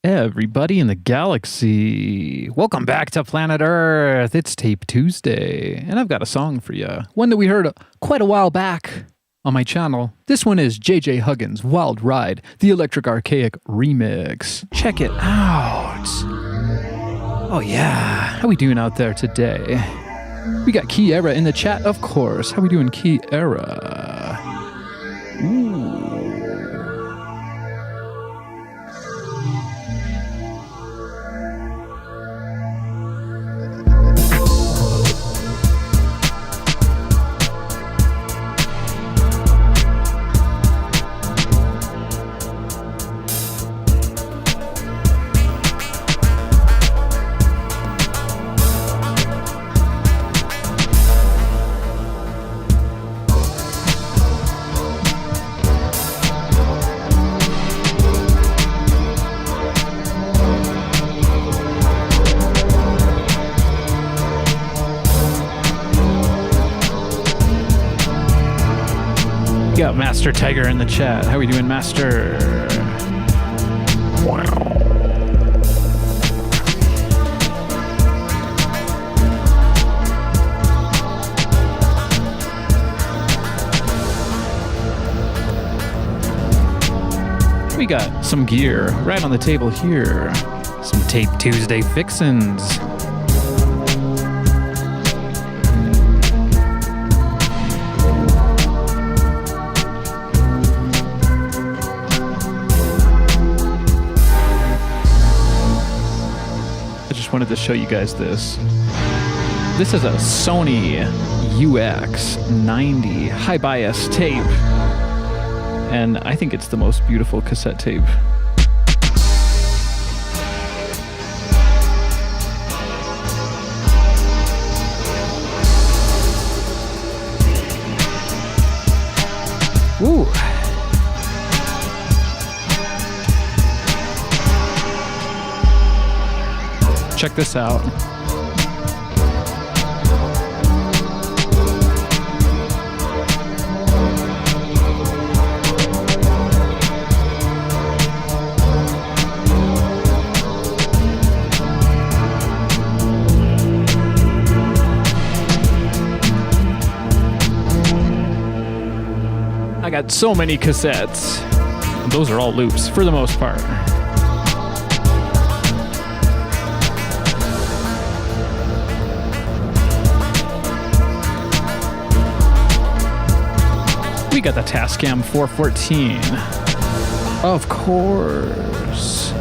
Everybody in the galaxy, welcome back to planet Earth. It's Tape Tuesday, and I've got a song for you. One that we heard quite a while back on my channel. This one is JJ Huggins' Wild Ride, the Electric Archaic remix. Check it out. Oh yeah, how we doing out there today? We got Key Era in the chat, of course. How we doing, Key Era? Ooh. Got Master Tiger in the chat. How we doing, Master? Wow. We got some gear right on the table here. Some Tape Tuesday fixins. Wanted to show you guys this. This is a Sony UX90 high bias tape, and I think it's the most beautiful cassette tape. Woo! Check this out. I got so many cassettes. Those are all loops for the most part. We got the Tascam 414. Of course.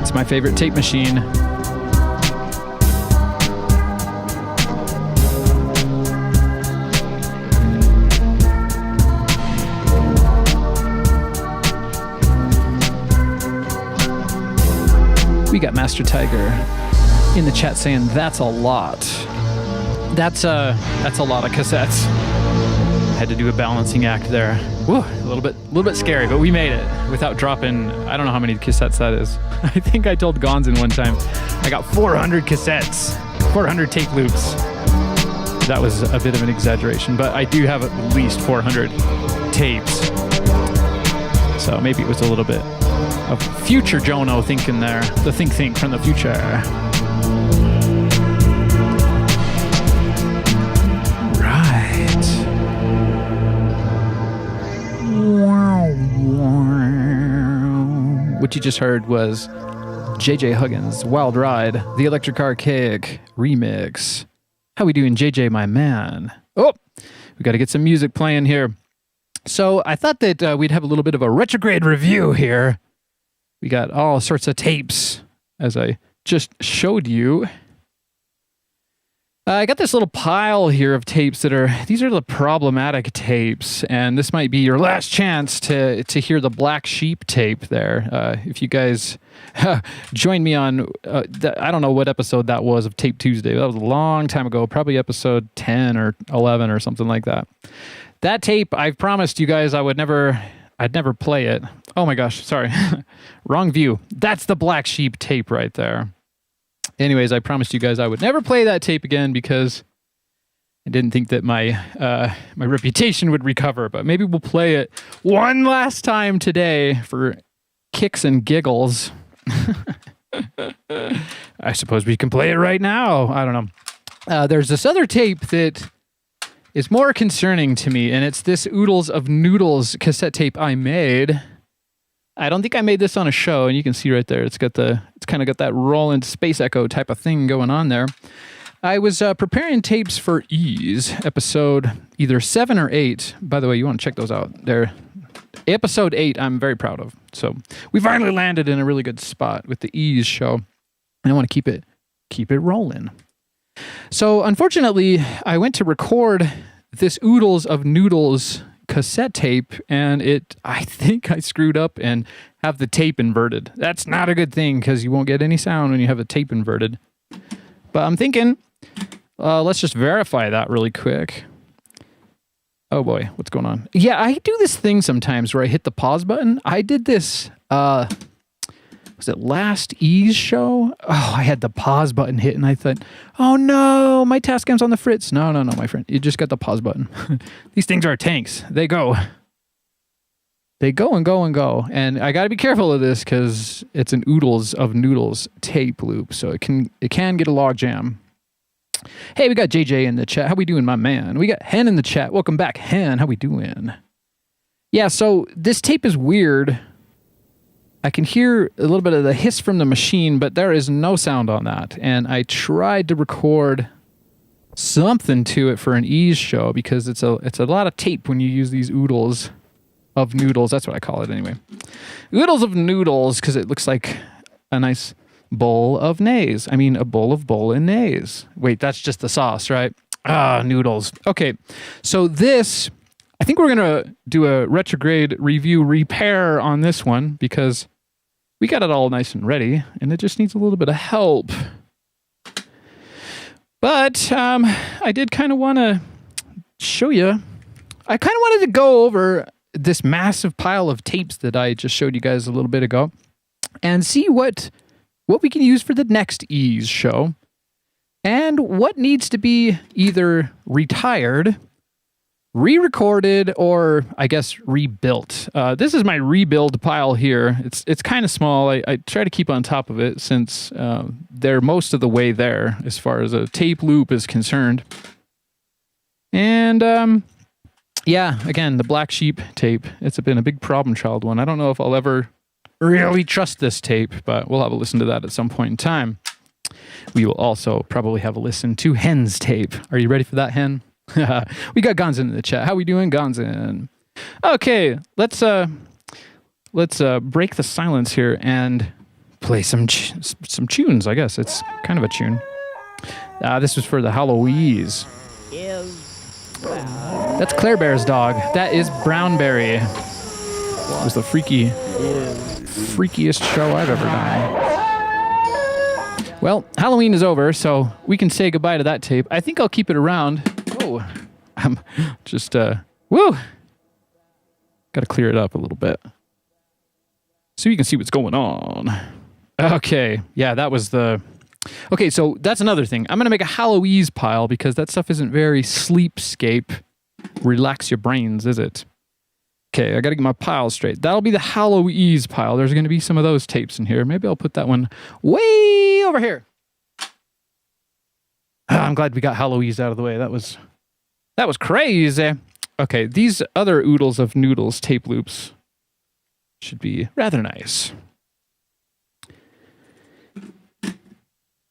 It's my favorite tape machine. We got Master Tiger in the chat saying that's a lot. That's a lot of cassettes. Had to do a balancing act there. Woo, a little bit scary, but we made it without dropping. I don't know how many cassettes that is. I think I told Gonzin one time I got 400 cassettes, 400 tape loops. That was a bit of an exaggeration, but I do have at least 400 tapes. So maybe it was a little bit of future Jono thinking there, the think from the future. What you just heard was JJ Huggins' Wild Ride, the Electric Archaic remix. How we doing, JJ, my man? Oh, we got to get some music playing here. So I thought that we'd have a little bit of a retrograde review here. We got all sorts of tapes, as I just showed you. I got this little pile here of tapes these are the problematic tapes, and this might be your last chance to hear the Black Sheep tape there. If you guys join me on, I don't know what episode that was of Tape Tuesday. That was a long time ago, probably episode 10 or 11 or something like that. That tape, I've promised you guys I'd never play it. Oh my gosh, sorry. Wrong view. That's the Black Sheep tape right there. Anyways, I promised you guys I would never play that tape again because I didn't think that my reputation would recover. But maybe we'll play it one last time today for kicks and giggles. I suppose we can play it right now. I don't know. There's this other tape that is more concerning to me, and it's this Oodles of Noodles cassette tape I made. I don't think I made this on a show, and you can see right there, it's kind of got that Roland Space Echo type of thing going on there. I was preparing tapes for Ease, episode either 7 or 8. By the way, you want to check those out. They're episode 8, I'm very proud of. So we finally landed in a really good spot with the Ease show, and I want to keep it rolling. So unfortunately, I went to record this Oodles of Noodles cassette tape, and I think I screwed up and have the tape inverted. That's not a good thing because you won't get any sound when you have a tape inverted. But I'm thinking, let's just verify that really quick. Oh boy, what's going on? Yeah, I do this thing sometimes where I hit the pause button. I did this, was it last Ease show? Oh, I had the pause button hit and I thought, oh no, my Tascam's on the fritz. No, my friend. You just got the pause button. These things are tanks. They go. They go and go and go. And I got to be careful of this because it's an Oodles of Noodles tape loop. So it can get a log jam. Hey, we got JJ in the chat. How we doing, my man? We got Hen in the chat. Welcome back, Hen. How we doing? Yeah, so this tape is weird. I can hear a little bit of the hiss from the machine, but there is no sound on that. And I tried to record something to it for an Ease show because it's a lot of tape when you use these Oodles of Noodles. That's what I call it anyway. Oodles of Noodles because it looks like a nice bowl of nays. I mean, a bowl of bolognese. Wait, that's just the sauce, right? Noodles. Okay, so this, I think we're going to do a retrograde review repair on this one because we got it all nice and ready, and it just needs a little bit of help. But I did kind of want to show you. I kind of wanted to go over this massive pile of tapes that I just showed you guys a little bit ago and see what we can use for the next Ease show, and what needs to be either retired, re-recorded, or I guess rebuilt. This is my rebuild pile here. It's kind of small. I try to keep on top of it since they're most of the way there as far as a tape loop is concerned. And yeah, again, the Black Sheep tape. It's been a big problem child one. I don't know if I'll ever really trust this tape, but we'll have a listen to that at some point in time. We will also probably have a listen to Hen's tape. Are you ready for that, Hen? We got Gonzin in the chat. How we doing, Gonzin? Okay, let's break the silence here and play some tunes. I guess it's kind of a tune. This was for the Halloweens. That's Claire Bear's dog. That is Brownberry. It was the freakiest show I've ever done. Well, Halloween is over, so we can say goodbye to that tape. I think I'll keep it around. Oh, I'm just, woo! Got to clear it up a little bit so you can see what's going on. Okay, yeah, that was the... Okay, so that's another thing. I'm going to make a Halloweens pile because that stuff isn't very sleepscape, relax your brains, is it? Okay, I got to get my pile straight. That'll be the Halloweens pile. There's going to be some of those tapes in here. Maybe I'll put that one way over here. I'm glad we got Halloweens out of the way. That was crazy. Okay, these other Oodles of Noodles tape loops should be rather nice.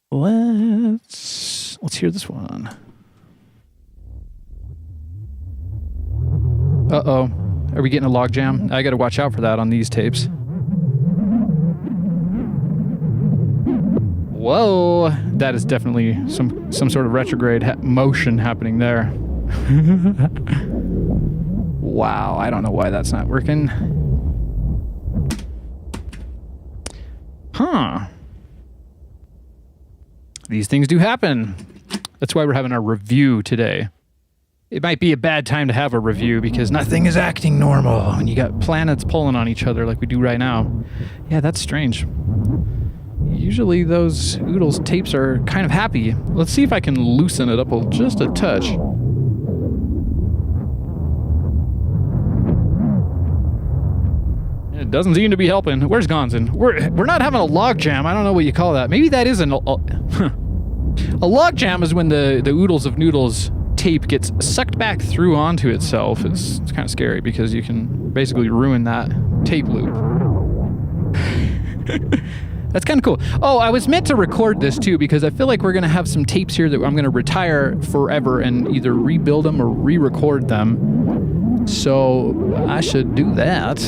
Let's hear this one. Uh-oh. Are we getting a log jam? I got to watch out for that on these tapes. Whoa, that is definitely some sort of retrograde motion happening there. Wow, I don't know why that's not working. Huh. These things do happen. That's why we're having our review today. It might be a bad time to have a review because nothing is acting normal when you got planets pulling on each other like we do right now. Yeah, that's strange. Usually those Oodles tapes are kind of happy. Let's see if I can loosen it up just a touch. It doesn't seem to be helping. Where's Gonzin? We're not having a log jam. I don't know what you call that. Maybe that is a log jam is when the Oodles of Noodles tape gets sucked back through onto itself. It's kind of scary because you can basically ruin that tape loop. That's kind of cool. Oh, I was meant to record this too because I feel like we're going to have some tapes here that I'm going to retire forever and either rebuild them or re-record them. So I should do that.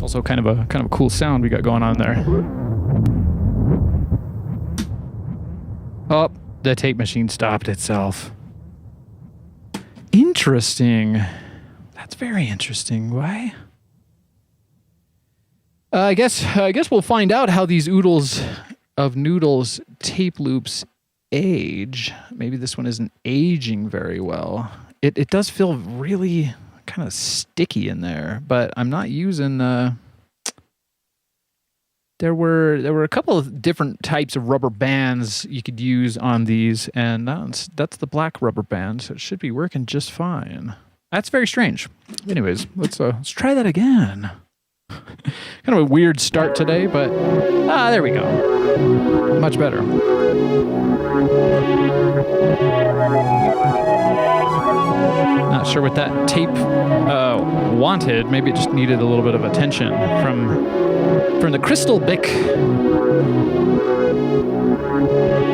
Also kind of a cool sound we got going on there. Oh, the tape machine stopped itself. Interesting. That's very interesting. Why? I guess we'll find out how these Oodles of Noodles tape loops age. Maybe this one isn't aging very well. It does feel really kind of sticky in there, but I'm not using there were a couple of different types of rubber bands you could use on these, and that's the black rubber band, so it should be working just fine. That's very strange. Anyways, let's try that again. Kind of a weird start today, but there we go. Much better. Not sure what that tape wanted. Maybe it just needed a little bit of attention from the Crystal Bic.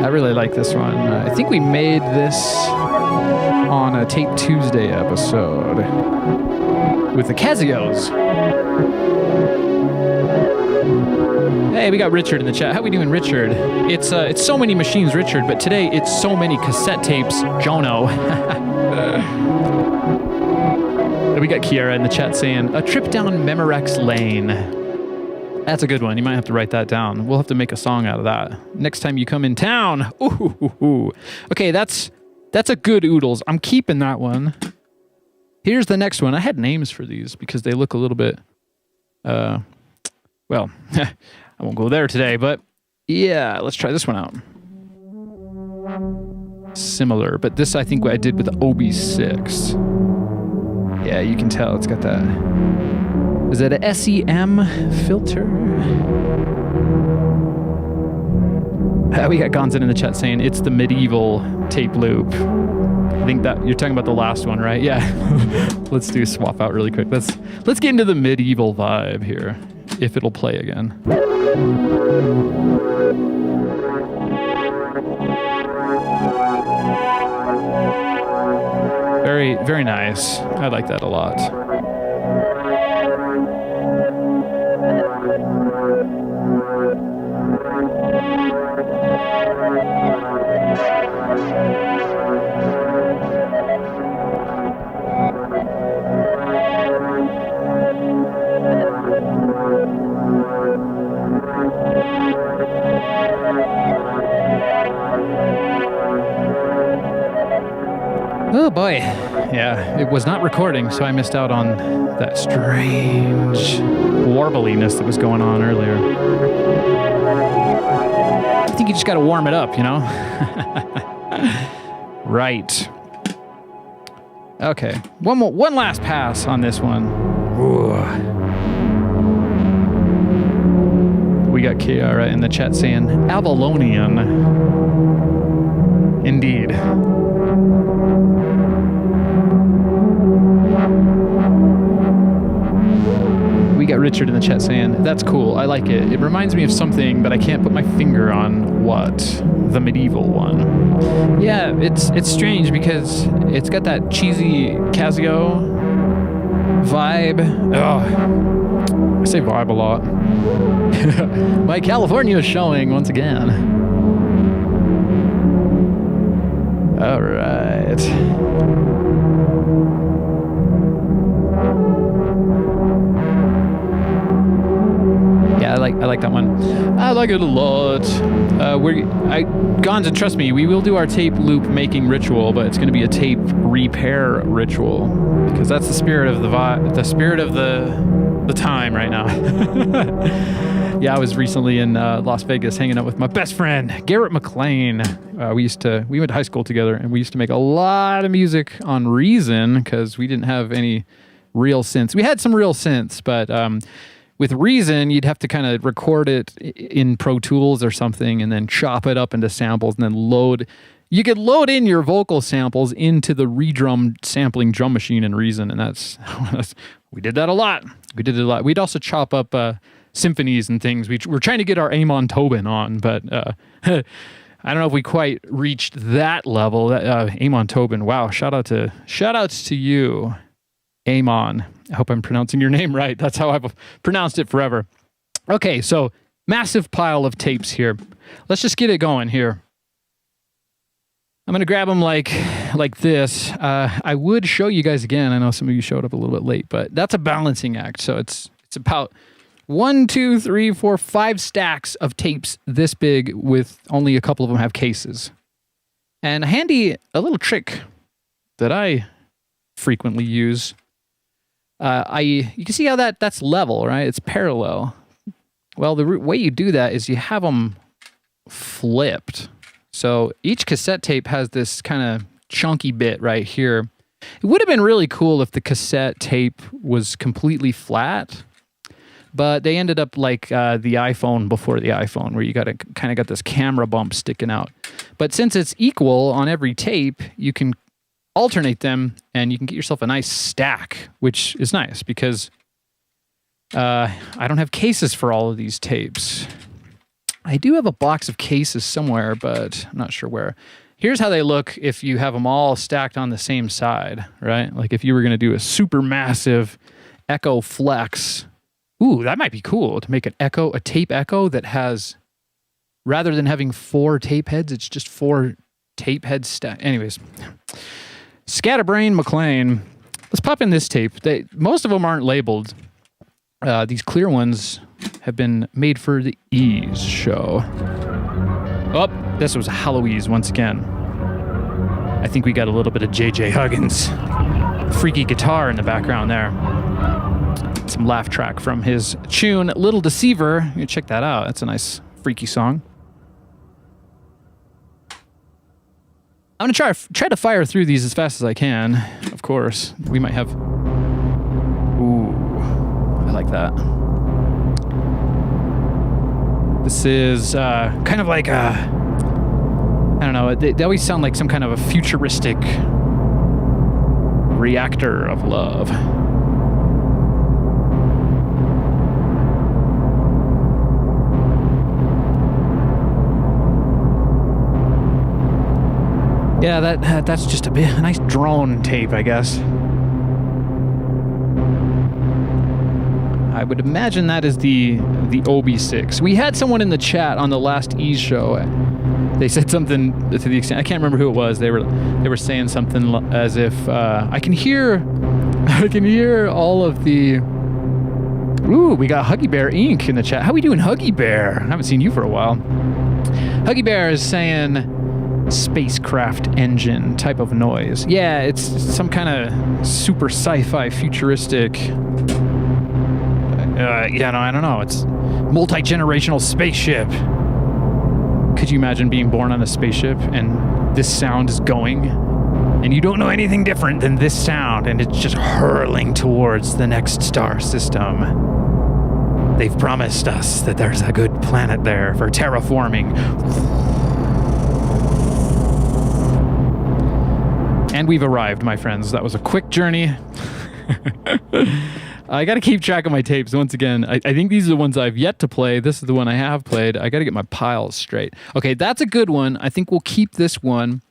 I really like this one. I think we made this on a Tape Tuesday episode with the Casios. Hey, we got Richard in the chat. How we doing, Richard? It's so many machines, Richard, but today it's so many cassette tapes, Jono. We got Kiara in the chat saying, a trip down Memorex Lane. That's a good one. You might have to write that down. We'll have to make a song out of that. Next time you come in town. Ooh. Okay, that's a good Oodles. I'm keeping that one. Here's the next one. I had names for these because they look a little bit, well, I won't go there today, but yeah, let's try this one out. Similar, but this I think I did with the OB6. Yeah, you can tell it's got that. Is that a SEM filter? We got Gonzin in the chat saying it's the medieval tape loop. I think that you're talking about the last one, right? Yeah. Let's do a swap out really quick. Let's get into the medieval vibe here, if it'll play again. Very, very nice. I like that a lot. Oh boy. Yeah, it was not recording, so I missed out on that strange warbliness that was going on earlier. I think you just gotta warm it up, you know? Right. Okay, one last pass on this one. Ooh. We got Kiara in the chat saying, Avalonian. Indeed. We got Richard in the chat saying, that's cool, I like it. It reminds me of something, but I can't put my finger on what. The medieval one. Yeah, it's strange because it's got that cheesy Casio vibe. Oh, I say vibe a lot. My California is showing once again. All right. Yeah, I like that one. I like it a lot. Gonz, and trust me, we will do our tape loop making ritual, but it's going to be a tape repair ritual because that's the spirit of the time right now. Yeah, I was recently in Las Vegas hanging out with my best friend Garrett McLean. We went to high school together, and we used to make a lot of music on Reason because we didn't have any real synths. We had some real synths, but with Reason, you'd have to kind of record it in Pro Tools or something and then chop it up into samples and then load. You could load in your vocal samples into the redrum sampling drum machine in Reason, and we did that a lot. We'd also chop up symphonies and things. We're trying to get our Amon Tobin on, but I don't know if we quite reached that level. Amon Tobin, wow! Shout outs to you, Amon. I hope I'm pronouncing your name right. That's how I've pronounced it forever. Okay, so massive pile of tapes here. Let's just get it going here. I'm going to grab them like this. I would show you guys again. I know some of you showed up a little bit late, but that's a balancing act. So it's about 1, 2, 3, 4, 5 stacks of tapes this big with only a couple of them have cases. And a little trick that I frequently use. You can see how that's level, right? It's parallel. Well, the way you do that is you have them flipped. So each cassette tape has this kind of chunky bit right here. It would have been really cool if the cassette tape was completely flat, but they ended up like the iPhone before the iPhone, where you got this camera bump sticking out. But since it's equal on every tape, you can alternate them, and you can get yourself a nice stack, which is nice because I don't have cases for all of these tapes. I do have a box of cases somewhere, but I'm not sure where. Here's how they look if you have them all stacked on the same side, right? Like if you were going to do a super massive Echo Flex. Ooh, that might be cool to make a tape Echo that has, rather than having 4 tape heads, it's just 4 tape heads stacked. Anyways. Scatterbrain McLean. Let's pop in this tape. Most of them aren't labeled. These clear ones have been made for the Ease show. Oh, this was Hallowees once again. I think we got a little bit of J.J. Huggins. Freaky guitar in the background there. Some laugh track from his tune, Little Deceiver. You can check that out. That's a nice freaky song. I'm going to try to fire through these as fast as I can. Of course, we might have... Ooh, I like that. This is kind of like a... I don't know, they always sound like some kind of a futuristic reactor of love. Yeah, that's just a nice drone tape, I guess. I would imagine that is the OB6. We had someone in the chat on the last Ease show. They said something to the extent, I can't remember who it was. They were saying something as if I can hear all of the. Ooh, we got Huggy Bear Inc. in the chat. How we doing, Huggy Bear? I haven't seen you for a while. Huggy Bear is saying spacecraft engine type of noise. Yeah, it's some kind of super sci-fi futuristic. I don't know. It's multi-generational spaceship. Could you imagine being born on a spaceship and this sound is going and you don't know anything different than this sound and it's just hurling towards the next star system? They've promised us that there's a good planet there for terraforming. And we've arrived, my friends. That was a quick journey. I got to keep track of my tapes. Once again, I think these are the ones I've yet to play. This is the one I have played. I got to get my piles straight. Okay, that's a good one. I think we'll keep this one.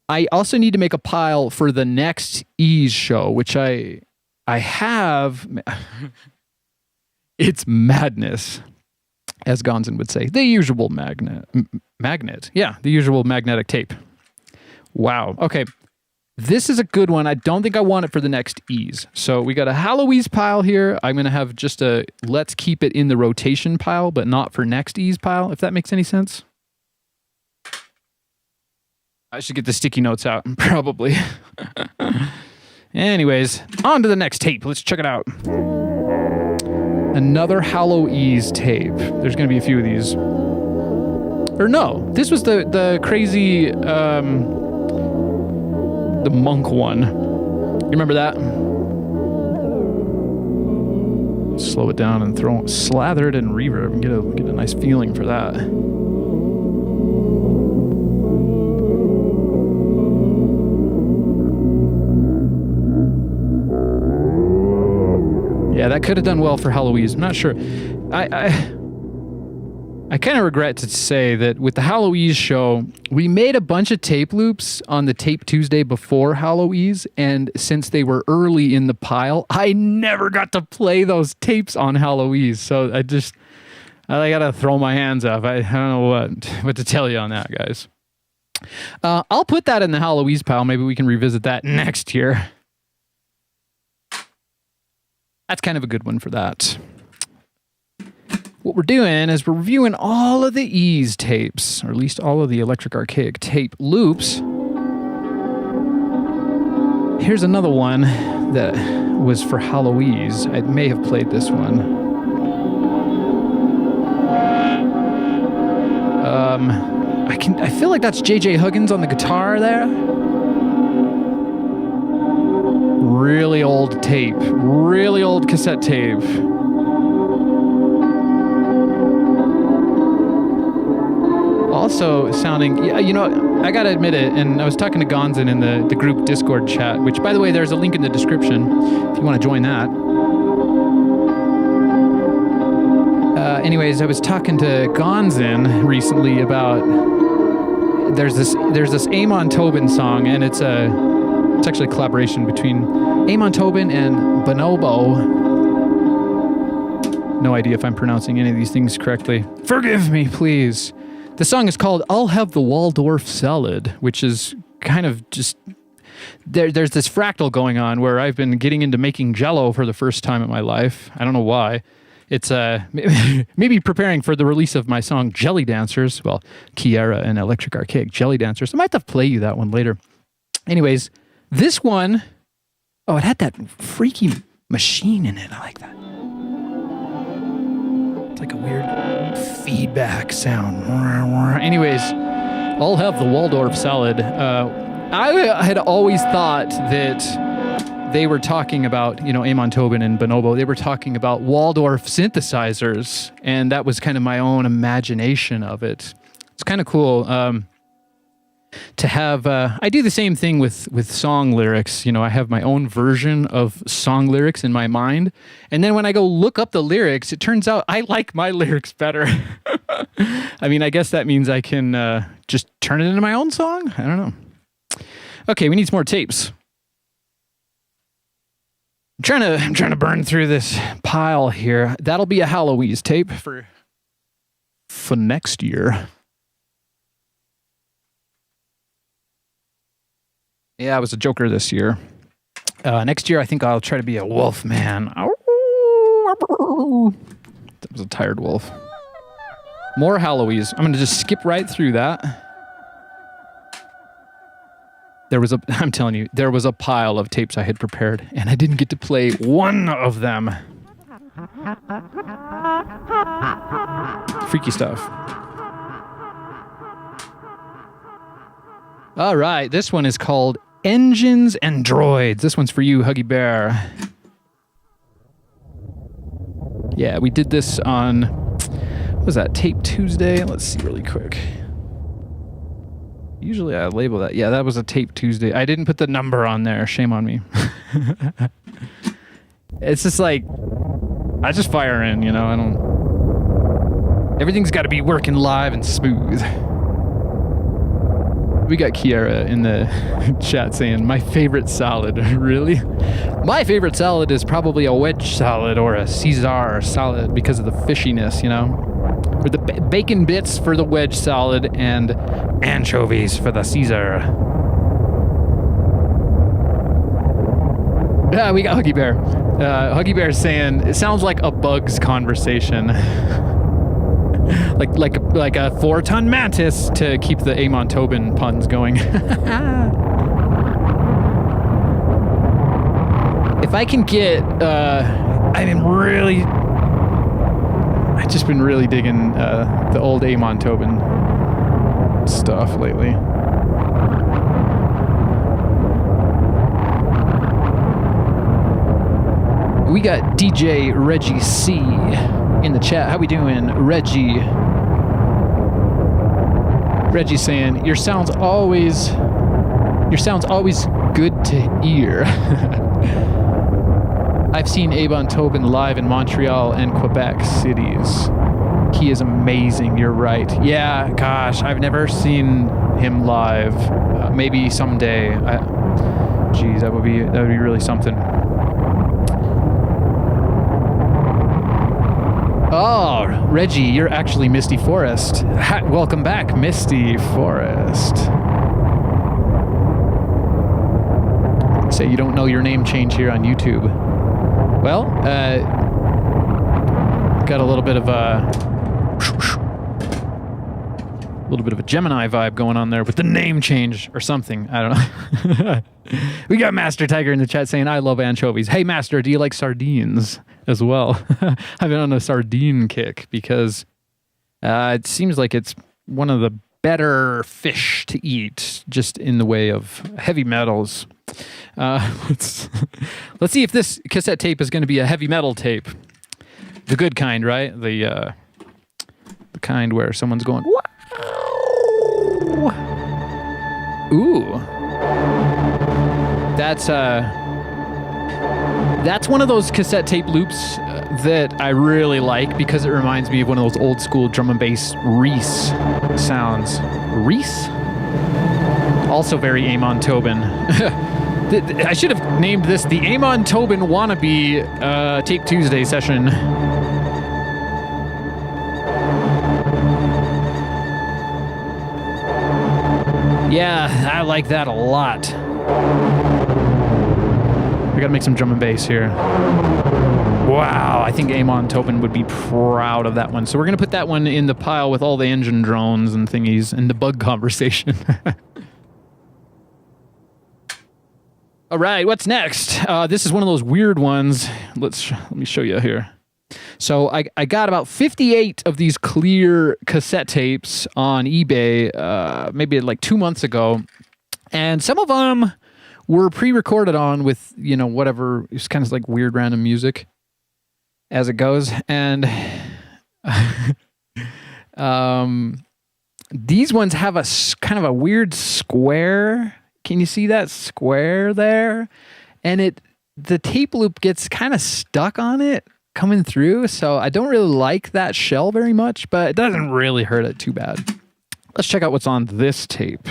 I also need to make a pile for the next Ease show, which I have. It's madness, as Gonzin would say. The usual magnet. Yeah, the usual magnetic tape. Wow. Okay. This is a good one. I don't think I want it for the next Ease. So we got a Hallowees pile here. I'm going to have just a let's keep it in the rotation pile, but not for next Ease pile, if that makes any sense. I should get the sticky notes out, probably. Anyways, on to the next tape. Let's check it out. Another Hallow-Ease tape. There's going to be a few of these. Or no, this was the crazy, the monk one. You remember that? Slow it down and slather it in reverb and get a nice feeling for that. Yeah, that could have done well for Hallow-Ease. I'm not sure. I kind of regret to say that with the Hallow-Ease show, we made a bunch of tape loops on the Tape Tuesday before Hallow-Ease, and since they were early in the pile, I never got to play those tapes on Hallow-Ease. So I gotta throw my hands up. I don't know what to tell you on that, guys. I'll put that in the Hallow-Ease pile. Maybe we can revisit that next year. That's kind of a good one for that. What we're doing is we're reviewing all of the Ease tapes, or at least all of the Electric Archaic tape loops. Here's another one that was for Hallow-Ease. I may have played this one. I feel like that's J.J. Huggins on the guitar there. Really old tape. Really old cassette tape. Also sounding, you know, I gotta admit it, and I was talking to Gonzin in the group Discord chat, which, by the way, there's a link in the description if you want to join that. Anyways, I was talking to Gonzin recently about there's this Amon Tobin song, and it's actually a collaboration between Amon Tobin and Bonobo. No idea if I'm pronouncing any of these things correctly. Forgive me, please. The song is called I'll Have the Waldorf Salad, which is kind of just... There's this fractal going on where I've been getting into making Jell-O for the first time in my life. I don't know why. It's maybe preparing for the release of my song Jelly Dancers. Well, Kiera and Electric Archaic, Jelly Dancers. I might have to play you that one later. Anyways, this one... Oh, it had that freaky machine in it. I like that. It's like a weird feedback sound. Anyways, I'll have the Waldorf Salad. I had always thought that they were talking about, you know, Amon Tobin and Bonobo, they were talking about Waldorf synthesizers, and that was kind of my own imagination of it. It's kind of cool to have... I do the same thing with song lyrics. You know, I have my own version of song lyrics in my mind, and then when I go look up the lyrics, it turns out I like my lyrics better. I mean, I guess that means I can just turn it into my own song? I don't know. Okay, we need some more tapes. I'm trying to burn through this pile here. That'll be a Hallow-Ease tape for next year. Yeah, I was a Joker this year. Next year, I think I'll try to be a wolf man. That was a tired wolf. More Hallow-Ease. I'm going to just skip right through that. I'm telling you, there was a pile of tapes I had prepared, and I didn't get to play one of them. Freaky stuff. All right, this one is called Engines and Droids. This one's for you, Huggy Bear. Yeah, we did this on, what was that, Tape Tuesday? Let's see really quick. Usually I label that. Yeah, that was a Tape Tuesday. I didn't put the number on there. Shame on me. It's just like, I just fire in, you know, everything's got to be working live and smooth. We got Kiera in the chat saying, my favorite salad. Really? My favorite salad is probably a wedge salad or a Caesar salad because of the fishiness, you know? Or the bacon bits for the wedge salad and anchovies for the Caesar. Yeah, we got Huggy Bear. Huggy Bear saying, it sounds like a Bugs conversation. like a 4-ton mantis to keep the Amon Tobin puns going. If I can get, I've just been really digging the old Amon Tobin stuff lately. We got DJ Reggie C in the chat. How we doing, Reggie? Reggie saying, your sound's always good to hear. I've seen Amon Tobin live in Montreal and Quebec cities. He is amazing, you're right. Yeah, gosh, I've never seen him live. Maybe someday. Geez, that would be really something. Oh, Reggie, you're actually Misty Forest. Welcome back, Misty Forest. Say you don't know your name change here on YouTube. Well, got a little bit of a Gemini vibe going on there with the name change or something. I don't know. We got Master Tiger in the chat saying, I love anchovies. Hey, Master, do you like sardines as well? I've been on a sardine kick because it seems like it's one of the better fish to eat, just in the way of heavy metals. Let's see if this cassette tape is going to be a heavy metal tape. The good kind, right? The kind where someone's going, wow! Ooh. That's one of those cassette tape loops that I really like because it reminds me of one of those old school drum and bass Reese sounds. Reese? Also very Amon Tobin. I should have named this the Amon Tobin wannabe Tape Tuesday session. Yeah, I like that a lot. We gotta make some drum and bass here. Wow, I think Amon Tobin would be proud of that one. So we're gonna put that one in the pile with all the engine drones and thingies and the bug conversation. All right, what's next? This is one of those weird ones. Let me show you here. So I got about 58 of these clear cassette tapes on eBay, maybe like 2 months ago, and some of them were pre-recorded on with, you know, whatever. It's kind of like weird random music as it goes, and these ones have a kind of a weird square. Can you see that square there? And the tape loop gets kind of stuck on it coming through, so I don't really like that shell very much, but it doesn't really hurt it too bad. Let's check out what's on this tape.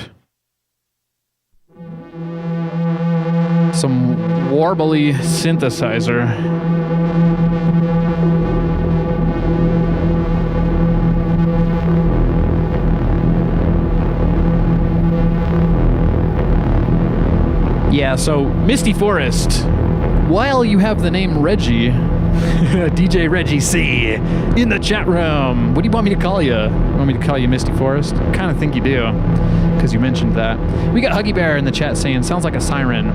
Some warbly synthesizer. Yeah, so Misty Forest, while you have the name Reggie, DJ Reggie C in the chat room. What do you want me to call you? You want me to call you Misty Forest? I kind of think you do, because you mentioned that. We got Huggy Bear in the chat saying, sounds like a siren.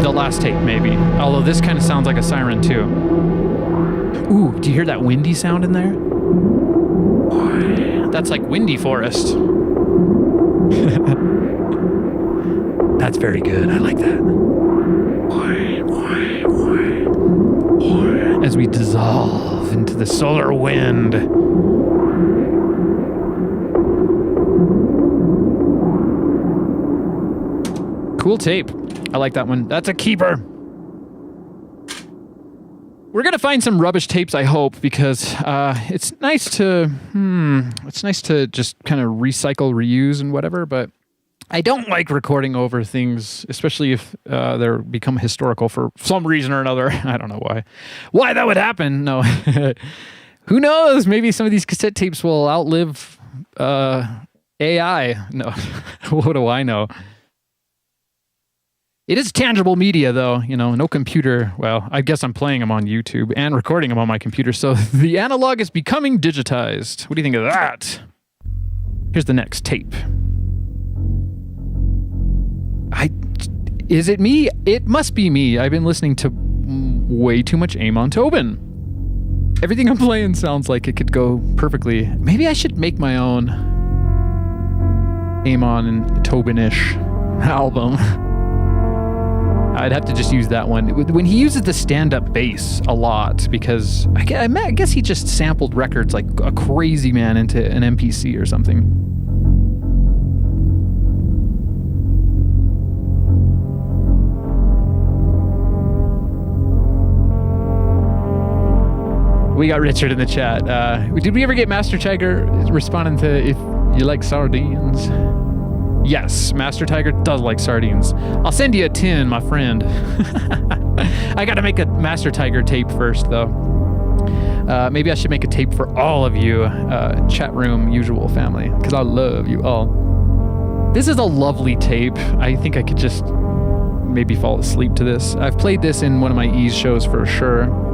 The last tape, maybe. Although this kind of sounds like a siren, too. Ooh, do you hear that windy sound in there? That's like Windy Forest. That's very good. I like that. As we dissolve into the solar wind. Cool tape. I like that one. That's a keeper. We're gonna find some rubbish tapes, I hope, because it's nice to just kind of recycle, reuse, and whatever. But I don't like recording over things, especially if they're become historical for some reason or another. I don't know why. Why that would happen? No. Who knows? Maybe some of these cassette tapes will outlive AI. No. What do I know? It is tangible media, though. You know, no computer. Well, I guess I'm playing them on YouTube and recording them on my computer, so the analog is becoming digitized. What do you think of that? Here's the next tape. Is it me? It must be me. I've been listening to way too much Amon Tobin. Everything I'm playing sounds like it could go perfectly. Maybe I should make my own Amon and Tobin-ish album. I'd have to just use that one. When he uses the stand-up bass a lot, because I guess he just sampled records like a crazy man into an MPC or something. We got Richard in the chat. Did we ever get Master Tiger responding to if you like sardines? Yes, Master Tiger does like sardines. I'll send you a tin, my friend. I gotta make a Master Tiger tape first, though. Maybe I should make a tape for all of you, chat room usual family, because I love you all. This is a lovely tape. I think I could just maybe fall asleep to this. I've played this in one of my Ease shows for sure.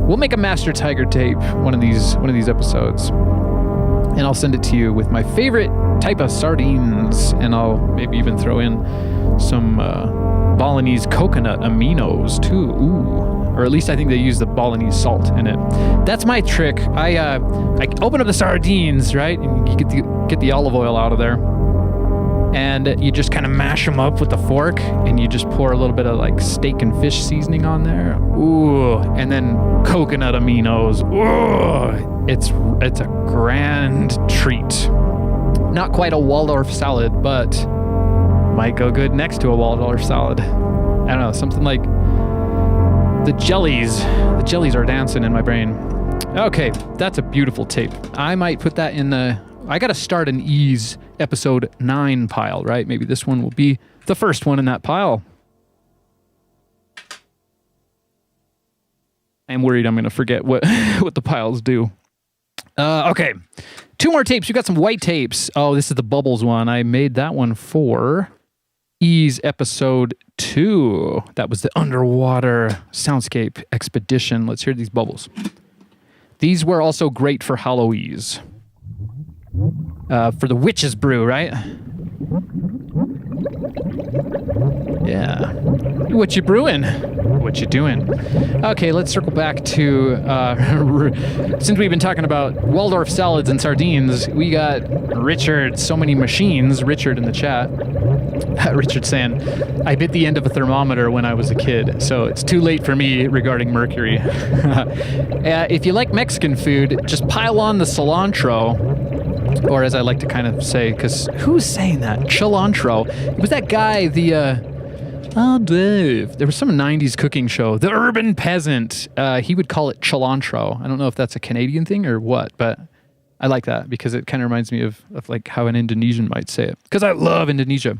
We'll make a Master Tiger tape one of these episodes, and I'll send it to you with my favorite type of sardines, and I'll maybe even throw in some Balinese coconut aminos too. Ooh, or at least I think they use the Balinese salt in it. That's my trick. I open up the sardines, right, and you get the olive oil out of there, and you just kind of mash them up with the fork, and you just pour a little bit of like steak and fish seasoning on there. Ooh, and then coconut aminos. Ooh, it's a grand treat. Not quite a Waldorf salad, but might go good next to a Waldorf salad. I don't know, something like the jellies. The jellies are dancing in my brain. Okay, that's a beautiful tape. I might put that in the... I gotta start an Ease episode 9 pile, right? Maybe this one will be the first one in that pile. I'm worried I'm gonna forget what the piles do. Okay, 2 more tapes. We got some white tapes. Oh, this is the Bubbles one. I made that one for Ease episode 2. That was the underwater soundscape expedition. Let's hear these bubbles. These were also great for Hallowees. For the Witch's Brew, right? Yeah. What you brewing? What you doing? Okay, let's circle back to, since we've been talking about Waldorf salads and sardines, we got Richard, so many machines, Richard in the chat. Richard saying, I bit the end of a thermometer when I was a kid, so it's too late for me regarding mercury. If you like Mexican food, just pile on the cilantro. Or as I like to kind of say, because who's saying that? Cilantro. It was that guy, Dave. There was some 90s cooking show, The Urban Peasant. He would call it cilantro. I don't know if that's a Canadian thing or what, but I like that because it kind of reminds me of like how an Indonesian might say it. Because I love Indonesia.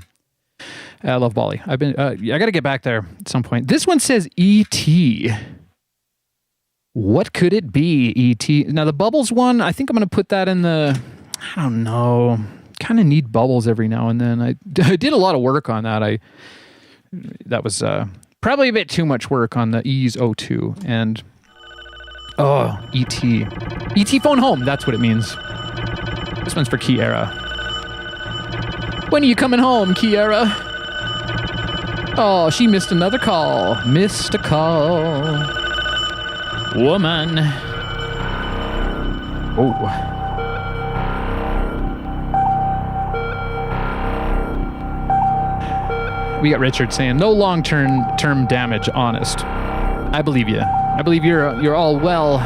I love Bali. I got to get back there at some point. This one says E.T. What could it be, E.T.? Now, the Bubbles one, I think I'm going to put that in the... I don't know. Kind of need bubbles every now and then. I did a lot of work on that. That was probably a bit too much work on the Ease 02. And E.T. E.T. Phone Home. That's what it means. This one's for Kiara. When are you coming home, Kiara? Oh, she missed another call. Missed a call. Woman. Oh. We got Richard saying, no long-term damage, honest. I believe you. I believe you're all well.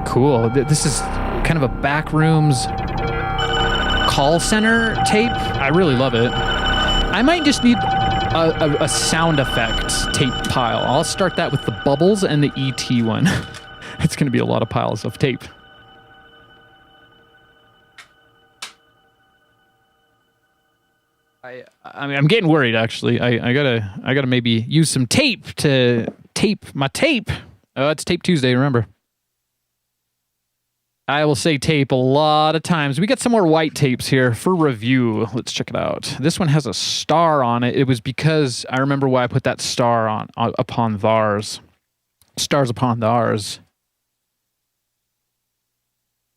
Cool. This is kind of a backrooms call center tape. I really love it. I might just need a sound effects tape pile. I'll start that with the Bubbles and the ET one. It's going to be a lot of piles of tape. I mean, I'm getting worried. Actually, I gotta maybe use some tape to tape my tape. It's Tape Tuesday. Remember. I will say tape a lot of times. We got some more white tapes here for review. Let's check it out. This one has a star on it. It was because I remember why I put that star on upon thars. Stars upon thars.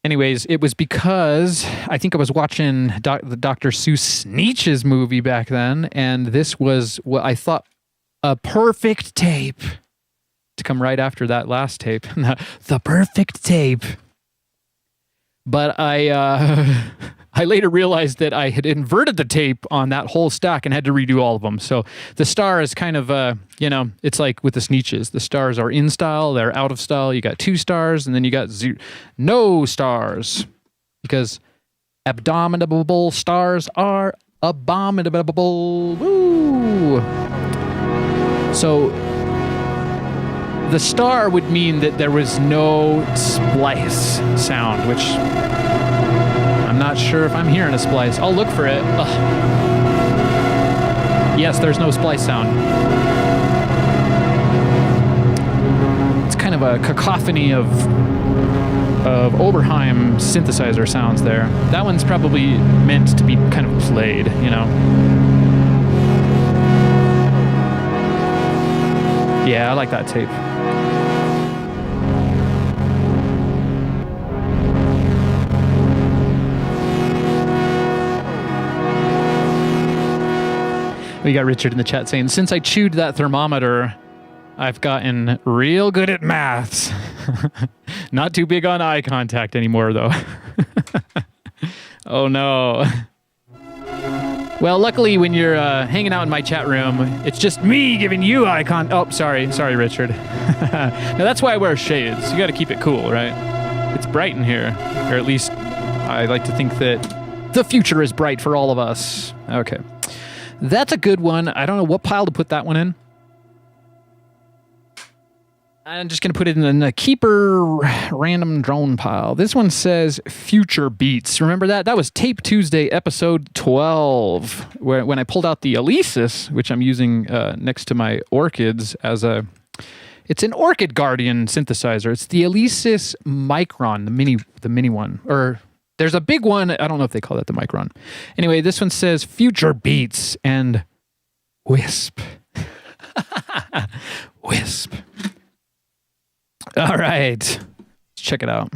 Anyways, it was because I think I was watching the Dr. Seuss Sneetches movie back then, and this was what I thought a perfect tape to come right after that last tape. The perfect tape. But I later realized that I had inverted the tape on that whole stack and had to redo all of them. So the star is kind of, it's like with the Sneetches. The stars are in style, they're out of style. You got 2 stars, and then you got no stars. Because abominable stars are abominable. Woo! So the star would mean that there was no splice sound, which I'm not sure if I'm hearing a splice. I'll look for it. Ugh. Yes, there's no splice sound. It's kind of a cacophony of Oberheim synthesizer sounds there. That one's probably meant to be kind of played, you know? Yeah, I like that tape. We got Richard in the chat saying, since I chewed that thermometer, I've gotten real good at maths. Not too big on eye contact anymore, though. Oh, no. Well, luckily, when you're hanging out in my chat room, it's just me giving you eye contact. Oh, sorry, Richard. Now, that's why I wear shades. You got to keep it cool, right? It's bright in here. Or at least, I like to think that the future is bright for all of us. Okay. That's a good one. I don't know what pile to put that one in. I'm just going to put it in the keeper random drone pile. This one says Future Beats. Remember that? That was Tape Tuesday, episode 12, when I pulled out the Alesis, which I'm using next to my orchids as a... It's an Orchid Guardian synthesizer. It's the Alesis Micron, the mini one. Or there's a big one. I don't know if they call that the Micron. Anyway, this one says Future Beats and Wisp. Wisp. All right, let's check it out.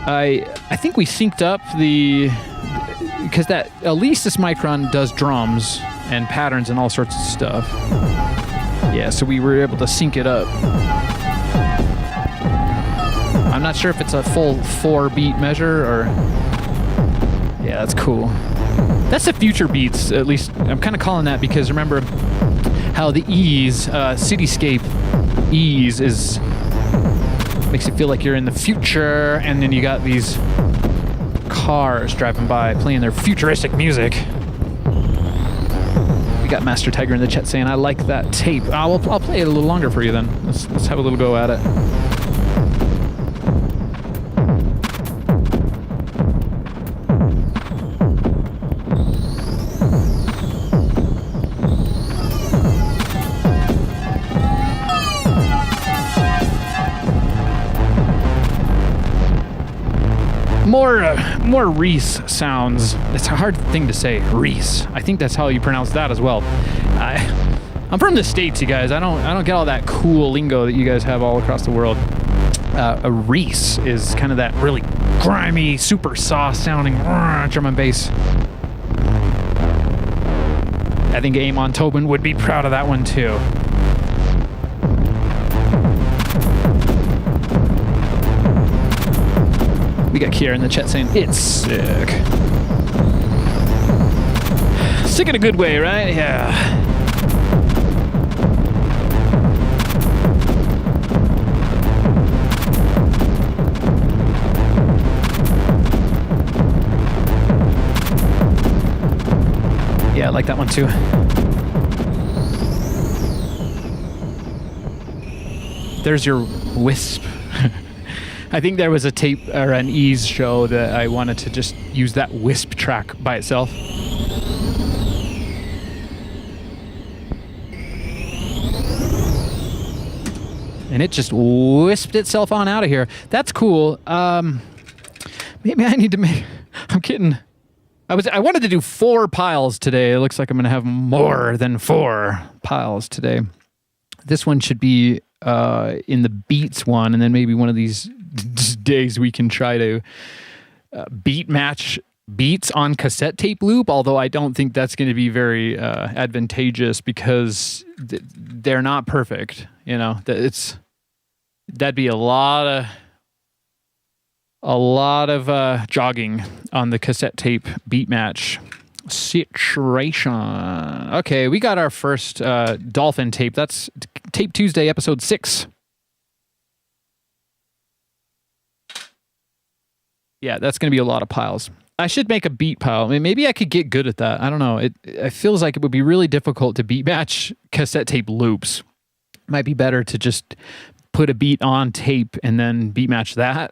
I think we synced up because that Alesis Micron does drums and patterns and all sorts of stuff. Yeah, so we were able to sync it up. I'm not sure if it's a full 4-beat measure or... Yeah, that's cool. That's the Future Beats, at least I'm kind of calling that because remember how the ease, Cityscape ease makes you feel like you're in the future, and then you got these cars driving by playing their futuristic music. We got Master Tiger in the chat saying, I like that tape. I'll play it a little longer for you then. Let's have a little go at it. More Reese sounds. It's a hard thing to say, Reese. I think that's how you pronounce that as well. I'm from the States, you guys. I don't get all that cool lingo that you guys have all across the world. A Reese is kind of that really grimy, super sauce sounding drum and bass. I think Amon Tobin would be proud of that one too. We got Kiera in the chat saying, it's sick. Sick in a good way, right? Yeah. Yeah, I like that one too. There's your Wisp. I think there was a tape or an ease show that I wanted to just use that Wisp track by itself. And it just wisped itself on out of here. That's cool. Maybe I need to make... I'm kidding. I wanted to do 4 piles today. It looks like I'm going to have more than 4 piles today. This one should be in the beats one, and then maybe one of these days we can try to beat match beats on cassette tape loop, although I don't think that's going to be very advantageous because they're not perfect. You know, that'd be a lot of jogging on the cassette tape beat match situation. Okay, we got our first dolphin tape. That's Tape Tuesday, episode 6. Yeah, that's going to be a lot of piles. I should make a beat pile. I mean, maybe I could get good at that. I don't know. It feels like it would be really difficult to beat match cassette tape loops. Might be better to just put a beat on tape and then beat match that,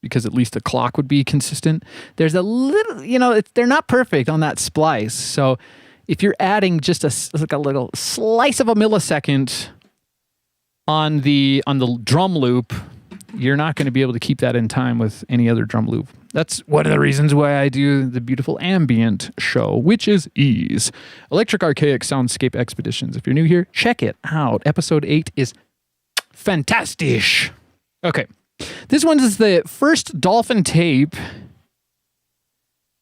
because at least the clock would be consistent. There's a little, you know, they're not perfect on that splice. So if you're adding just like a little slice of a millisecond on the drum loop, you're not going to be able to keep that in time with any other drum loop. That's one of the reasons why I do the beautiful Ambient show, which is ease. Electric Archaic Soundscape Expeditions. If you're new here, check it out. Episode 8 is fantastic. Okay. This one is the first dolphin tape.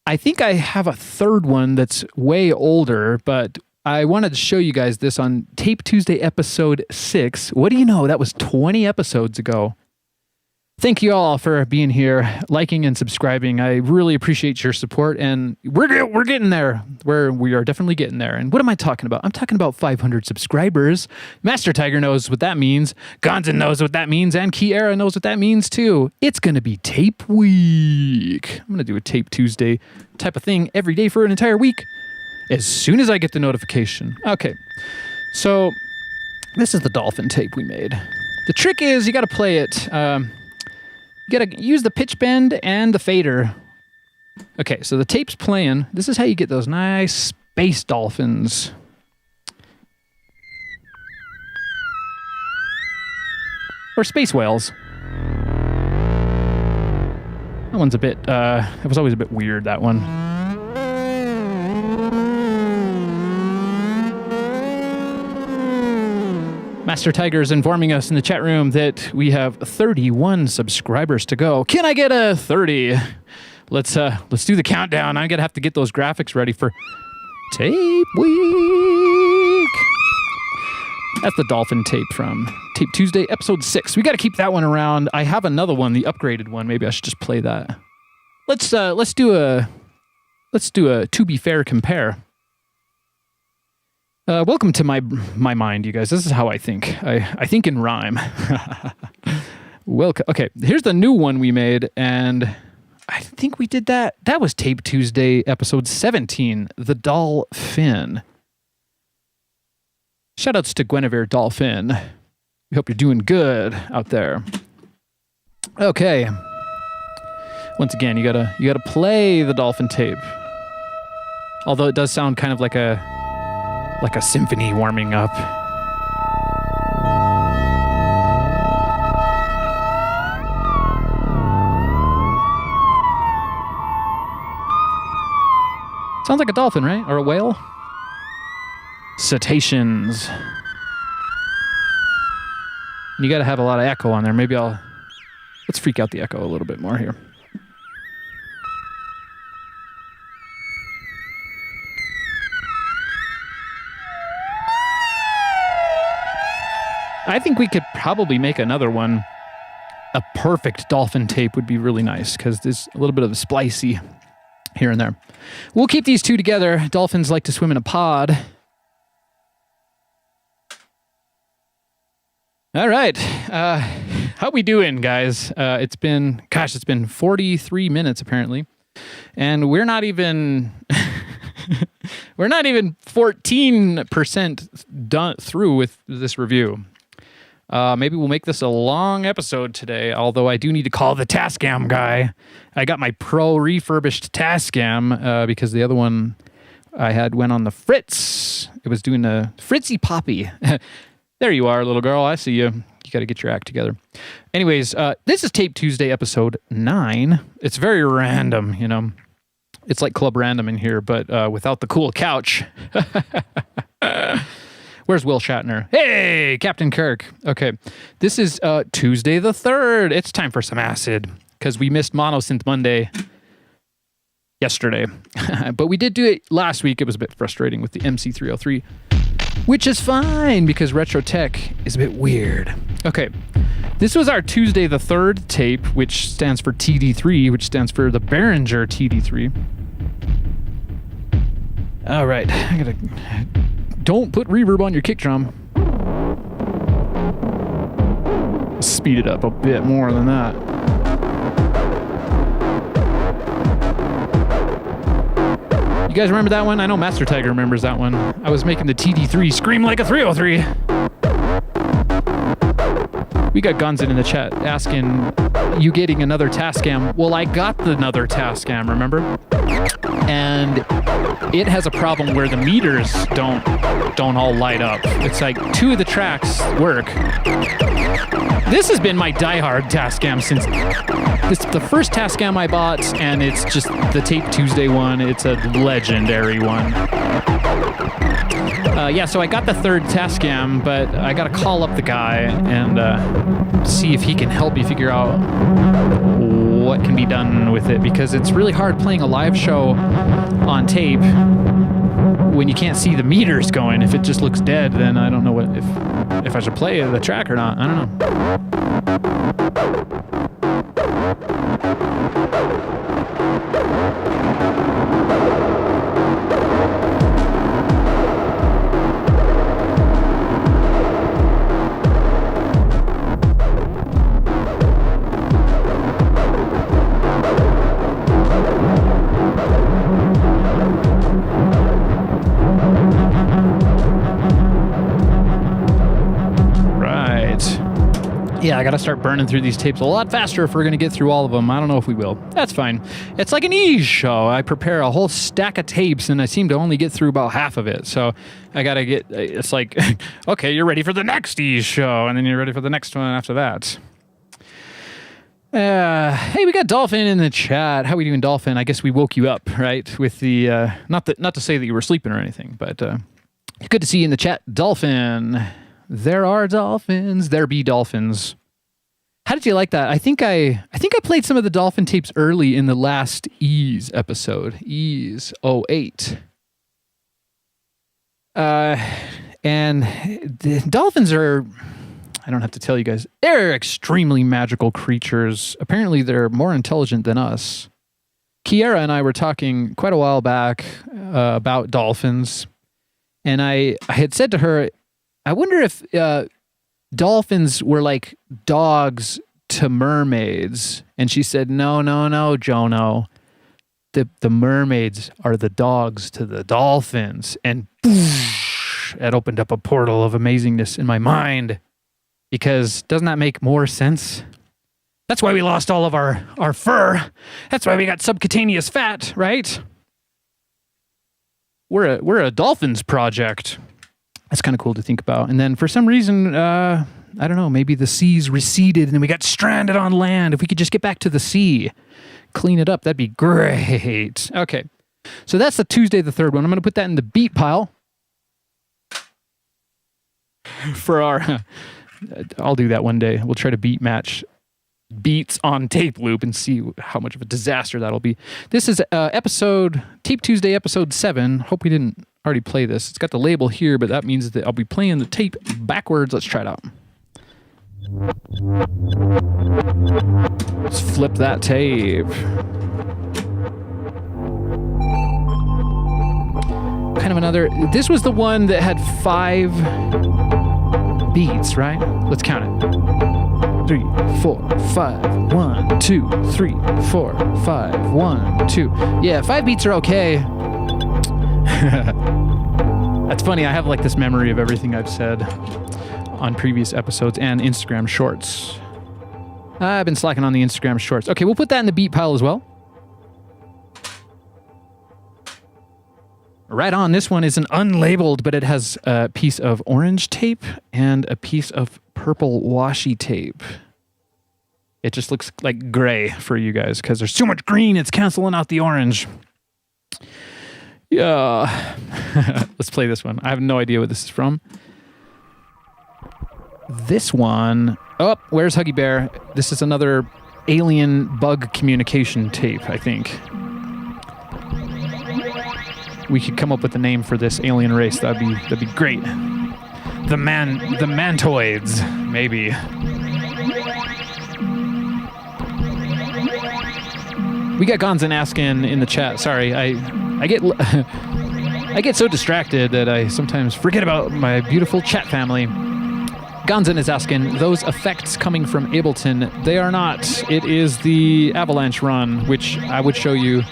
I think I have a third one that's way older, but I wanted to show you guys this on Tape Tuesday, episode 6. What do you know? That was 20 episodes ago. Thank you all for being here, liking and subscribing. I really appreciate your support, and we're getting there. We are definitely getting there. And what am I talking about? I'm talking about 500 subscribers. Master Tiger knows what that means. Gonzin knows what that means, and Kiera knows what that means too. It's going to be Tape Week. I'm going to do a Tape Tuesday type of thing every day for an entire week as soon as I get the notification. Okay, so this is the dolphin tape we made. The trick is you got to play it... you gotta use the pitch bend and the fader. Okay, so the tape's playing. This is how you get those nice space dolphins. Or space whales. That one's a bit, it was always a bit weird, that one. Master Tiger is informing us in the chat room that we have 31 subscribers to go. Can I get a 30? Let's do the countdown. I'm gonna have to get those graphics ready for Tape Week. That's the dolphin tape from Tape Tuesday, episode 6. We got to keep that one around. I have another one, the upgraded one. Maybe I should just play that. Let's do a to be fair compare. Welcome to my mind, you guys. This is how I think. I think in rhyme. Welcome. Okay, here's the new one we made, and I think we did that. That was Tape Tuesday, episode 17, The Dolphin. Shoutouts to Guinevere Dolphin. We hope you're doing good out there. Okay. Once again, you gotta play the dolphin tape. Although it does sound kind of like a symphony warming up. Sounds like a dolphin, right? Or a whale? Cetaceans. You gotta have a lot of echo on there. Maybe let's freak out the echo a little bit more here. I think we could probably make another one. A perfect dolphin tape would be really nice because there's a little bit of a splicey here and there. We'll keep these two together. Dolphins like to swim in a pod. All right. How we doing, guys? It's been 43 minutes apparently. And we're not even 14% done through with this review. Maybe we'll make this a long episode today, although I do need to call the Tascam guy. I got my pro refurbished Tascam because the other one I had went on the Fritz. It was doing a Fritzy Poppy. There you are, little girl. I see you. You got to get your act together. Anyways, this is Tape Tuesday, episode 9. It's very random, you know. It's like Club Random in here, but without the cool couch. Where's Will Shatner? Hey, Captain Kirk. Okay, this is Tuesday the 3rd. It's time for some acid, because we missed Monosynth Monday yesterday. But we did do it last week. It was a bit frustrating with the MC303, which is fine, because Retro Tech is a bit weird. Okay, this was our Tuesday the 3rd tape, which stands for TD3, which stands for the Behringer TD3. All right, I gotta... Don't put reverb on your kick drum. Speed it up a bit more than that. You guys remember that one? I know Master Tiger remembers that one. I was making the TD3 scream like a 303. We got Gunzin in the chat asking, you getting another Tascam? Well, I got another Tascam, remember? And it has a problem where the meters don't all light up. It's like 2 of the tracks work. This has been my diehard Tascam since this the first Tascam I bought, and it's just the Tape Tuesday one. It's a legendary one. Yeah, so I got the 3rd Tascam, but I got to call up the guy and see if he can help me figure out what can be done with it, because it's really hard playing a live show on tape when you can't see the meters going. If it just looks dead, then I don't know what if I should play the track or not. I don't know. Yeah, I gotta start burning through these tapes a lot faster if we're gonna get through all of them. I don't know if we will. That's fine. It's like an ease show. I prepare a whole stack of tapes and I seem to only get through about half of it. So I gotta get, it's like, okay, you're ready for the next ease show, and then you're ready for the next one after that. Hey, we got Dolphin in the chat. How we doing, Dolphin? I guess we woke you up, right? With the, not to say that you were sleeping or anything, but good to see you in the chat, Dolphin. There are dolphins. There be dolphins. How did you like that? I think I played some of the dolphin tapes early in the last Ease episode. Ease 08. And the dolphins are, I don't have to tell you guys, they're extremely magical creatures. Apparently they're more intelligent than us. Kiera and I were talking quite a while back about dolphins. And I had said to her, I wonder if dolphins were like dogs to mermaids. And she said, no, Jono. The mermaids are the dogs to the dolphins. And that opened up a portal of amazingness in my mind. Because doesn't that make more sense? That's why we lost all of our fur. That's why we got subcutaneous fat, right? We're a dolphins project. That's kind of cool to think about. And then for some reason, I don't know, maybe the seas receded and then we got stranded on land. If we could just get back to the sea, clean it up, that'd be great. Okay, so that's the Tuesday the 3rd one. I'm going to put that in the beat pile for our... I'll do that one day. We'll try to beat match beats on tape loop and see how much of a disaster that'll be. This is Tape Tuesday episode 7. Hope we didn't already play this. It's got the label here, but that means that I'll be playing the tape backwards. Let's try it out. Let's flip that tape. Kind of another... This was the one that had 5 beats, right? Let's count it. 3, 4, 5, 1, 2, 3, 4, 5, 1, 2. Yeah, 5 beats are okay. That's funny. I have like this memory of everything I've said on previous episodes and Instagram shorts. I've been slacking on the Instagram shorts. Okay, we'll put that in the beat pile as well. Right on. This one is an unlabeled, but it has a piece of orange tape and a piece of purple washi tape. It just looks like gray for you guys because there's too much green. It's canceling out the orange. Yeah. Let's play this one. I have no idea what this is from. This one. Oh, where's Huggy Bear? This is another alien bug communication tape, I think. We could come up with a name for this alien race. That'd be great. The mantoids, maybe. We got Gonzan asking in the chat. Sorry, I get I get so distracted that I sometimes forget about my beautiful chat family. Gonzan is asking, those effects coming from Ableton, they are not. It is the Avalanche run, which I would show you.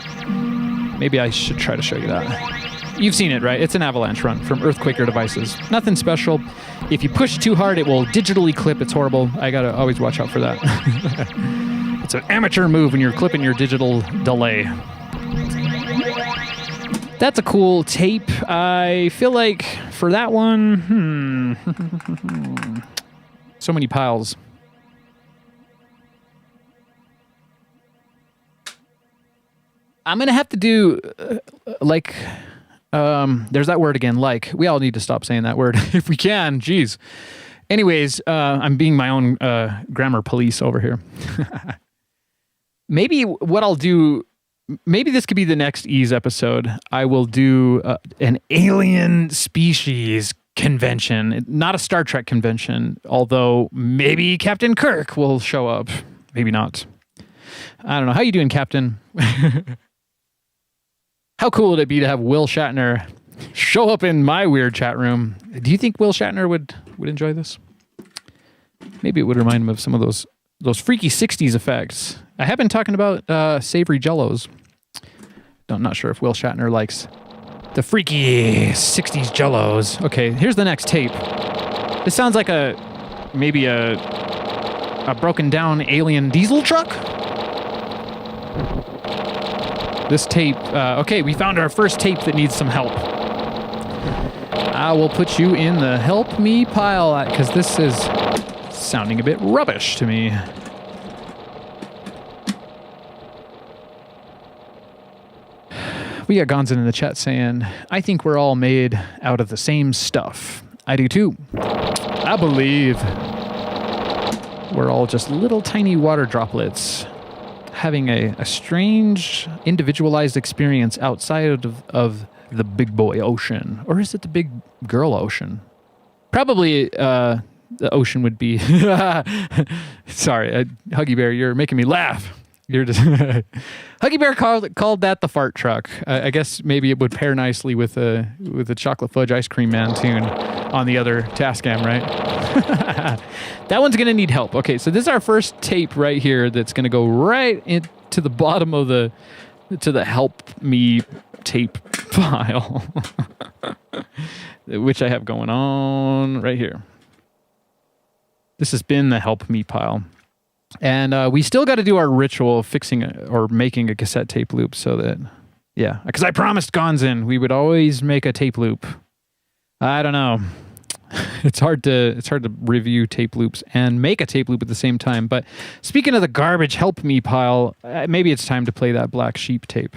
Maybe I should try to show you that. You've seen it, right? It's an Avalanche run from Earthquaker devices. Nothing special. If you push too hard, it will digitally clip. It's horrible. I gotta always watch out for that. It's an amateur move when you're clipping your digital delay. That's a cool tape. I feel like for that one, so many piles. I'm going to have to do, there's that word again, like. We all need to stop saying that word if we can. Jeez. Anyways, I'm being my own grammar police over here. Maybe what I'll do, maybe this could be the next Ease episode. I will do an alien species convention, not a Star Trek convention, although maybe Captain Kirk will show up. Maybe not. I don't know. How you doing, Captain? How cool would it be to have Will Shatner show up in my weird chat room? Do you think Will Shatner would enjoy this? Maybe it would remind him of some of those freaky 60s effects. I have been talking about savory jellos. I'm not sure if Will Shatner likes the freaky 60s jellos. Okay, here's the next tape. This sounds like maybe a broken down alien diesel truck. This tape, okay, we found our first tape that needs some help. I will put you in the help me pile, because this is sounding a bit rubbish to me. We got Gonzan in the chat saying, I think we're all made out of the same stuff. I do too. I believe we're all just little tiny water droplets having a strange, individualized experience outside of the big boy ocean. Or is it the big girl ocean? Probably the ocean would be... Sorry, Huggy Bear, you're making me laugh. You're just... Huggy Bear called that the fart truck. I guess maybe it would pair nicely with a Chocolate Fudge Ice Cream Man tune on the other Tascam, right? That one's going to need help. Okay, so this is our first tape right here that's going to go right into the bottom of the help me tape file, which I have going on right here. This has been the help me pile. And we still got to do our ritual of fixing or making a cassette tape loop so that, yeah, because I promised Gonzan we would always make a tape loop. I don't know. It's hard to review tape loops and make a tape loop at the same time. But speaking of the garbage help me pile, maybe it's time to play that Black Sheep tape.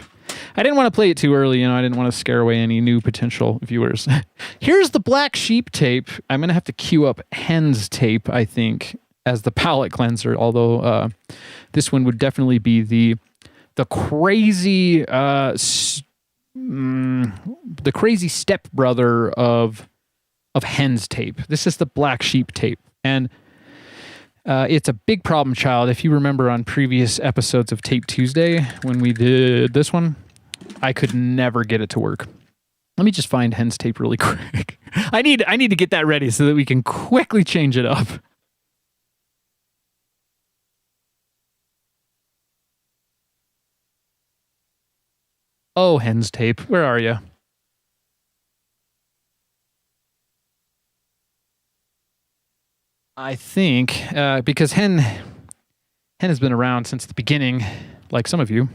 I didn't want to play it too early, I didn't want to scare away any new potential viewers. Here's the Black Sheep tape. I'm going to have to queue up Hen's tape, I think, as the palette cleanser, although this one would definitely be the crazy the crazy stepbrother of Hen's tape. This is the Black Sheep tape, and it's a big problem child. If you remember on previous episodes of Tape Tuesday when we did this one, I could never get it to work. Let me just find Hen's tape really quick. I need to get that ready so that we can quickly change it up. Oh, Hen's tape, where are you? I think because Hen has been around since the beginning, like some of you.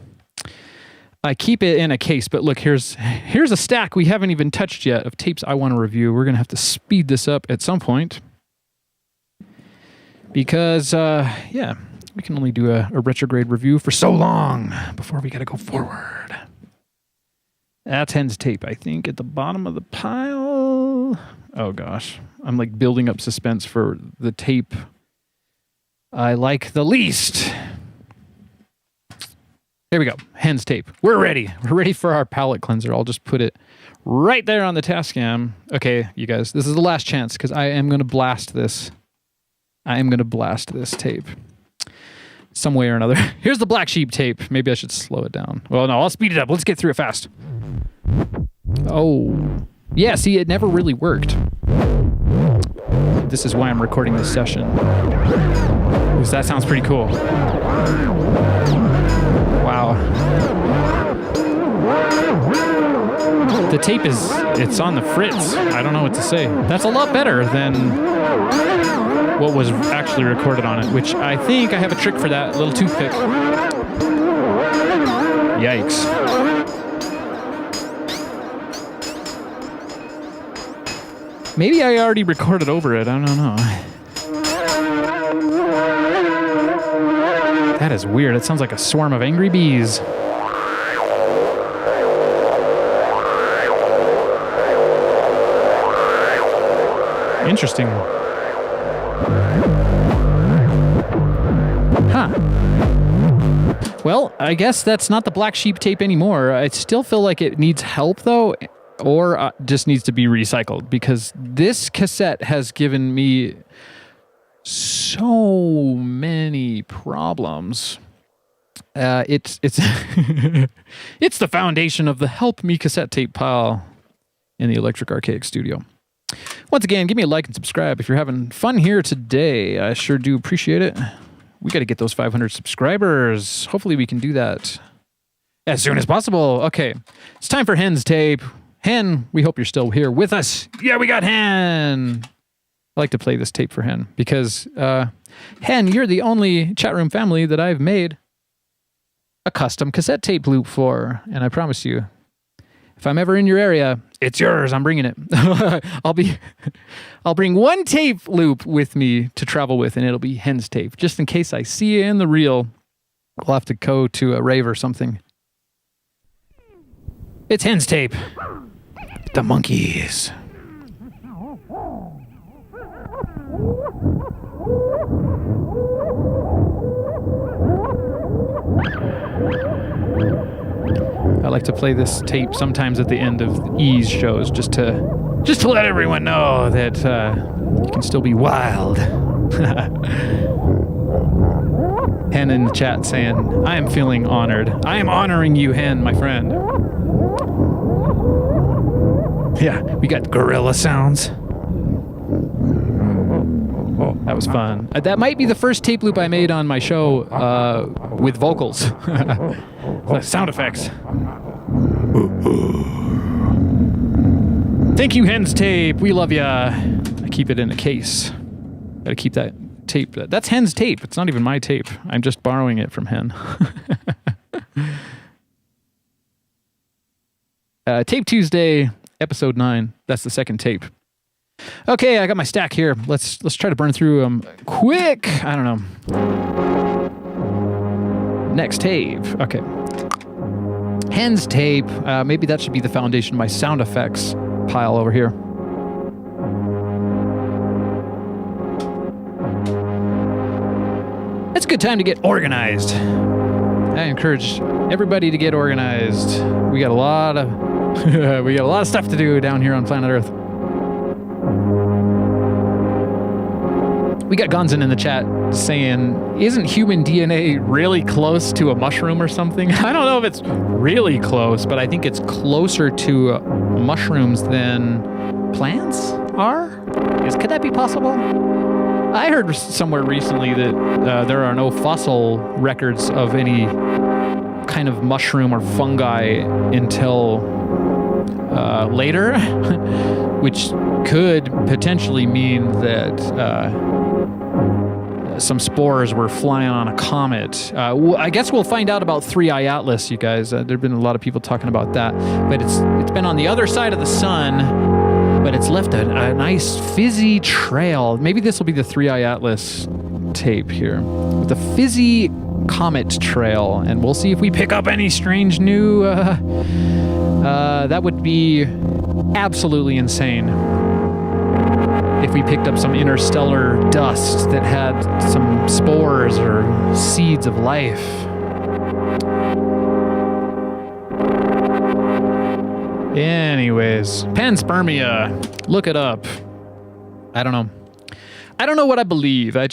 I keep it in a case, but look, here's a stack we haven't even touched yet of tapes I want to review. We're gonna have to speed this up at some point. Because, yeah, we can only do a retrograde review for so long before we got to go forward. That's Hen's tape, I think, at the bottom of the pile. Oh, gosh. I'm like building up suspense for the tape I like the least. There we go. Hen's tape. We're ready. We're ready for our palette cleanser. I'll just put it right there on the Tascam. Okay, you guys, this is the last chance because I am going to blast this. I am going to blast this tape some way or another. Here's the Black Sheep tape. Maybe I should slow it down. Well, no, I'll speed it up. Let's get through it fast. Oh, yeah, see, it never really worked. This is why I'm recording this session. Because that sounds pretty cool. Wow. The tape it's on the fritz. I don't know what to say. That's a lot better than what was actually recorded on it, which I think I have a trick for that. A little toothpick. Yikes. Maybe I already recorded over it. I don't know. That is weird. It sounds like a swarm of angry bees. Interesting. Huh. Well, I guess that's not the Black Sheep tape anymore. I still feel like it needs help, though, or just needs to be recycled, because this cassette has given me so many problems. It's it's the foundation of the Help Me cassette tape pile in the Electric Archaic studio. Once again, give me a like and subscribe if you're having fun here today. I sure do appreciate it. We got to get those 500 subscribers. Hopefully we can do that as soon as possible. Okay, it's time for Hen's tape. Hen, we hope you're still here with us. Yeah, we got Hen. I like to play this tape for Hen because, Hen, you're the only chat room family that I've made a custom cassette tape loop for. And I promise you, if I'm ever in your area, it's yours. I'm bringing it. I'll bring one tape loop with me to travel with, and it'll be Hen's tape. Just in case I see you in the real, we'll have to go to a rave or something. It's Hen's tape. The monkeys. I like to play this tape sometimes at the end of E's shows, just to let everyone know that you can still be wild. Hen in the chat saying, I am feeling honored. I am honoring you, Hen, my friend. Yeah, we got gorilla sounds. Oh, that was fun. That might be the first tape loop I made on my show with vocals. Sound effects. Thank you, Hen's tape. We love ya. I keep it in a case. Gotta keep that tape. That's Hen's tape. It's not even my tape. I'm just borrowing it from Hen. Tape Tuesday, episode 9. That's the second tape. Okay, I got my stack here. Let's try to burn through them quick. I don't know. Next tape. Okay. Hen's tape. Maybe that should be the foundation of my sound effects pile over here. It's a good time to get organized. I encourage everybody to get organized. We got a lot of stuff to do down here on planet Earth. We got Gonzin in the chat saying, isn't human DNA really close to a mushroom or something? I don't know if it's really close, but I think it's closer to mushrooms than plants are? Could that be possible? I heard somewhere recently that there are no fossil records of any kind of mushroom or fungi until later, which could potentially mean that some spores were flying on a comet. I guess we'll find out about 3i Atlas, you guys. There have been a lot of people talking about that, but it's been on the other side of the sun, but it's left a nice fizzy trail. Maybe this will be the 3i Atlas tape here with a fizzy comet trail, and we'll see if we pick up any strange new... that would be absolutely insane if we picked up some interstellar dust that had some spores or seeds of life. Anyways, panspermia. Look it up. I don't know. I don't know what I believe. I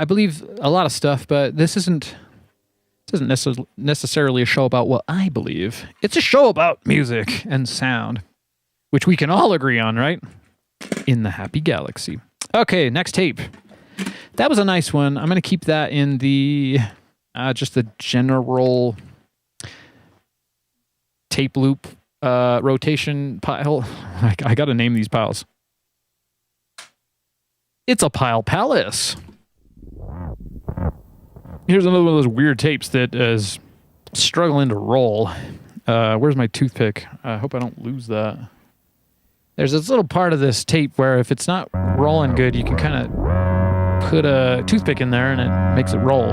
believe a lot of stuff, but this isn't necessarily a show about what I believe. It's a show about music and sound, which we can all agree on, right? In the happy galaxy. Okay, next tape. That was a nice one. I'm going to keep that in the just the general tape loop rotation pile. I got to name these piles. It's a pile palace. Here's another one of those weird tapes that is struggling to roll. Where's my toothpick? I hope I don't lose that. There's this little part of this tape where if it's not rolling good, you can kind of put a toothpick in there and it makes it roll.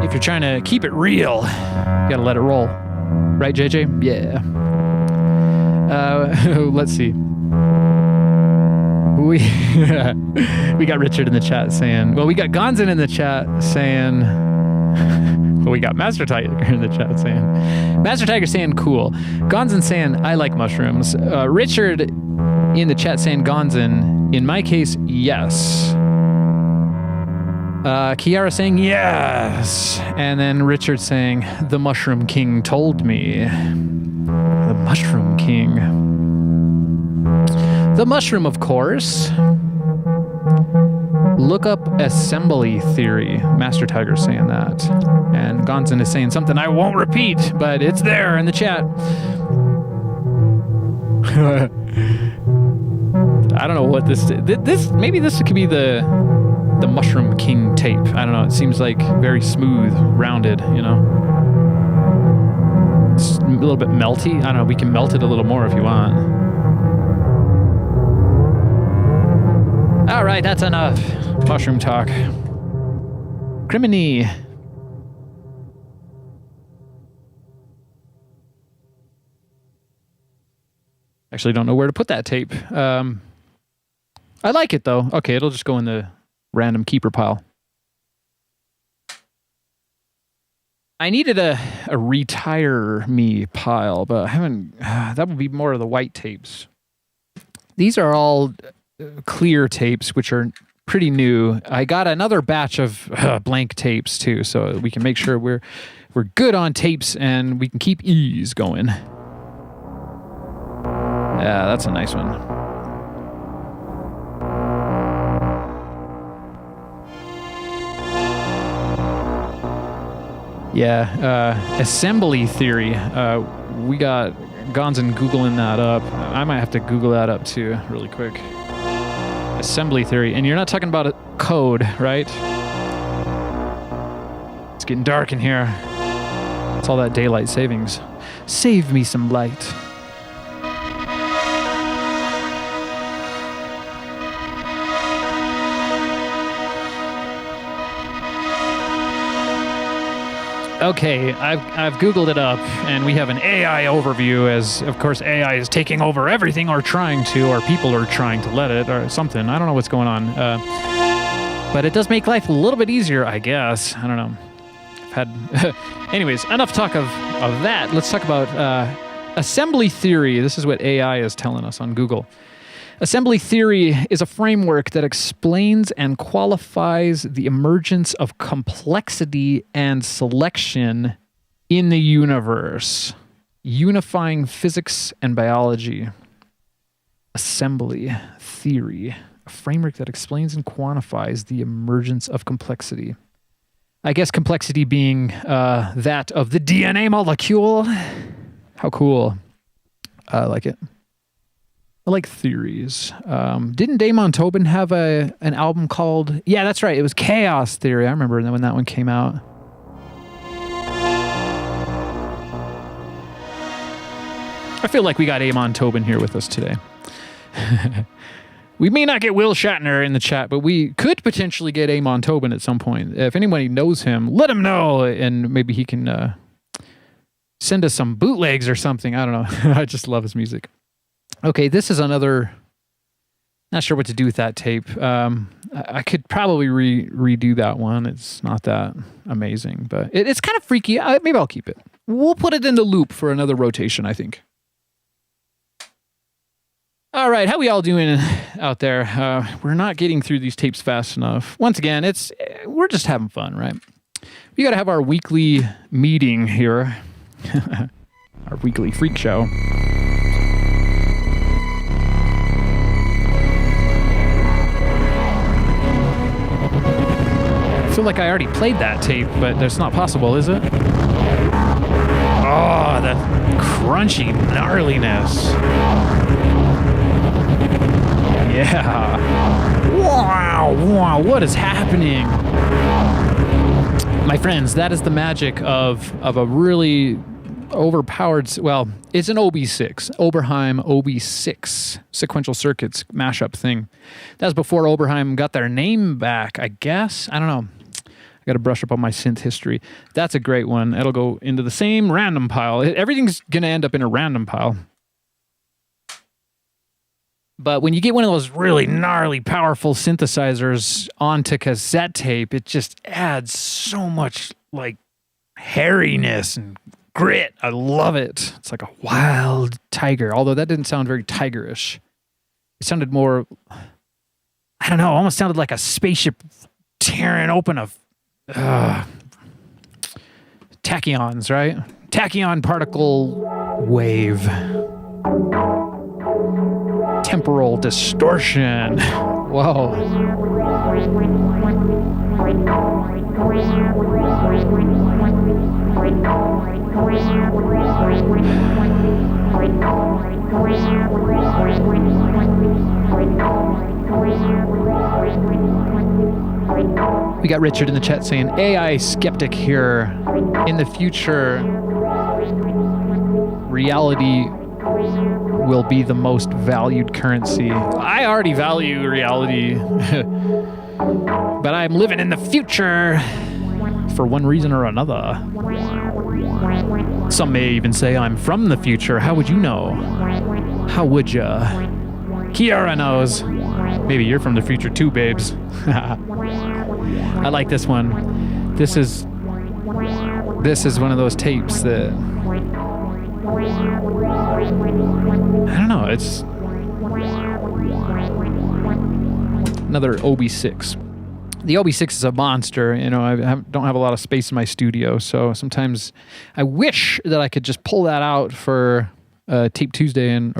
If you're trying to keep it real, you gotta let it roll. Right, JJ? Yeah. Let's see. We got Richard in the chat saying, well, we got Gonzin in the chat saying, well, we got Master Tiger in the chat saying, Master Tiger saying cool. Gonzin saying, I like mushrooms. Richard in the chat saying, Gonzin, in my case, yes. Kiara saying, yes. And then Richard saying, the Mushroom King told me. The Mushroom King. The mushroom, of course. Look up assembly theory. Master Tiger saying that. And Gonzin is saying something I won't repeat, but it's there in the chat. I don't know what this maybe this could be the Mushroom King tape. I don't know. It seems like very smooth, rounded, you know. It's a little bit melty. I don't know. We can melt it a little more if you want. All right, that's enough mushroom talk. Criminy. Actually, don't know where to put that tape. I like it though. Okay, it'll just go in the random keeper pile. I needed a retire me pile, but I haven't. That would be more of the white tapes. These are all clear tapes, which are pretty new. I got another batch of blank tapes too, so we can make sure we're good on tapes and we can keep ease going. Yeah, that's a nice one. Yeah, assembly theory. We got Gonzin Googling that up. I might have to Google that up too, really quick. Assembly theory. And you're not talking about a code, right? It's getting dark in here. It's all that daylight savings. Save me some light. Okay, I've Googled it up, and we have an AI overview, as, of course, AI is taking over everything, or trying to, or people are trying to let it, or something. I don't know what's going on. But it does make life a little bit easier, I guess. I don't know. I've had... Anyways, enough talk of that. Let's talk about assembly theory. This is what AI is telling us on Google. Assembly theory is a framework that explains and qualifies the emergence of complexity and selection in the universe, unifying physics and biology. Assembly theory, a framework that explains and quantifies the emergence of complexity. I guess complexity being that of the DNA molecule. How cool. I like it. I like theories. Didn't Damon Tobin have an album called... Yeah, that's right. It was Chaos Theory. I remember when that one came out. I feel like we got Amon Tobin here with us today. We may not get Will Shatner in the chat, but we could potentially get Amon Tobin at some point. If anybody knows him, let him know, and maybe he can send us some bootlegs or something. I don't know. I just love his music. Okay, this is another... Not sure what to do with that tape. I could probably redo that one. It's not that amazing, but it's kind of freaky. Maybe I'll keep it. We'll put it in the loop for another rotation, I think. All right, how we all doing out there? We're not getting through these tapes fast enough. Once again, we're just having fun, right? We got to have our weekly meeting here, our weekly freak show. I feel like I already played that tape, but that's not possible, is it? Oh, the crunchy gnarliness. Yeah. Wow, what is happening? My friends, that is the magic of a really overpowered, well, it's an OB6, Oberheim OB6 sequential circuits mashup thing. That was before Oberheim got their name back, I guess. I don't know. I got to brush up on my synth history. That's a great one. It'll go into the same random pile. Everything's going to end up in a random pile. But when you get one of those really gnarly, powerful synthesizers onto cassette tape, it just adds so much, like, hairiness and grit. I love it. It's like a wild tiger, although that didn't sound very tigerish. It sounded more, I don't know, almost sounded like a spaceship tearing open a tachyons, right? Tachyon particle wave. Temporal distortion. Whoa. We got Richard in the chat saying, AI skeptic here. In the future, reality will be the most valued currency. I already value reality, but I'm living in the future for one reason or another. Some may even say I'm from the future. How would you know? How would ya? Kiara knows. Maybe you're from the future too, babes. I like this one. This is one of those tapes that, I don't know, it's another OB6. The OB6 is a monster. You know, I don't have a lot of space in my studio, so sometimes I wish that I could just pull that out for Tape Tuesday, I'm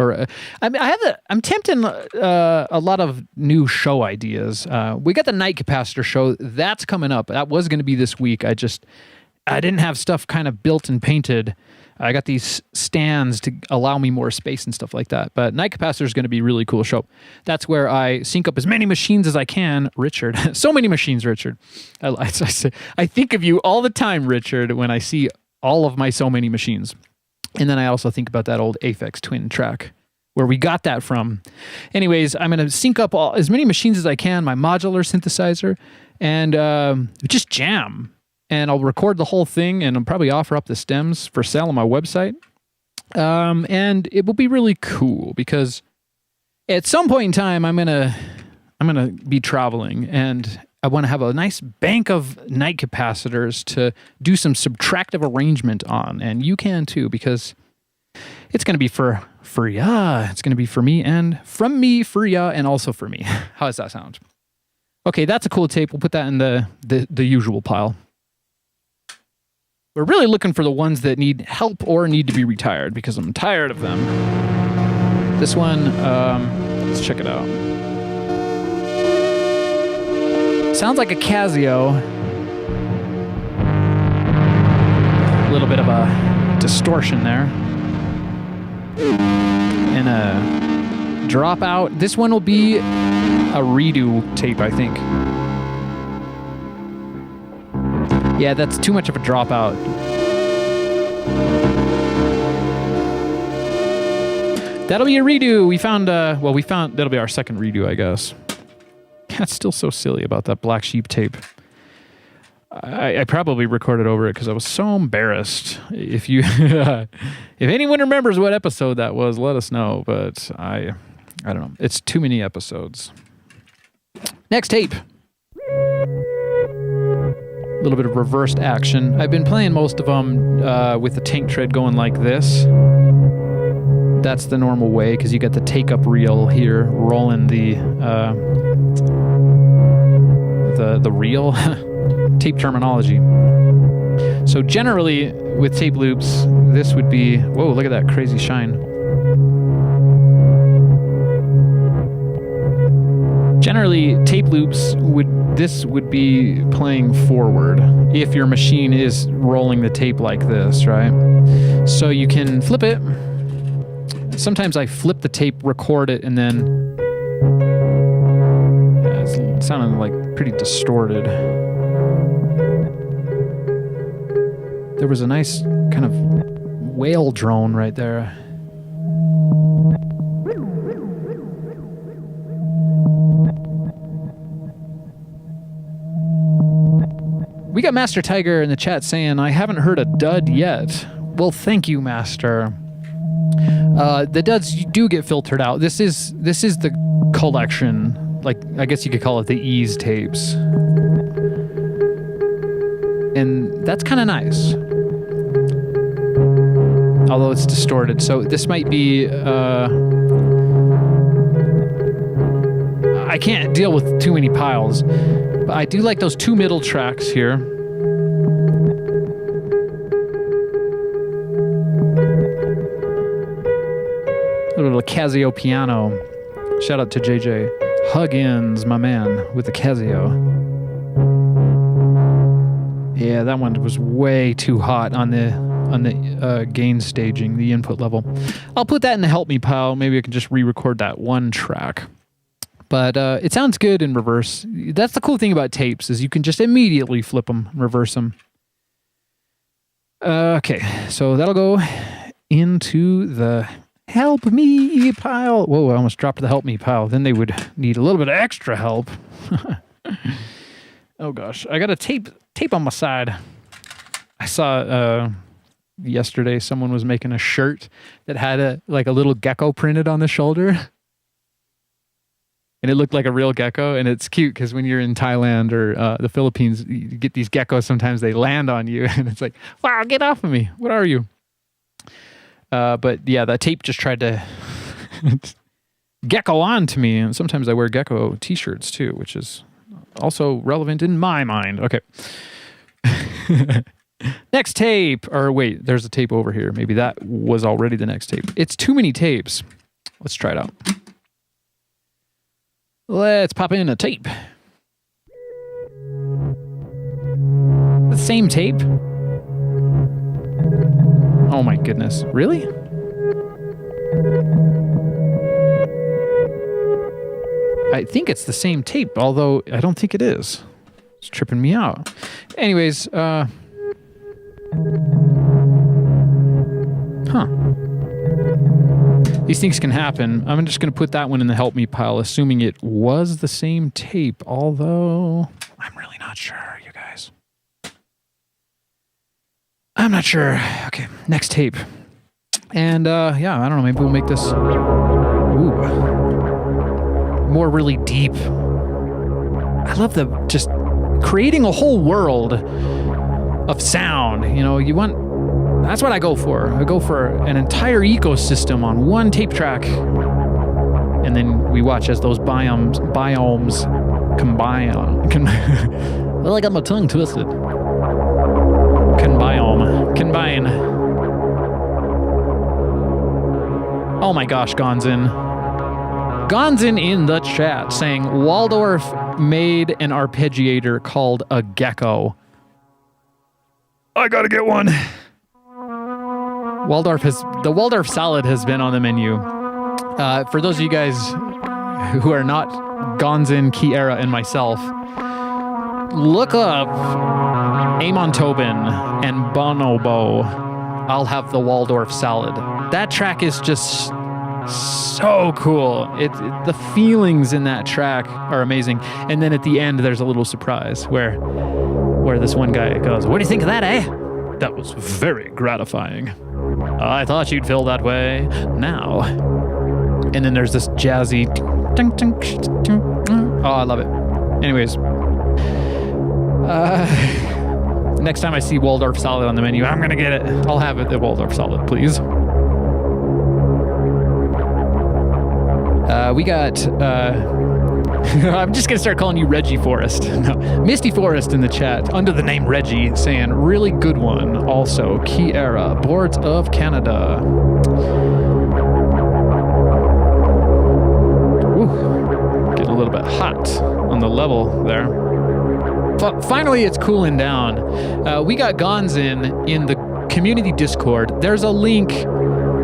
tempting a lot of new show ideas. We got the Night Capacitor show that's coming up. That was going to be this week. I didn't have stuff kind of built and painted. I got these stands to allow me more space and stuff like that. But Night Capacitor is going to be a really cool show. That's where I sync up as many machines as I can. Richard. So many machines, Richard. I think of you all the time, Richard, when I see all of my so many machines. And then I also think about that old Aphex Twin track, where we got that from. Anyways, I'm going to sync up as many machines as I can, my modular synthesizer, and just jam. And I'll record the whole thing, and I'll probably offer up the stems for sale on my website. And it will be really cool, because at some point in time, I'm gonna be traveling, and I want to have a nice bank of night capacitors to do some subtractive arrangement on, and you can too, because it's going to be for ya. It's going to be for me, and from me for ya, and also for me. How does that sound? Okay, that's a cool tape. We'll put that in the usual pile. We're really looking for the ones that need help or need to be retired, because I'm tired of them. This one, let's check it out. Sounds like a Casio. A little bit of a distortion there. And a dropout. This one will be a redo tape, I think. Yeah, that's too much of a dropout. That'll be a redo. We found, that'll be our second redo, I guess. That's still so silly about that Black Sheep tape. I probably recorded over it because I was so embarrassed. If you, if anyone remembers what episode that was, let us know. But I don't know. It's too many episodes. Next tape. A little bit of reversed action. I've been playing most of them with the tank tread going like this. That's the normal way because you got the take-up reel here rolling the reel. Tape terminology. So generally with tape loops, this would be, whoa, look at that crazy shine. Generally, tape loops would be playing forward if your machine is rolling the tape like this, right? So you can flip it. Sometimes I flip the tape, record it, and then it sounded like pretty distorted. There was a nice kind of whale drone right there. We got Master Tiger in the chat saying, I haven't heard a dud yet. Well, thank you, Master. The duds do get filtered out. This is the collection. Like, I guess you could call it the ease tapes. And that's kind of nice. Although it's distorted. So this might be... I can't deal with too many piles. But I do like those two middle tracks here. A little Casio piano. Shout out to JJ Huggins, my man, with the Casio. Yeah, that one was way too hot on the gain staging, the input level. I'll put that in the help me pile. Maybe I can just re-record that one track. But it sounds good in reverse. That's the cool thing about tapes is you can just immediately flip them, reverse them. Okay, so that'll go into the help me pile. Whoa, I almost dropped the help me pile. Then they would need a little bit of extra help. Oh gosh, I got a tape on my side. I saw yesterday someone was making a shirt that had a little gecko printed on the shoulder. And it looked like a real gecko, and it's cute because when you're in Thailand or the Philippines, you get these geckos, sometimes they land on you, and it's like, wow, get off of me. What are you? But yeah, that tape just tried to gecko on to me, and sometimes I wear gecko t-shirts too, which is also relevant in my mind. Okay. Next tape. Or wait, there's a tape over here. Maybe that was already the next tape. It's too many tapes. Let's try it out. Let's pop in a tape. The same tape? Oh my goodness. Really? I think it's the same tape, although I don't think it is. It's tripping me out. Anyways, these things can happen. I'm just going to put that one in the help me pile, assuming it was the same tape, although I'm really not sure, you guys. I'm not sure. Okay, next tape. And yeah, I don't know, maybe we'll make this more really deep. I love the just creating a whole world of sound. You know, that's what I go for. I go for an entire ecosystem on one tape track. And then we watch as those biomes combine. Well, I got my tongue twisted. Combine. Oh my gosh, Gonzin. Gonzin in the chat saying Waldorf made an arpeggiator called a gecko. I gotta get one. The Waldorf salad has been on the menu. For those of you guys who are not Gonzin, Kiera, and myself, look up Amon Tobin and Bonobo. I'll have the Waldorf salad. That track is just So cool. The feelings in that track are amazing. And then at the end, there's a little surprise where this one guy goes, "What do you think of that, eh?" "That was very gratifying. I thought you'd feel that way now." And then there's this jazzy... Oh, I love it. Anyways. Next time I see Waldorf salad on the menu, I'm going to get it. I'll have it, the Waldorf salad, please. We got... I'm just going to start calling you Reggie Forrest. No, Misty Forrest in the chat, under the name Reggie, saying, "Really good one. Also, Kiera, Boards of Canada." Ooh, getting a little bit hot on the level there. Finally, it's cooling down. We got Gonzin in the community Discord. There's a link.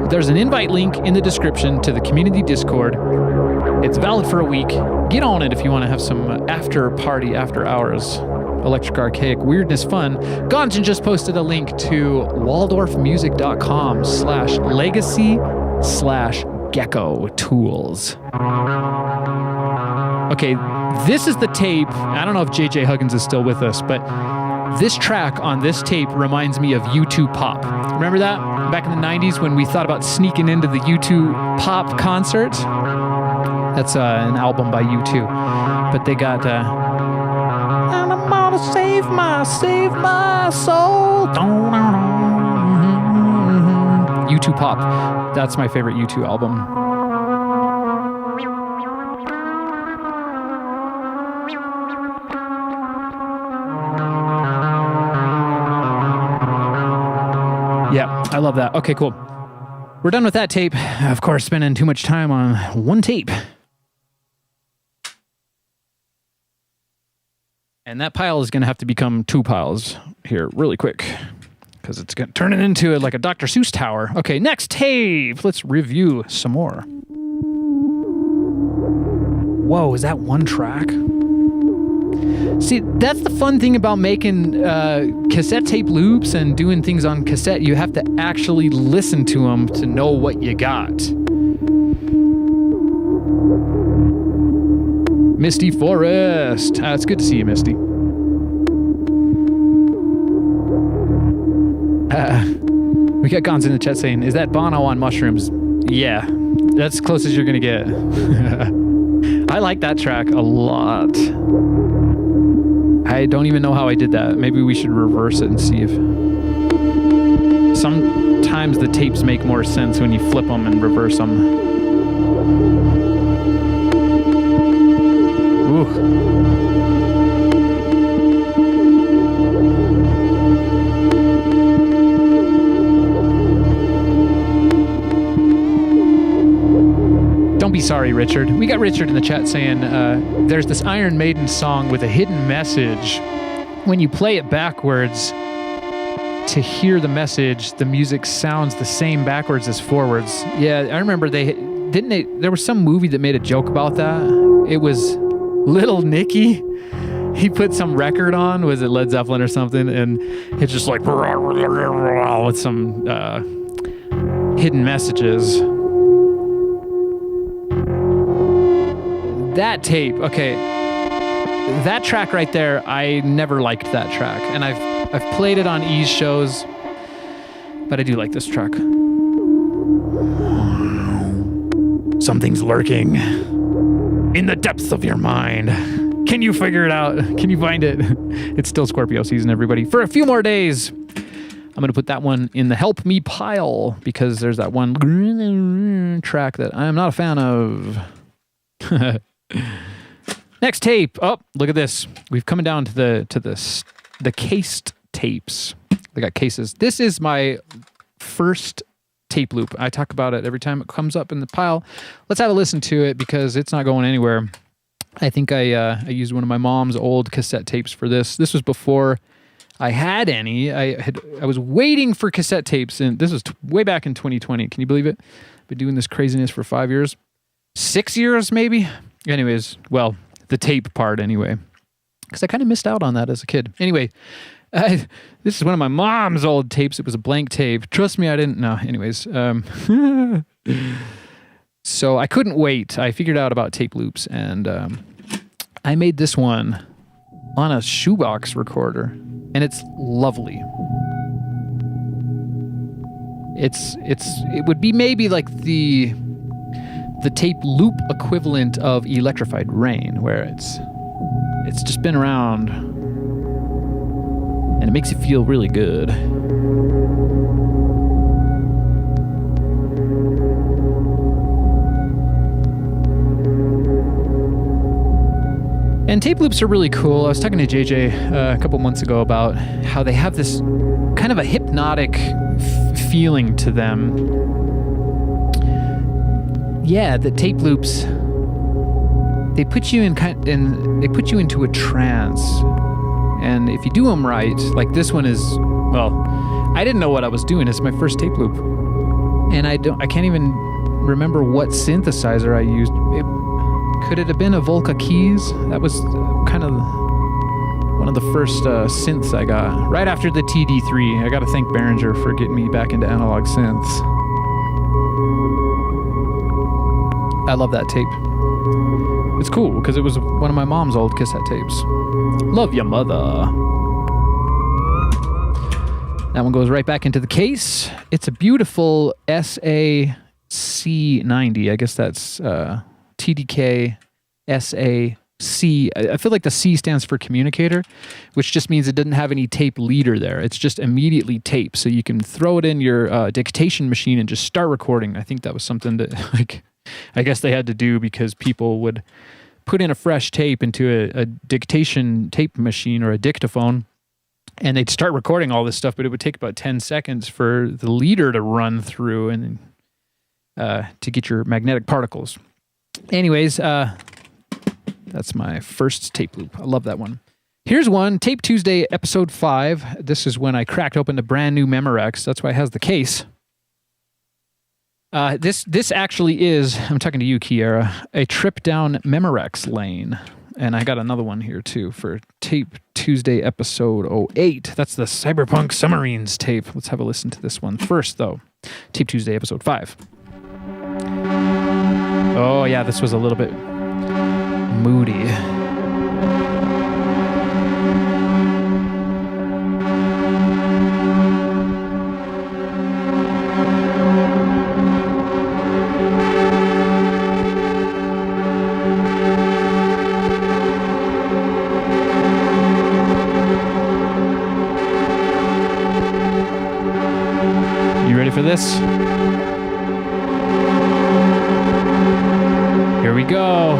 There's an invite link in the description to the community Discord. It's valid for a week. Get on it if you want to have some after party, after hours, Electric Archaic weirdness fun. Gonzin just posted a link to waldorfmusic.com/legacy/gecko tools. Okay, this is the tape. I don't know if JJ Huggins is still with us, but this track on this tape reminds me of U2 Pop. Remember that? Back in the 90s when we thought about sneaking into the U2 Pop concert? That's an album by U2. But they got... and I'm gonna save my soul. U2 Pop. That's my favorite U2 album. Yeah, I love that. Okay, cool. We're done with that tape. Of course, spending too much time on one tape. And that pile is going to have to become two piles here really quick because it's going to turn it into like a Dr. Seuss tower. Okay, next tape. Let's review some more. Whoa, is that one track? See, that's the fun thing about making cassette tape loops and doing things on cassette. You have to actually listen to them to know what you got. Misty Forrest. It's good to see you, Misty. We got Gons in the chat saying, "Is that Bono on mushrooms?" Yeah, that's as close as you're going to get. I like that track a lot. I don't even know how I did that. Maybe we should reverse it and see if... Sometimes the tapes make more sense when you flip them and reverse them. Ooh. Don't be sorry, Richard. We got Richard in the chat saying there's this Iron Maiden song with a hidden message. When you play it backwards to hear the message, the music sounds the same backwards as forwards. Yeah, I remember there was some movie that made a joke about that. It was Little Nicky. He put some record on, was it Led Zeppelin or something, and it's just like with some hidden messages. That tape, okay. That track right there, I never liked that track. And I've played it on E's shows, but I do like this track. Something's lurking in the depths of your mind. Can you figure it out? Can you find it? It's still Scorpio season, everybody. For a few more days, I'm going to put that one in the help me pile because there's that one track that I'm not a fan of. Next tape. Oh, look at this. We've come down to the cased tapes. They got cases. This is my first tape loop. I talk about it every time it comes up in the pile. Let's have a listen to it because it's not going anywhere. I think I used one of my mom's old cassette tapes for this. This was before I had any. I was waiting for cassette tapes, and this was way back in 2020. Can you believe it? Been doing this craziness for 5 years. 6 years, maybe? Anyways, well, the tape part anyway. Because I kind of missed out on that as a kid. Anyway, this is one of my mom's old tapes. It was a blank tape. Trust me, I didn't know. Anyways, So I couldn't wait. I figured out about tape loops, and I made this one on a shoebox recorder, and it's lovely. It would be maybe like the tape loop equivalent of Electrified Rain, where it's just been around, and it makes you feel really good. And tape loops are really cool. I was talking to JJ a couple months ago about how they have this kind of a hypnotic feeling to them. Yeah, the tape loops, they put you they put you into a trance. And if you do them right, like this one is, well, I didn't know what I was doing. It's my first tape loop, and I can't even remember what synthesizer I used. Could it have been a Volca Keys? That was kind of one of the first synths I got. Right after the TD3. I gotta thank Behringer for getting me back into analog synths. I love that tape. It's cool, because it was one of my mom's old cassette tapes. Love ya, mother. That one goes right back into the case. It's a beautiful SAC90. I guess that's... TDK SAC. I feel like the C stands for communicator, which just means it doesn't have any tape leader there. It's just immediately tape, so you can throw it in your dictation machine and just start recording. I think that was something that, like, I guess they had to do because people would put in a fresh tape into a dictation tape machine or a dictaphone, and they'd start recording all this stuff, but it would take about 10 seconds for the leader to run through and to get your magnetic particles. Anyways, that's my first tape loop. I love that one. Here's one, Tape Tuesday, episode 5. This is when I cracked open the brand new Memorex. That's why it has the case. This actually is, I'm talking to you, Kiera, a trip down Memorex lane. And I got another one here, too, for Tape Tuesday, episode 08. That's the Cyberpunk Submarines tape. Let's have a listen to this one first, though. Tape Tuesday, episode 5. Oh, yeah, this was a little bit moody. You ready for this? Here we go.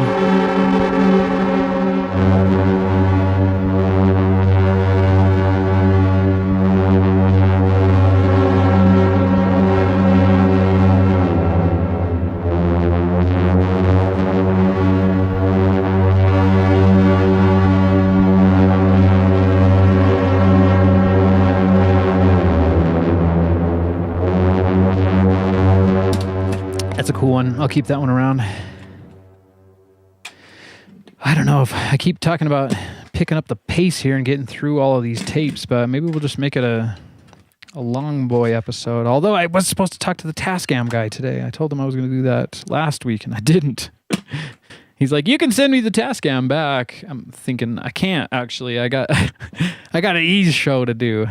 That's a cool one. I'll keep that one around. I don't know if I keep talking about picking up the pace here and getting through all of these tapes, but maybe we'll just make it a long boy episode. Although I was supposed to talk to the Tascam guy today. I told him I was going to do that last week, and I didn't. He's like, "You can send me the Tascam back." I'm thinking, I can't, actually. I got an Ease show to do.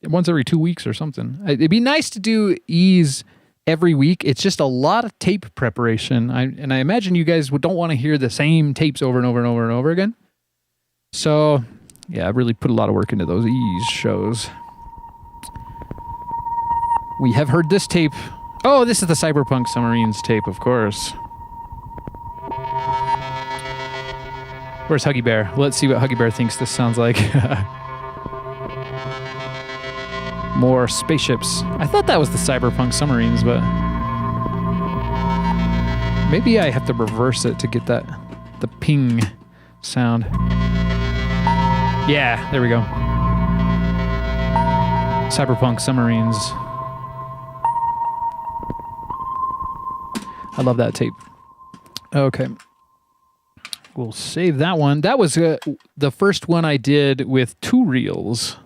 Once every 2 weeks or something. It'd be nice to do Ease every week. It's just a lot of tape preparation. I imagine you guys don't want to hear the same tapes over and over and over and over again. So, yeah, I really put a lot of work into those Ease shows. We have heard this tape. Oh, this is the Cyberpunk Submarines tape, of course. Where's Huggy Bear? Let's see what Huggy Bear thinks this sounds like. More spaceships. I thought that was the Cyberpunk Submarines, but maybe I have to reverse it to get the ping sound. Yeah, there we go. Cyberpunk Submarines. I love that tape. Okay. We'll save that one. That was the first one I did with 2 reels.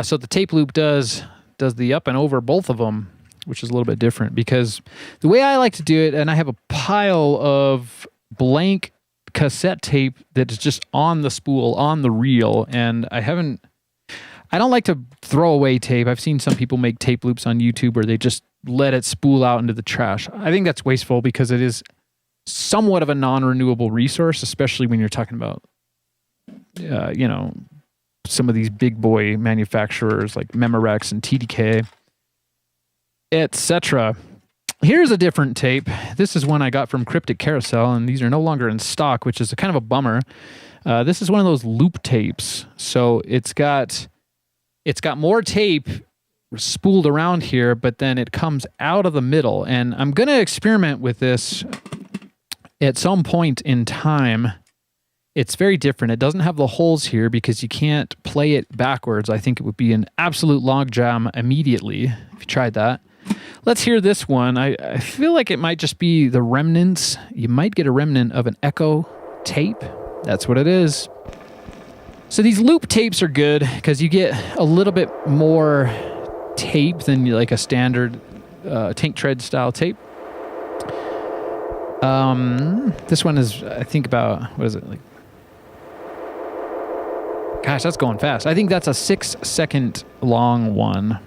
So the tape loop does the up and over both of them. which is a little bit different because the way I like to do it, and I have a pile of blank cassette tape that is just on the spool, on the reel, and I don't like to throw away tape. I've seen some people make tape loops on YouTube where they just let it spool out into the trash. I think that's wasteful because it is somewhat of a non-renewable resource, especially when you're talking about, you know, some of these big boy manufacturers like Memorex and TDK, etc. Here's a different tape. This is one I got from Cryptic Carousel, and these are no longer in stock, which is a kind of a bummer. This is one of those loop tapes. So it's got more tape spooled around here, but then it comes out of the middle. And I'm going to experiment with this at some point in time. It's very different. It doesn't have the holes here because you can't play it backwards. I think it would be an absolute logjam immediately if you tried that. Let's hear this one. I feel like it might just be the remnants. You might get a remnant of an echo tape. That's what it is. So these loop tapes are good because you get a little bit more tape than like a standard tank tread style tape. This one is, I think about, what is it, like, gosh, that's going fast. I think that's a 6-second long one.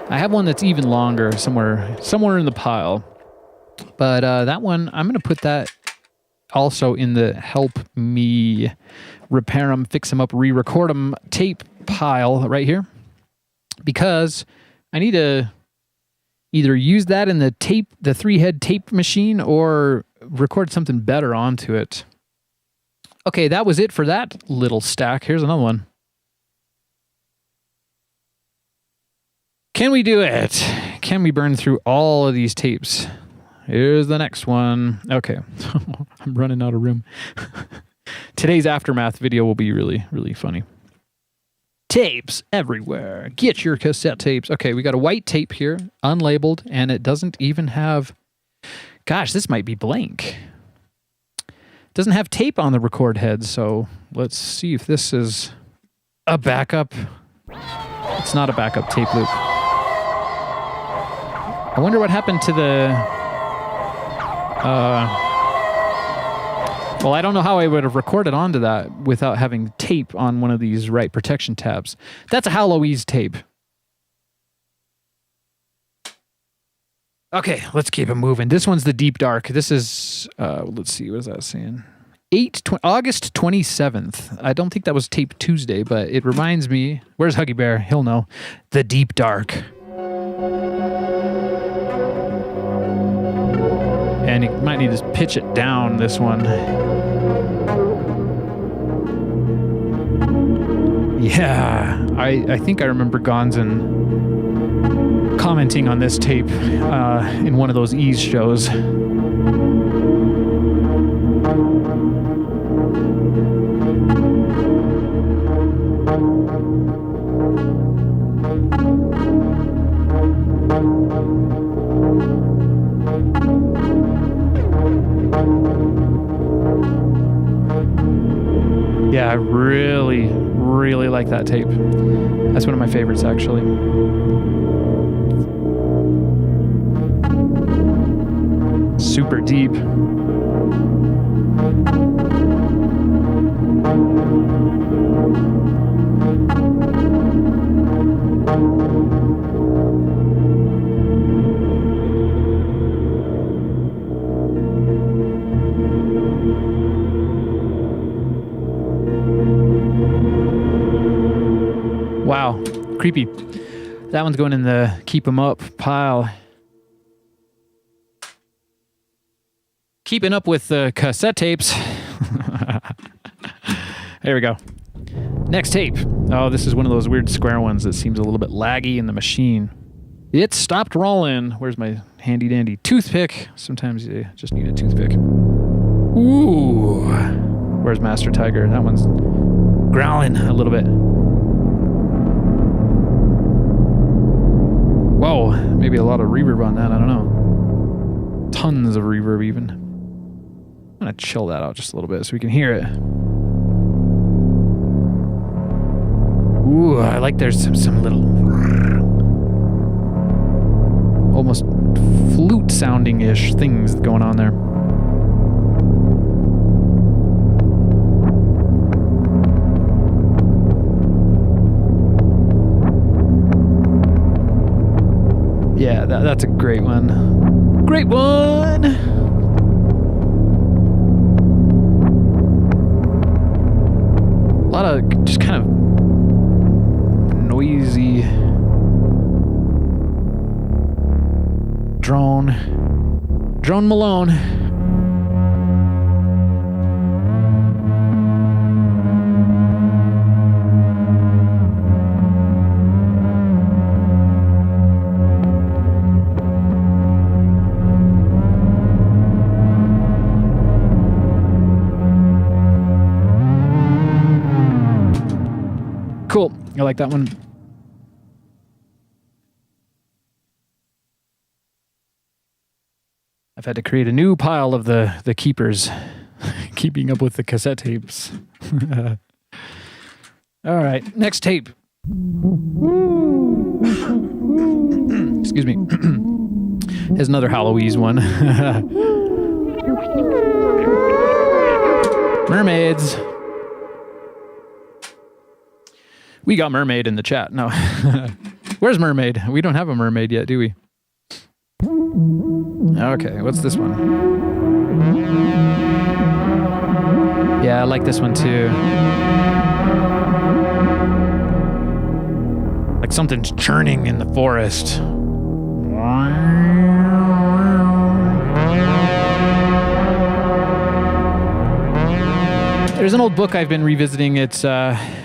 I have one that's even longer somewhere in the pile. But that one, I'm going to put that also in the help me repair them, fix them up, re-record them tape pile right here. Because I need to either use that in the 3-head tape machine or record something better onto it. Okay, that was it for that little stack. Here's another one. Can we do it? Can we burn through all of these tapes? Here's the next one. Okay, I'm running out of room. Today's aftermath video will be really, really funny. Tapes everywhere. Get your cassette tapes. Okay, we got a white tape here, unlabeled, and it doesn't even have... Gosh, this might be blank. It doesn't have tape on the record head, so let's see if this is a backup. It's not a backup tape loop. I wonder what happened to the... well, I don't know how I would have recorded onto that without having tape on one of these write protection tabs. That's a Halloween tape. Okay, let's keep it moving. This one's the Deep Dark. This is, let's see, what is that saying? August 27th. I don't think that was Tape Tuesday, but it reminds me... Where's Huggy Bear? He'll know. The Deep Dark. And you might need to pitch it down, this one. Yeah, I think I remember Gonzin commenting on this tape in one of those Ease shows. Yeah, I really, really like that tape. That's one of my favorites, actually. Super deep. Wow, creepy. That one's going in the keep 'em up pile. Keeping up with the cassette tapes. There we go. Next tape. Oh, this is one of those weird square ones that seems a little bit laggy in the machine. It stopped rolling. Where's my handy dandy toothpick? Sometimes you just need a toothpick. Ooh. Where's Master Tiger? That one's growling a little bit. Whoa, maybe a lot of reverb on that, I don't know. Tons of reverb even. I'm gonna chill that out just a little bit so we can hear it. Ooh, I like there's some little... mermaid sounding-ish things going on there. Yeah, that's a great one. Great one! A lot of just kind of noisy drone Malone. Cool. I like that one. I've had to create a new pile of the keepers, keeping up with the cassette tapes. All right, next tape. Excuse me. Here's another Halloween one. Mermaids. We got mermaid in the chat. No. Where's mermaid? We don't have a mermaid yet, do we? Okay, what's this one? Yeah, I like this one too. Like something's churning in the forest. There's an old book I've been revisiting. It's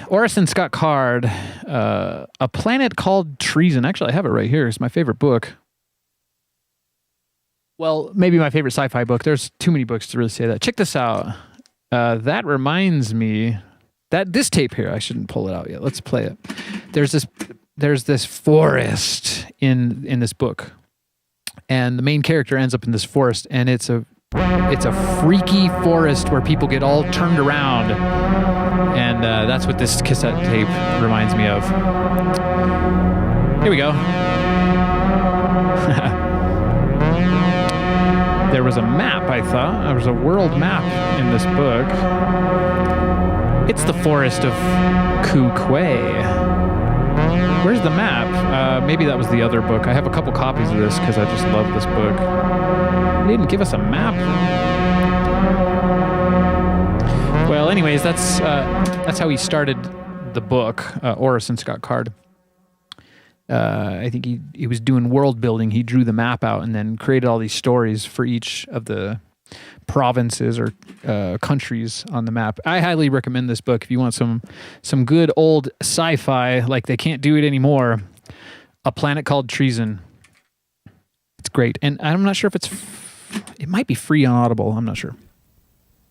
Orison Scott Card, A Planet Called Treason. Actually, I have it right here. It's my favorite book. Well, maybe my favorite sci-fi book. There's too many books to really say that. Check this out. That reminds me that this tape here, I shouldn't pull it out yet. Let's play it. There's this forest in this book, and the main character ends up in this forest, and it's a freaky forest where people get all turned around, and that's what this cassette tape reminds me of. Here we go. There was a map, I thought. There was a world map in this book. It's the forest of Kukway. Where's the map? Maybe that was the other book. I have a couple copies of this because I just love this book. They didn't give us a map. Well, anyways, that's how he started the book, Orison Scott Card. I think he was doing world building. He drew the map out and then created all these stories for each of the provinces or countries on the map. I highly recommend this book if you want some good old sci-fi, like they can't do it anymore. A Planet Called Treason. It's great. And I'm not sure if it might be free on Audible. I'm not sure.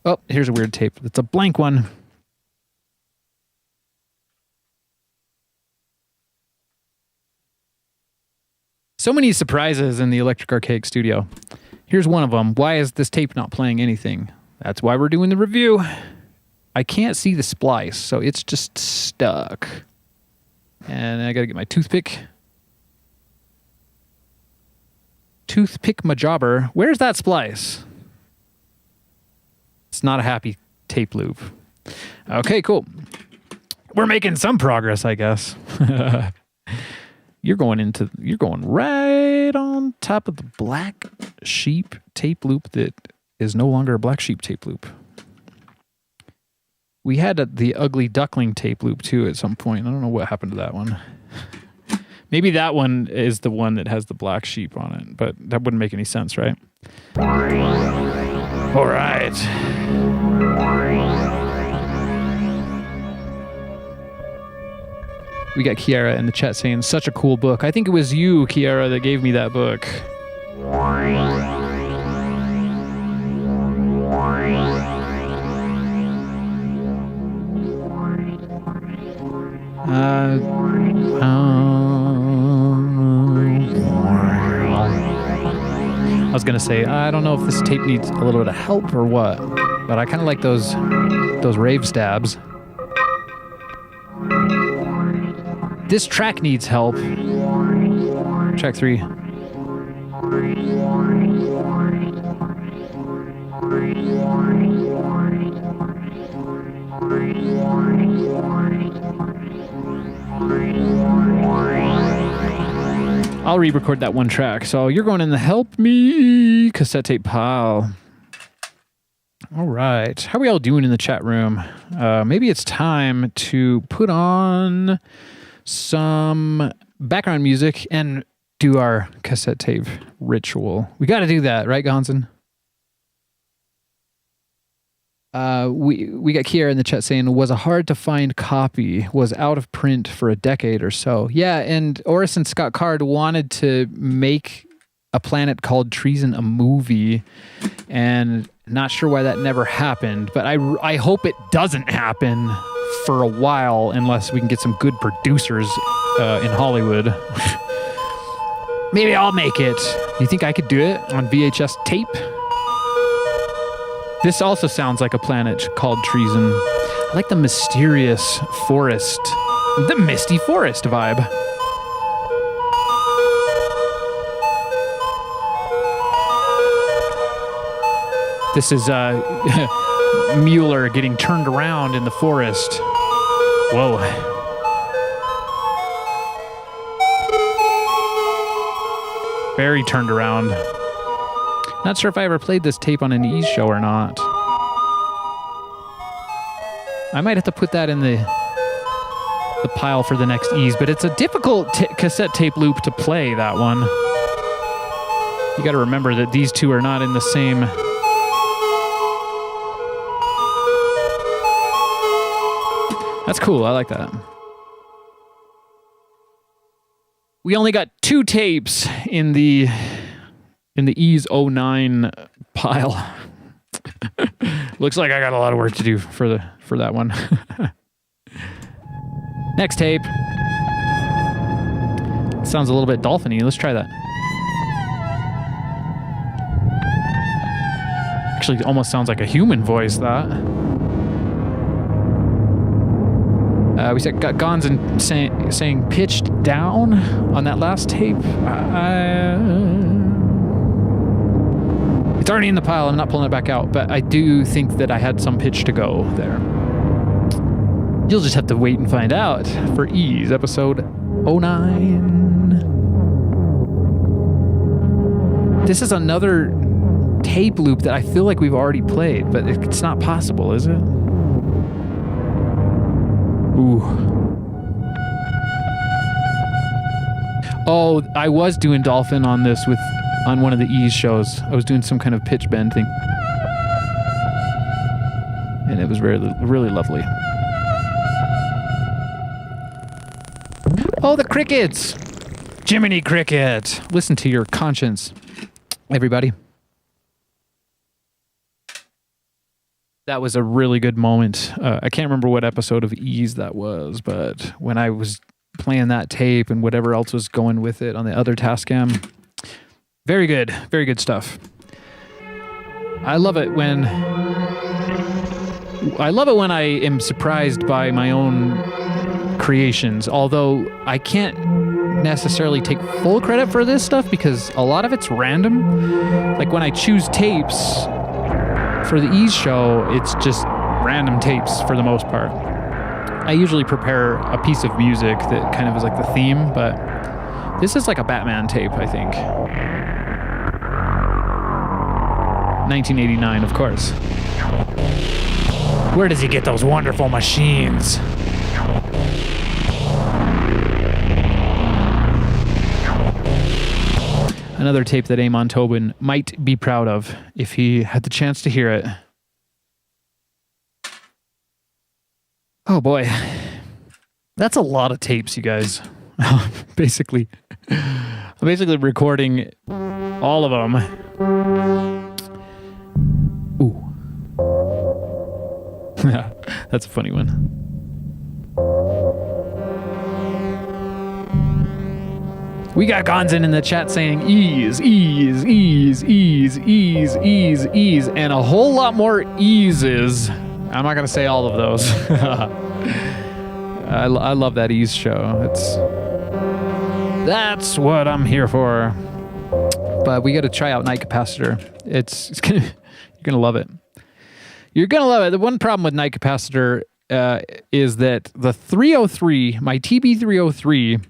Oh, here's a weird tape. It's a blank one. So many surprises in the Electric Archaic studio. Here's one of them. Why is this tape not playing anything? That's why we're doing the review. I can't see the splice, so it's just stuck. And I gotta get my toothpick. Toothpick my jobber. Where's that splice? It's not a happy tape loop. Okay, cool. We're making some progress, I guess. You're going right on top of the black sheep tape loop that is no longer a black sheep tape loop. We had the ugly duckling tape loop too at some point. I don't know what happened to that one. Maybe that one is the one that has the black sheep on it, but that wouldn't make any sense, right? All right. We got Kiara in the chat saying, such a cool book. I think it was you, Kiara, that gave me that book. I was going to say, I don't know if this tape needs a little bit of help or what, but I kind of like those rave stabs. This track needs help. Track 3. I'll re-record that one track. So you're going in the help me cassette tape pile. All right. How are we all doing in the chat room? Maybe it's time to put on some background music and do our cassette tape ritual. We got to do that, right, Gonzin? We got Kiera in the chat saying, was a hard to find copy, was out of print for a decade or so. Yeah, and Orison Scott Card wanted to make A Planet Called Treason a movie, and not sure why that never happened, but I hope it doesn't happen for a while unless we can get some good producers in Hollywood. Maybe I'll make it. You think I could do it on VHS tape? This also sounds like A Planet Called Treason. I like the mysterious forest, the misty forest vibe. This is Mueller getting turned around in the forest. Whoa. Very turned around. Not sure if I ever played this tape on an Ease show or not. I might have to put that in the pile for the next Ease, but it's a difficult cassette tape loop to play, that one. You got to remember that these two are not in the same... That's cool. I like that. We only got 2 tapes in the Ease 09 pile. Looks like I got a lot of work to do for that one. Next tape. Sounds a little bit dolphin-y. Let's try that. Actually, it almost sounds like a human voice, that. We got Gonzin saying pitched down on that last tape. It's already in the pile. I'm not pulling it back out, but I do think that I had some pitch to go there. You'll just have to wait and find out for Ease, episode 09. This is another tape loop that I feel like we've already played, but it's not possible, is it? Ooh. Oh, I was doing Dolphin on this on one of the Ease shows. I was doing some kind of pitch bend thing. And it was really lovely. Oh, the crickets! Jiminy Cricket! Listen to your conscience, everybody. That was a really good moment. I can't remember what episode of Ease that was, but when I was playing that tape and whatever else was going with it on the other Tascam, very good stuff. I love it when I am surprised by my own creations, although I can't necessarily take full credit for this stuff because a lot of it's random. Like when I choose tapes for the Ease show, it's just random tapes for the most part. I usually prepare a piece of music that kind of is like the theme, but this is like a Batman tape, I think. 1989, of course. Where does he get those wonderful machines? Another tape that Amon Tobin might be proud of if he had the chance to hear it. Oh boy. That's a lot of tapes, you guys. basically recording all of them. Ooh. That's a funny one. We got Gonzin in the chat saying ease, ease, ease, ease, ease, ease, ease, and a whole lot more eases. I'm not going to say all of those. I love that Ease show. That's what I'm here for. But we got to try out NIGHT CAPACITor. It's gonna, you're gonna love it. You're gonna love it. The one problem with NIGHT CAPACITor is that the 303, my TB303,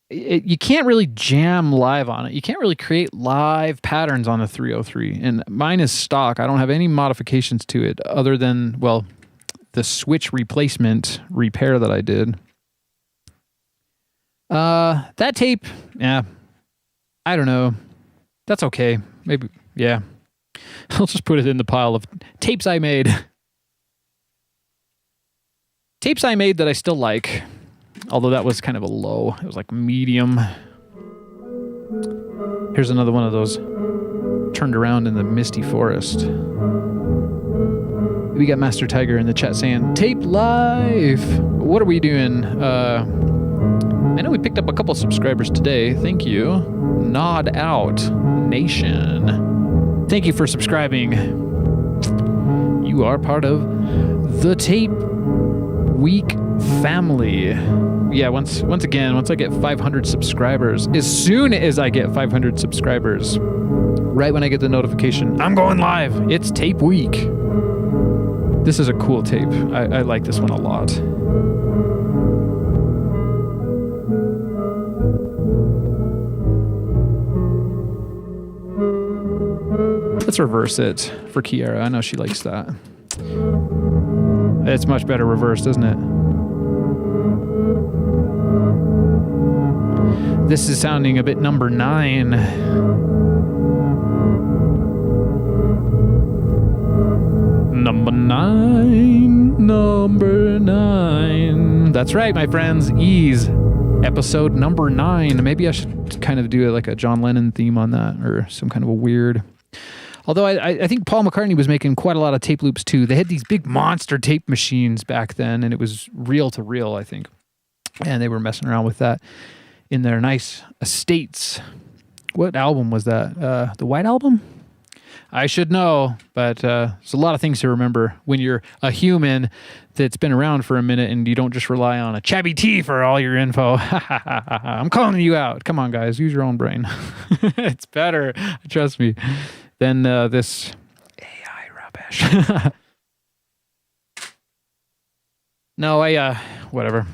you can't really jam live on it. You can't really create live patterns on the 303. And mine is stock. I don't have any modifications to it other than, well, the switch replacement repair that I did. That tape, yeah, I don't know. That's okay. Maybe, yeah. I'll just put it in the pile of tapes I made. Tapes I made that I still like. Although that was kind of a low. It was like medium. Here's another one of those turned around in the misty forest. We got Master Tiger in the chat saying, tape live. What are we doing? I know we picked up a couple subscribers today. Thank you. Nod Out Nation. Thank you for subscribing. You are part of the Tape Week family. Yeah, once again, once I get 500 subscribers, as soon as I get 500 subscribers, right when I get the notification, I'm going live. It's Tape Week. This is a cool tape. I like this one a lot. Let's reverse it for Kiara. I know she likes that. It's much better reversed, isn't it? This is sounding a bit number 9. Number 9. That's right, my friends. Ease. Episode number 9. Maybe I should kind of do like a John Lennon theme on that, or some kind of a weird... Although I think Paul McCartney was making quite a lot of tape loops too. They had these big monster tape machines back then, and it was reel to reel, I think. And they were messing around with that in their nice estates. What album was that? The White Album? I should know, but there's a lot of things to remember when you're a human that's been around for a minute and you don't just rely on a Chabby T for all your info. I'm calling you out. Come on, guys. Use your own brain. It's better, trust me, than this AI rubbish. No, whatever.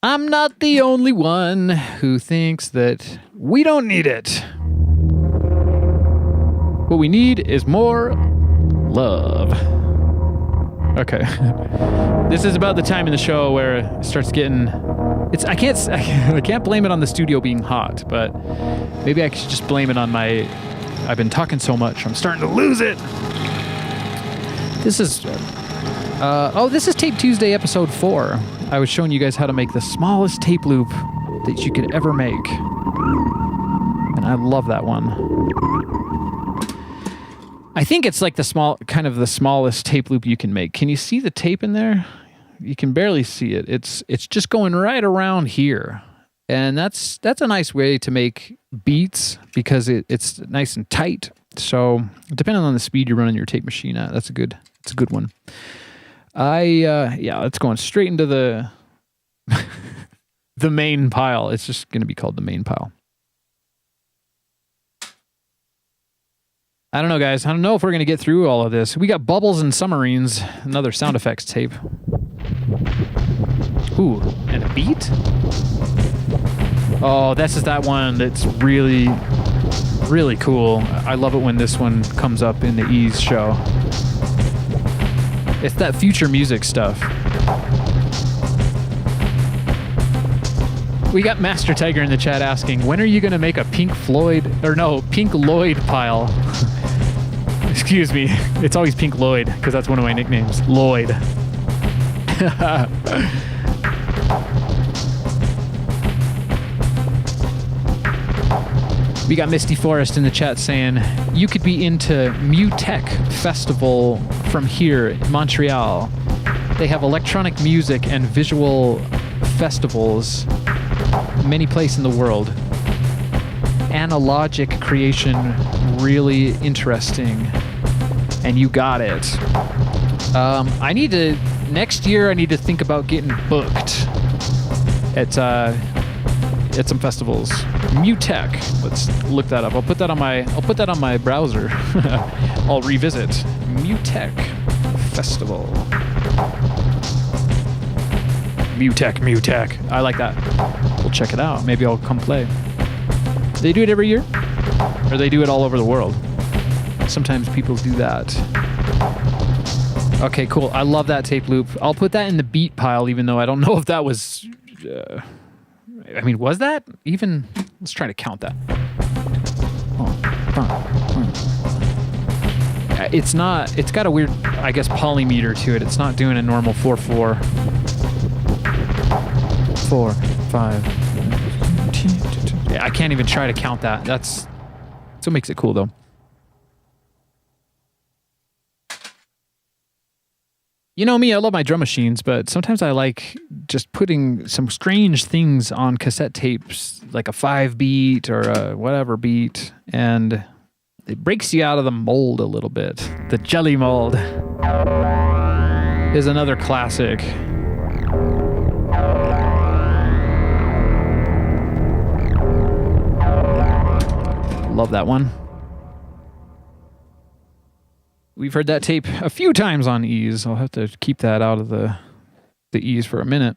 I'm not the only one who thinks that we don't need it. What we need is more love. Okay. This is about the time in the show where it starts getting... I can't blame it on the studio being hot, but maybe I should just blame it on my... I've been talking so much, I'm starting to lose it. This is... this is Tape Tuesday episode 4. I was showing you guys how to make the smallest tape loop that you could ever make. And I love that one. I think it's like the smallest tape loop you can make. Can you see the tape in there? You can barely see it. It's just going right around here. And that's a nice way to make beats because it's nice and tight. So depending on the speed you're running your tape machine at, it's a good one. It's going straight into the the main pile. It's just going to be called the main pile. I don't know, guys. I don't know if we're going to get through all of this. We got Bubbles and Submarines, another sound effects tape. Ooh, and a beat? Oh, this is that one that's really, really cool. I love it when this one comes up in the Ease show. It's that future music stuff. We got Master Tiger in the chat asking, when are you going to make a Pink Lloyd pile? Excuse me. It's always Pink Lloyd, because that's one of my nicknames. Lloyd. We got Misty Forest in the chat saying, you could be into Mutech Festival from here in Montreal. They have electronic music and visual festivals many places in the world. Analogic creation, really interesting. And you got it. Next year I need to think about getting booked at at some festivals. Mutech. Let's look that up. I'll put that on my browser. I'll revisit Mutech Festival. Mutech. I like that. We'll check it out. Maybe I'll come play. They do it every year? Or they do it all over the world? Sometimes people do that. Okay, cool. I love that tape loop. I'll put that in the beat pile, even though I don't know if that was... I mean, was that even... Let's try to count that. It's not... It's got a weird, I guess, polymeter to it. It's not doing a normal 4/4. 4, 5... I can't even try to count that. That's what makes it cool, though. You know me, I love my drum machines, but sometimes I like just putting some strange things on cassette tapes, like a 5-beat or a whatever beat, and it breaks you out of the mold a little bit. The jelly mold is another classic. Love that one. We've heard that tape a few times on Ease. I'll have to keep that out of the Ease for a minute.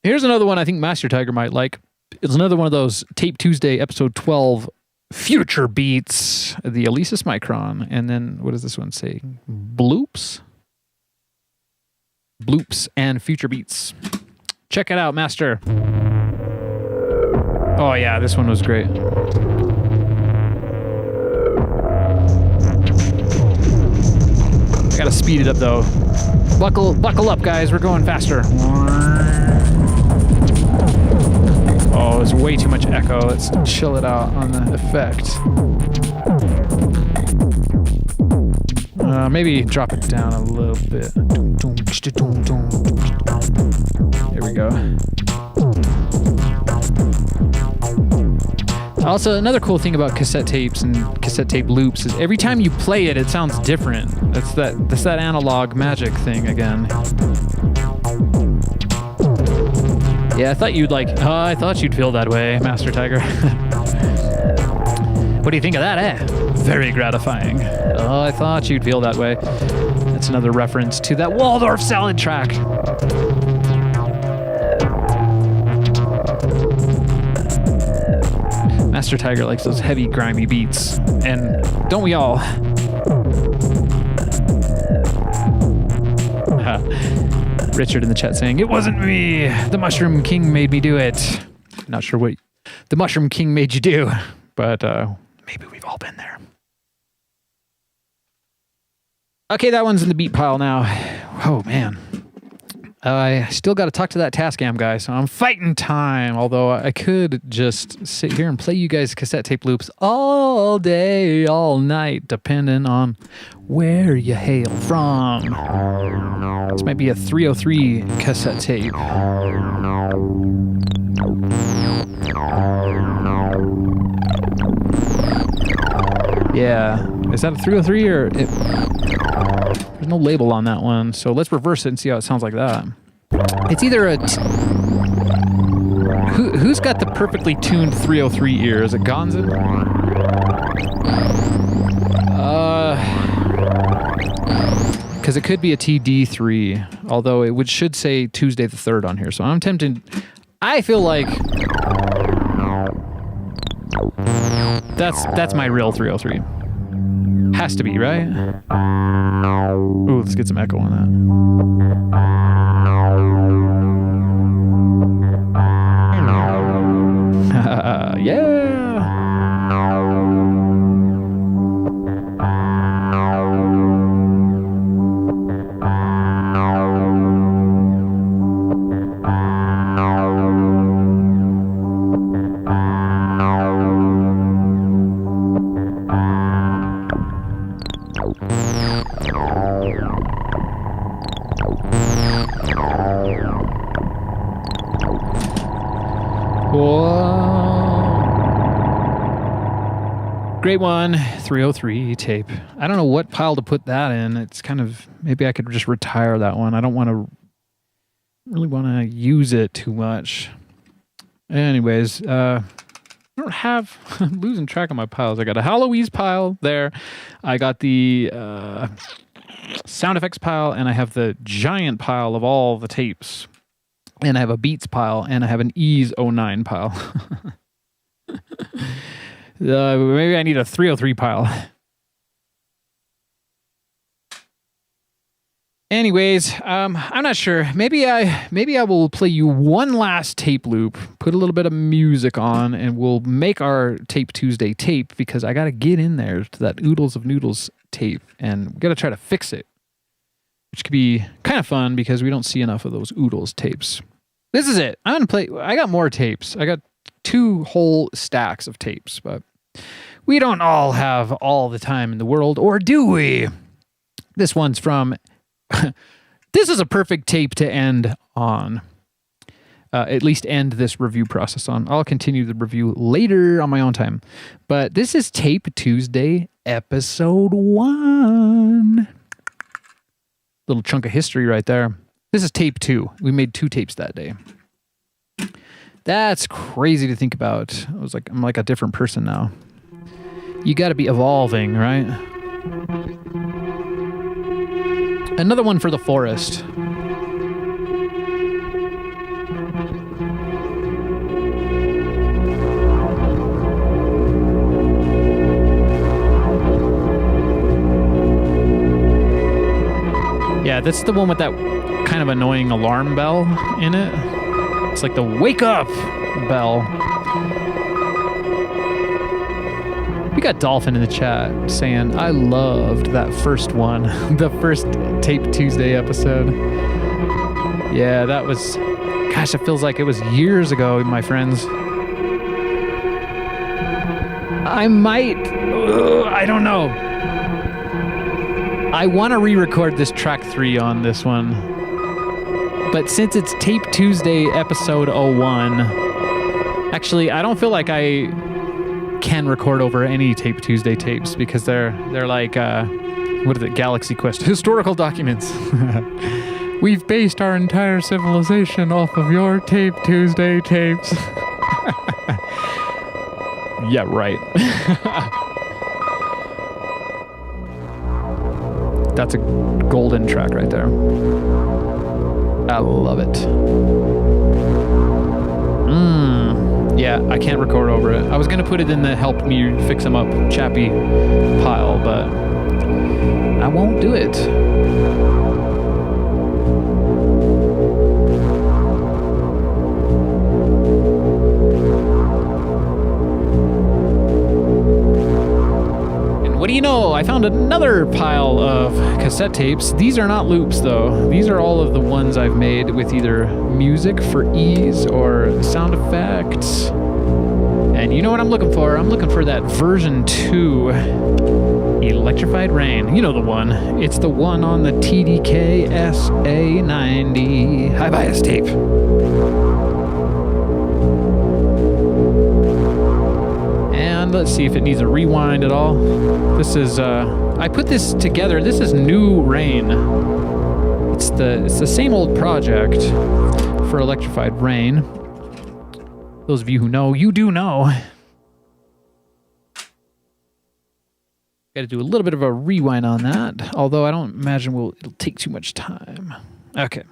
Here's another one I think Master Tiger might like. It's another one of those Tape Tuesday episode 12 future beats, the Alesis Micron. And then what does this one say? Bloops and future beats. Check it out, Master. Oh yeah, this one was great. I gotta speed it up though. Buckle up, guys. We're going faster. Oh, there's way too much echo. Let's chill it out on the effect. Maybe drop it down a little bit. There we go. Also, another cool thing about cassette tapes and cassette tape loops is every time you play it, it sounds different. That's that analog magic thing again. Yeah, I thought you'd feel that way, Master Tiger. What do you think of that, eh? Very gratifying. Oh, I thought you'd feel that way. That's another reference to that Waldorf salad track. Master Tiger likes those heavy, grimy beats. And don't we all? Richard in the chat saying, "It wasn't me. The Mushroom King made me do it." Not sure what the Mushroom King made you do, but maybe we've all been there. Okay, that one's in the beat pile now. Oh, man. I still got to talk to that Tascam guy, so I'm fighting time. Although I could just sit here and play you guys cassette tape loops all day, all night, depending on where you hail from. This might be a 303 cassette tape. Yeah, is that a 303 or... There's no label on that one, so let's reverse it and see how it sounds like that. It's either a... Who's got the perfectly tuned 303 ear? Is it Gonzin? Because it could be a TD3, although it should say Tuesday the 3rd on here, so I'm tempted... I feel like... That's my real 303. Has to be, right? Ooh, let's get some echo on that. Yeah! Great one, 303 tape. I don't know what pile to put that in. It's kind of, maybe I could just retire that one. I don't really want to use it too much. Anyways, I don't have... I'm losing track of my piles. I got a Halloween pile there. I got the sound effects pile, and I have the giant pile of all the tapes. And I have a Beats pile, and I have an Ease 09 pile. Maybe I need a 303 pile. Anyways, I'm not sure. Maybe I will play you one last tape loop, put a little bit of music on, and we'll make our Tape Tuesday tape, because I got to get in there to that Oodles of Noodles tape, and we got to try to fix it, which could be kind of fun because we don't see enough of those Oodles tapes. This is it. I'm gonna play. I got more tapes. I got 2 whole stacks of tapes, but we don't all have all the time in the world, or do we? This one's from... This is a perfect tape to end on. At least end this review process on. I'll continue the review later on my own time. But this is Tape Tuesday, episode 1. Little chunk of history right there. This is tape 2. We made 2 tapes that day. That's crazy to think about. I'm like a different person now. You got to be evolving, right? Another one for the forest. Yeah, that's the one with that kind of annoying alarm bell in it. It's like the wake up bell. We got Dolphin in the chat saying, I loved that first one, the first Tape Tuesday episode. Yeah, that was, gosh, it feels like it was years ago, my friends. I don't know. I want to re-record this track 3 on this one. But since it's Tape Tuesday episode 01, actually, I don't feel like I can record over any Tape Tuesday tapes, because they're like what is it, Galaxy Quest historical documents. We've based our entire civilization off of your Tape Tuesday tapes. Yeah, right. That's a golden track right there. I love it. Yeah, I can't record over it. I was going to put it in the help me fix them up chappy pile, but I won't do it. And what do you know? I found another pile of cassette tapes. These are not loops, though. These are all of the ones I've made with either music for ease or sound effects. And you know what I'm looking for? I'm looking for that version 2 Electrified Rain. You know the one. It's the one on the TDK SA90 high bias tape. And let's see if it needs a rewind at all. This is, I put this together. This is New Rain. It's the same old project for Electrified Rain. Those of you who know, you do know. Got to do a little bit of a rewind on that, although I don't imagine it'll take too much time. Okay,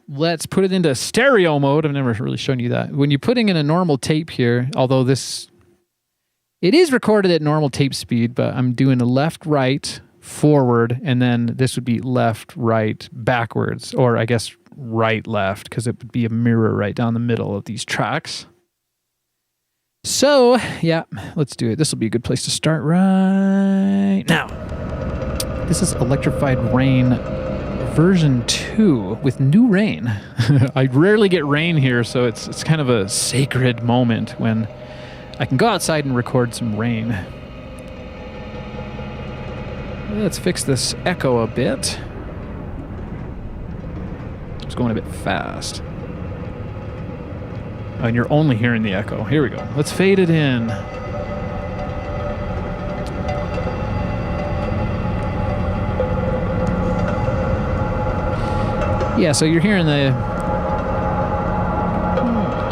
let's put it into stereo mode. I've never really shown you that. When you're putting in a normal tape here, although it is recorded at normal tape speed, but I'm doing a left, right, forward, and then this would be left, right, backwards, or I guess right, left, because it would be a mirror right down the middle of these tracks. So, yeah, let's do it. This will be a good place to start right now. This is Electrified Rain version 2 with New Rain. I rarely get rain here, so it's kind of a sacred moment when I can go outside and record some rain. Let's fix this echo a bit. It's going a bit fast. Oh, and you're only hearing the echo. Here we go. Let's fade it in. Yeah, so you're hearing the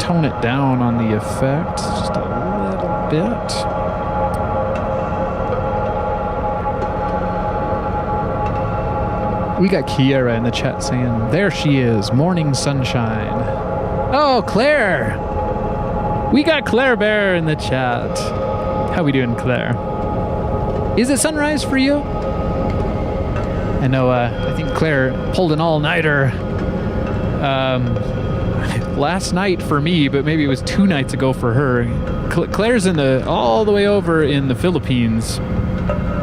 tone it down on the effect just a little bit. We got Kiera in the chat saying, there she is, morning sunshine. Oh, Claire! We got Claire Bear in the chat. How we doing, Claire? Is it sunrise for you? I know, I think Claire pulled an all-nighter last night for me, but maybe it was 2 nights ago for her. Claire's all the way over in the Philippines.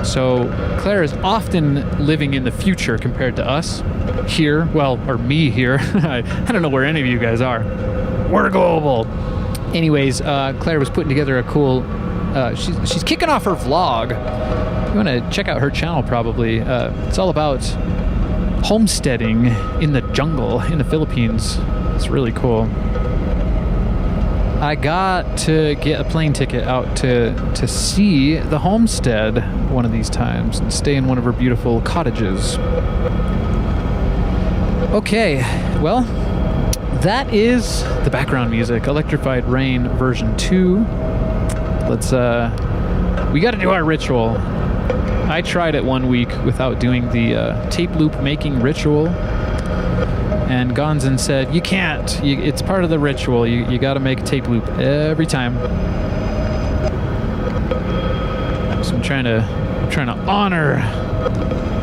So Claire is often living in the future compared to us here. Well, or me here. I don't know where any of you guys are. We're global. Anyways, Claire was putting together a cool... she's kicking off her vlog. You want to check out her channel probably. It's all about homesteading in the jungle in the Philippines. It's really cool. I got to get a plane ticket out to see the homestead one of these times and stay in one of her beautiful cottages. Okay, well, that is the background music, Electrified Rain version 2. Let's, we got to do our ritual. I tried it 1 week without doing the tape loop making ritual. And Gonzin said, you can't. It's part of the ritual. You got to make a tape loop every time. So I'm trying to honor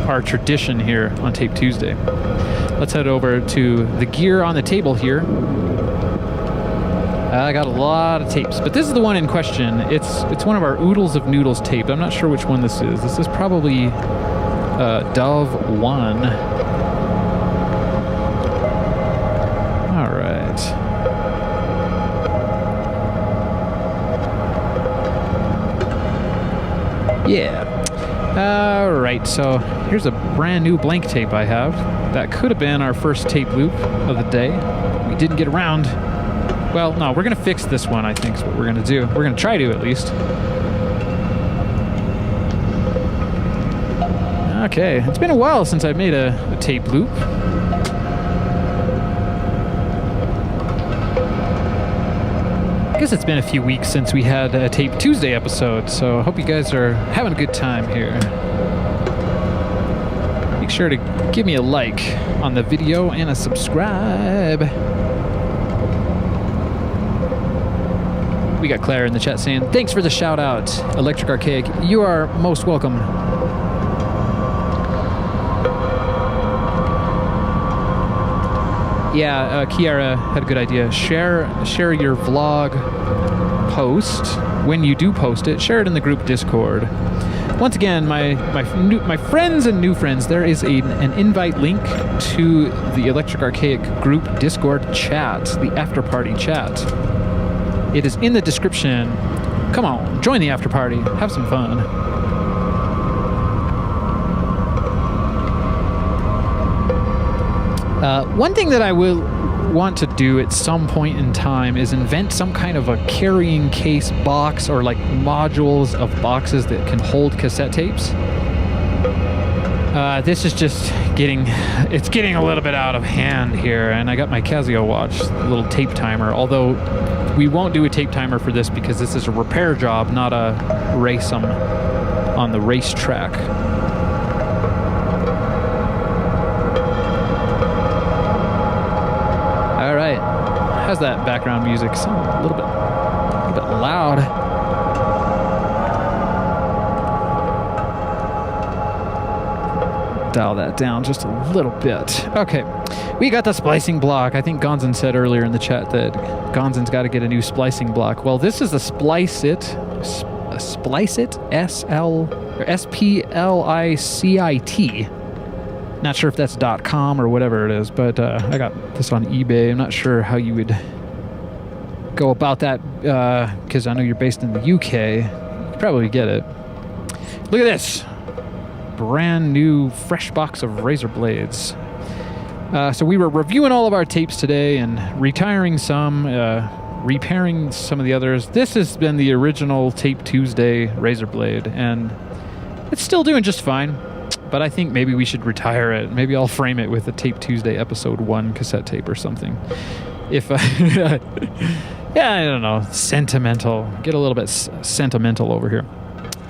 our tradition here on Tape Tuesday. Let's head over to the gear on the table here. I got a lot of tapes, but this is the one in question. It's one of our Oodles of Noodles tape. I'm not sure which one this is. This is probably Dove 1. Yeah. Alright, so here's a brand new blank tape I have. That could have been our first tape loop of the day. We didn't get around. Well, no, we're going to fix this one, I think is what we're going to do. We're going to try to, at least. Okay, it's been a while since I've made a tape loop. I guess it's been a few weeks since we had a Tape Tuesday episode, so I hope you guys are having a good time here. Make sure to give me a like on the video and a subscribe. We got Claire in the chat saying, thanks for the shout out, Electric Archaic. You are most welcome. Yeah, Kiara had a good idea. Share your vlog post when you do post it. Share it in the group Discord. Once again, my friends and new friends, there is an invite link to the Electric Archaic group Discord chat, the after party chat. It is in the description. Come on, join the after party. Have some fun. One thing that I will want to do at some point in time is invent some kind of a carrying case box or like modules of boxes that can hold cassette tapes. This is just getting a little bit out of hand here, and I got my Casio watch, little tape timer, although we won't do a tape timer for this because this is a repair job, not a race on the racetrack. How's that background music? Sound a little bit loud. Dial that down just a little bit. Okay, we got the splicing block. I think Gonzin said earlier in the chat that Gonzin's got to get a new splicing block. Well, this is a Spliceit, SPLICIT. Not sure if that's .com or whatever it is, but I got this on eBay. I'm not sure how you would go about that because I know you're based in the UK. You could probably get it. Look at this. Brand new fresh box of razor blades. So we were reviewing all of our tapes today and retiring some, repairing some of the others. This has been the original Tape Tuesday razor blade, and it's still doing just fine. But I think maybe we should retire it. Maybe I'll frame it with a Tape Tuesday episode 1 cassette tape or something. if yeah, I don't know, sentimental. Get a little bit sentimental over here.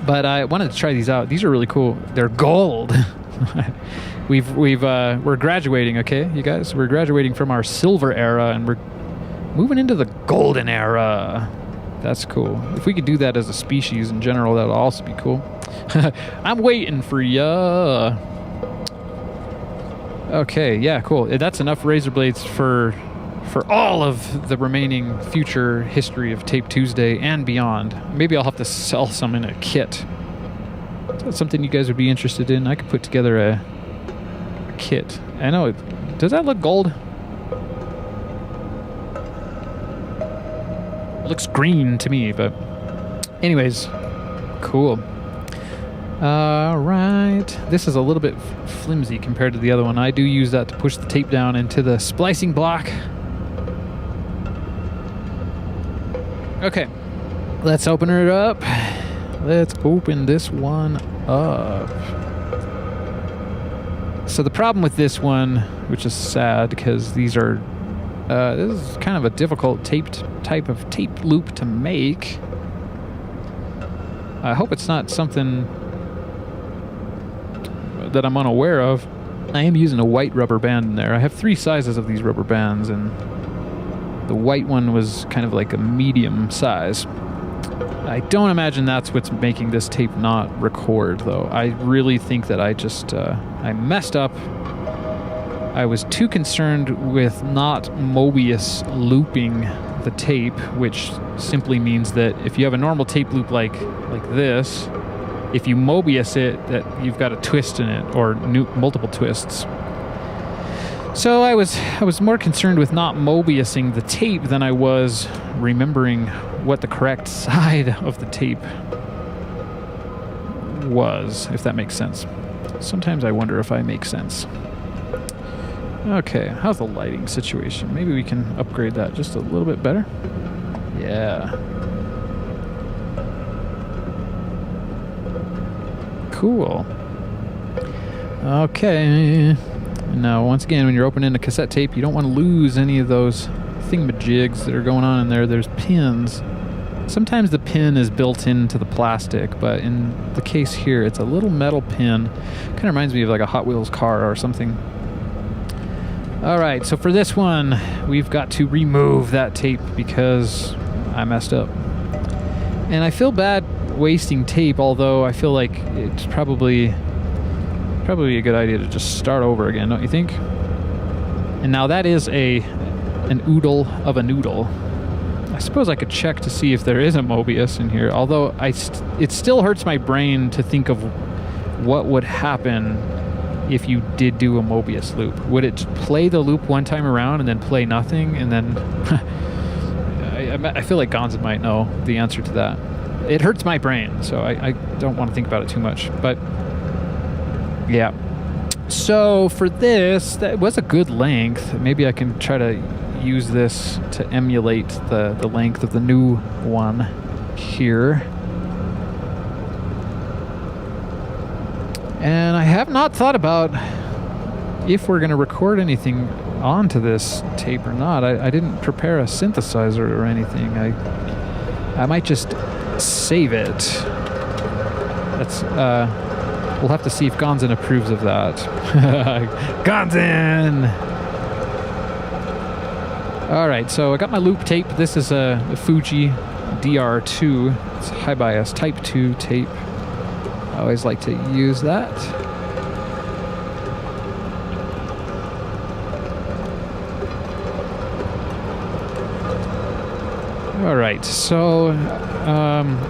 But I wanted to try these out. These are really cool. They're gold. We're graduating, okay, you guys? We're graduating from our silver era and we're moving into the golden era. That's cool. If we could do that as a species in general, that would also be cool. I'm waiting for ya. Okay, yeah, cool. That's enough razor blades for all of the remaining future history of Tape Tuesday and beyond. Maybe I'll have to sell some in a kit. Is that something you guys would be interested in? I could put together a kit. I know. Does that look gold? It looks green to me, but anyways, cool. All right. This is a little bit flimsy compared to the other one. I do use that to push the tape down into the splicing block. Okay, let's open it up. Let's open this one up. So the problem with this one, which is sad because these are, this is kind of a difficult type of tape loop to make. I hope it's not something that I'm unaware of. I am using a white rubber band in there. I have 3 sizes of these rubber bands, and the white one was kind of like a medium size. I don't imagine that's what's making this tape not record, though. I really think that I just, I messed up. I was too concerned with not Mobius looping the tape, which simply means that if you have a normal tape loop like this, if you Mobius it, that you've got a twist in it, or multiple twists. So I was more concerned with not Mobiusing the tape than I was remembering what the correct side of the tape was, if that makes sense. Sometimes I wonder if I make sense. Okay, how's the lighting situation? Maybe we can upgrade that just a little bit better. Yeah. Cool. Okay. Now, once again, when you're opening a cassette tape, you don't want to lose any of those thingamajigs that are going on in there. There's pins. Sometimes the pin is built into the plastic, but in the case here, it's a little metal pin. Kind of reminds me of like a Hot Wheels car or something. All right, so for this one, we've got to remove that tape because I messed up. And I feel bad wasting tape, although I feel like it's probably a good idea to just start over again, don't you think? And now that is an oodle of a noodle. I suppose I could check to see if there is a Mobius in here, although it still hurts my brain to think of what would happen if you did do a Mobius loop. Would it play the loop one time around and then play nothing, and then I feel like Gonza might know the answer to that. It hurts my brain, so I don't want to think about it too much, but yeah. So for this, that was a good length. Maybe I can try to use this to emulate the length of the new one here. And I have not thought about if we're going to record anything onto this tape or not. I didn't prepare a synthesizer or anything. I might just save it. That's we'll have to see if Gonzin approves of that. Gonzin! All right, so I got my loop tape. This is a Fuji DR2. It's high bias Type 2 tape. I always like to use that. All right, so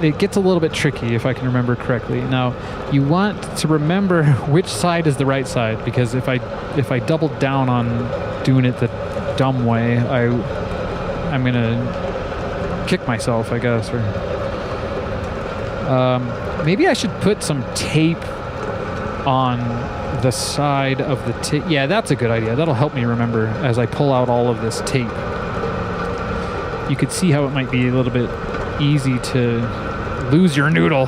it gets a little bit tricky if I can remember correctly. Now, you want to remember which side is the right side, because if I double down on doing it the dumb way, I'm gonna kick myself, I guess. Or maybe I should put some tape on the side of the tape. Yeah, that's a good idea. That'll help me remember as I pull out all of this tape. You could see how it might be a little bit easy to lose your noodle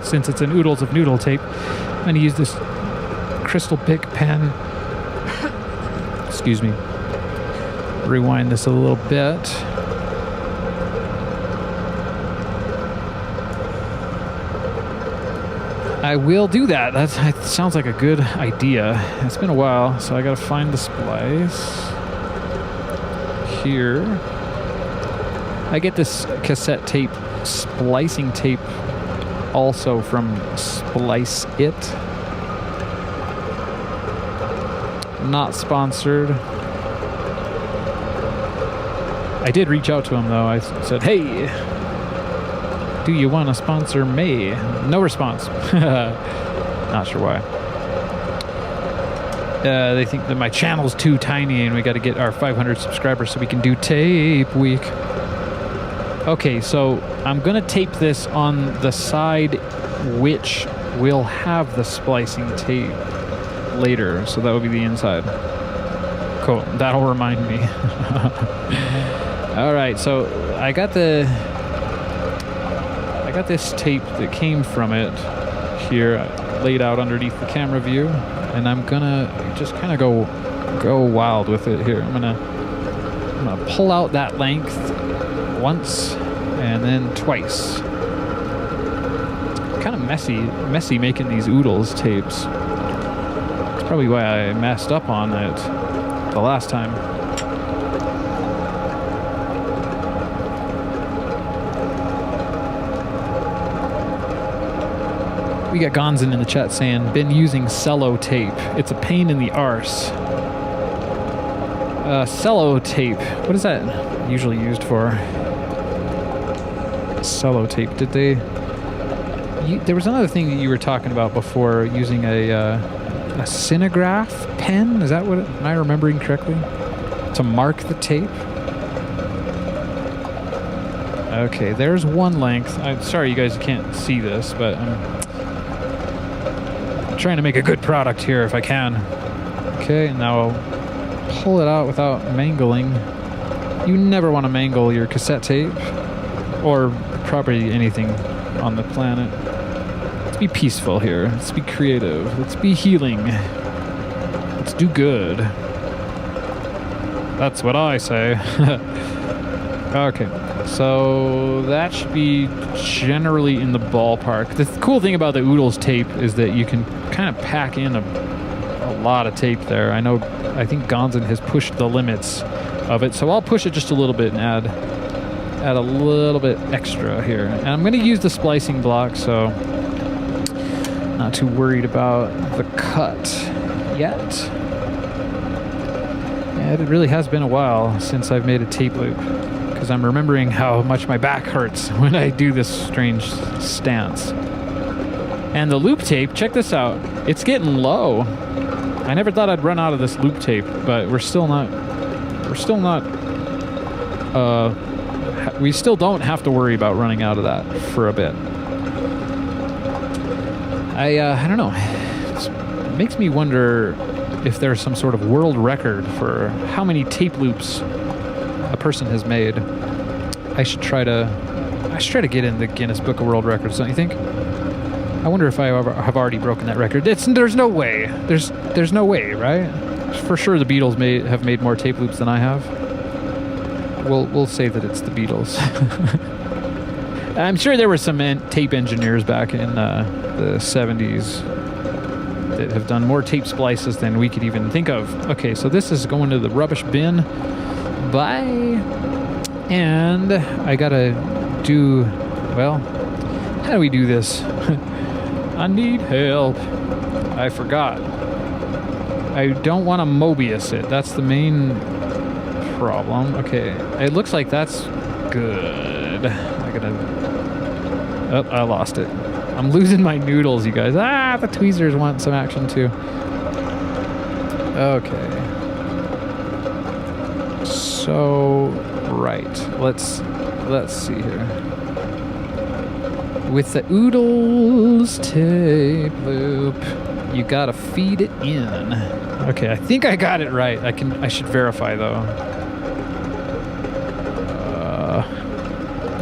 since it's an oodles of noodle tape. I'm going to use this Crystal Bic pen. Excuse me. rewind this a little bit. I will do that. That sounds like a good idea. It's been a while, so I gotta find the splice. Here. I get this cassette tape, splicing tape, also from Splice It. Not sponsored. I did reach out to him though. I said, hey, do you want to sponsor me? No response. Not sure why. They think that my channel's too tiny and we got to get our 500 subscribers so we can do tape week. Okay, so I'm going to tape this on the side which will have the splicing tape later. So that will be the inside. Cool. That'll remind me. All right, so I got this tape that came from it here laid out underneath the camera view, and I'm gonna just kind of go wild with it here. I'm gonna pull out that length once and then twice. Kind of messy making these oodles tapes. That's probably why I messed up on it the last time. We got Gonzin in the chat saying, been using cello tape. It's a pain in the arse. Cello tape. What is that usually used for? Cello tape. Did they... there was another thing that you were talking about before, using a cinnagraph pen? Is that what... am I remembering correctly? To mark the tape? Okay, there's one length. I'm sorry you guys can't see this, but I'm trying to make a good product here if I can. Okay, now I'll pull it out without mangling. You never want to mangle your cassette tape or probably anything on the planet. Let's be peaceful here. Let's be creative. Let's be healing. Let's do good. That's what I say. Okay, so that should be generally in the ballpark. The cool thing about the Oodles tape is that you can kind of pack in a lot of tape there. I think Gonzin has pushed the limits of it, so I'll push it just a little bit and add a little bit extra here. And I'm going to use the splicing block, so not too worried about the cut yet. And it really has been a while since I've made a tape loop, because I'm remembering how much my back hurts when I do this strange stance. And the loop tape, check this out. It's getting low. I never thought I'd run out of this loop tape, but we still don't have to worry about running out of that for a bit. I don't know. It makes me wonder if there's some sort of world record for how many tape loops a person has made. I should try to get in the Guinness Book of World Records, don't you think? I wonder if I have already broken that record. There's no way. There's no way, right? For sure the Beatles have made more tape loops than I have. We'll say that it's the Beatles. I'm sure there were some tape engineers back in the 70s that have done more tape splices than we could even think of. Okay, so this is going to the rubbish bin. Bye. And I gotta do... well, how do we do this? I need help. I forgot. I don't want to Mobius it. That's the main problem. Okay, it looks like that's good. I gotta... oh, I lost it. I'm losing my noodles, you guys. Ah, the tweezers want some action too. Okay. So, right. Let's see here. With the Oodles tape loop, you gotta feed it in. Okay, I think I got it right. I should verify though.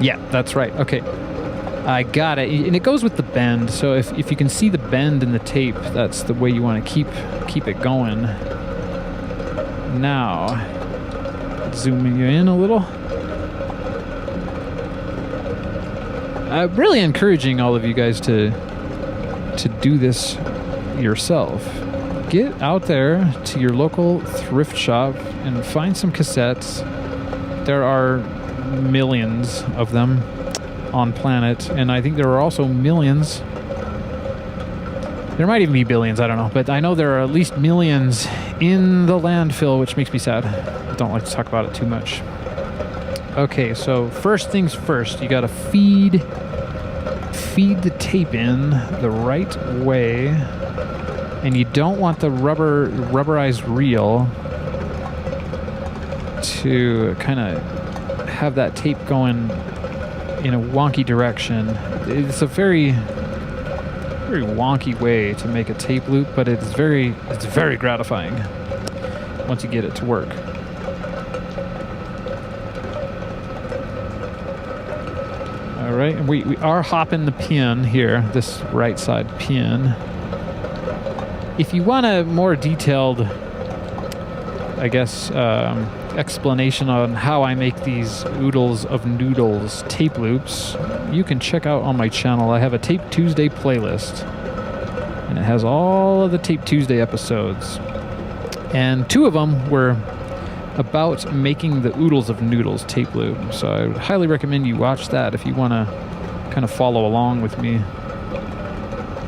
Yeah, that's right. Okay, I got it, and it goes with the bend. So if you can see the bend in the tape, that's the way you want to keep it going. Now, Zooming you in a little. Really encouraging all of you guys to do this yourself. Get out there to your local thrift shop and find some cassettes. There are millions of them on planet, and I think there are also millions. There might even be billions, I don't know, but I know there are at least millions in the landfill, which makes me sad. I don't like to talk about it too much. Okay, so first things first, you gotta feed the tape in the right way, and you don't want the rubberized reel to kind of have that tape going in a wonky direction. It's a very wonky way to make a tape loop, but it's very gratifying once you get it to work. All right, and we are hopping the pin here, this right side pin. If you want a more detailed, I guess, explanation on how I make these oodles of noodles tape loops, you can check out on my channel. I have a Tape Tuesday playlist, and it has all of the Tape Tuesday episodes. And 2 of them were about making the oodles of noodles tape loop. So I would highly recommend you watch that if you want to kind of follow along with me.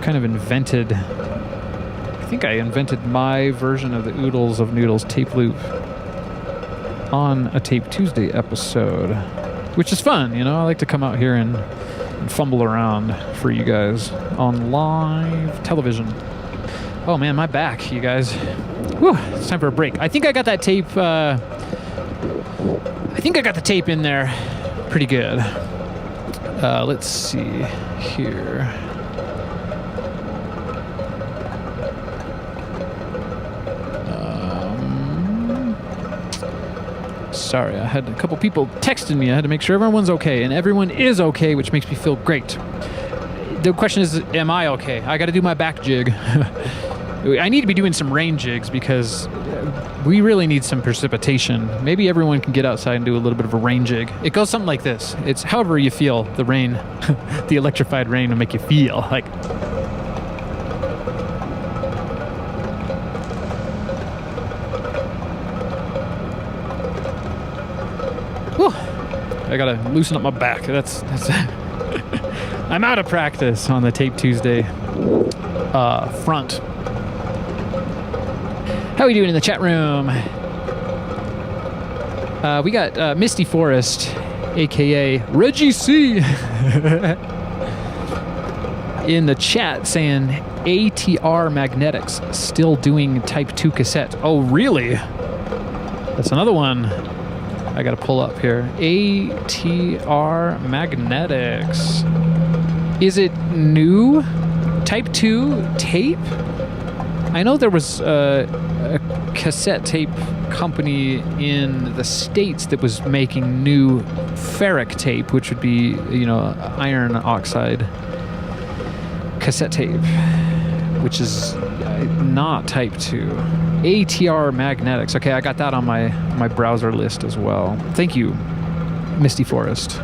Kind of invented, I think I invented my version of the oodles of noodles tape loop on a Tape Tuesday episode, which is fun, you know. I like to come out here and fumble around for you guys on live television. Oh man, my back, you guys. Whew, it's time for a break. I think I got that tape, I think I got the tape in there pretty good. Let's see here. Sorry, I had a couple people texting me. I had to make sure everyone's okay, and everyone is okay, which makes me feel great. The question is, am I okay? I got to do my back jig. I need to be doing some rain jigs because we really need some precipitation. Maybe everyone can get outside and do a little bit of a rain jig. It goes something like this. It's however you feel the rain, the electrified rain will make you feel. Like, whew, I gotta loosen up my back. That's I'm out of practice on the Tape Tuesday front. How are we doing in the chat room? We got Misty Forest, aka Reggie C, in the chat saying ATR Magnetics still doing Type 2 cassette. Oh, really? That's another one I gotta pull up here. ATR Magnetics. Is it new Type 2 tape? I know there was a cassette tape company in the States that was making new ferric tape, which would be, you know, iron oxide cassette tape, which is not Type 2. ATR Magnetics. Okay, I got that on my browser list as well. Thank you, Misty Forest.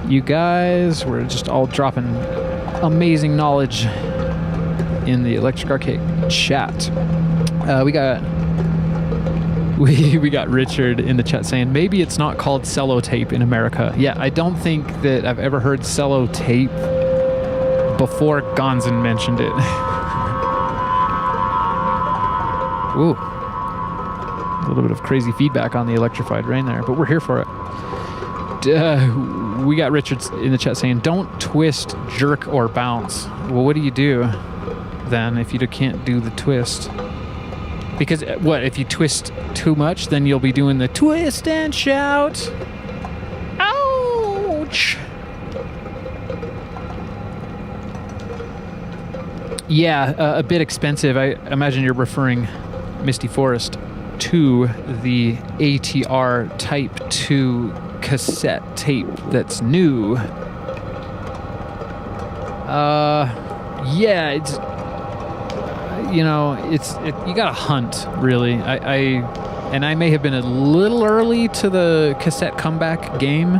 You guys were just all dropping amazing knowledge in the Electric Archaic chat. We got Richard in the chat saying maybe it's not called cello tape in America. Yeah, I don't think that I've ever heard cello tape before Gonzin mentioned it. Ooh, a little bit of crazy feedback on the electrified rain there, but we're here for it. We got Richard in the chat saying don't twist, jerk, or bounce. Well, what do you do then if you can't do the twist? Because what if you twist too much, then you'll be doing the twist and shout. Ouch. Yeah, a bit expensive. I imagine you're referring, Misty Forest, to the ATR Type 2 cassette tape that's new. Yeah, it's, you know, you gotta hunt, really. I And I may have been a little early to the cassette comeback game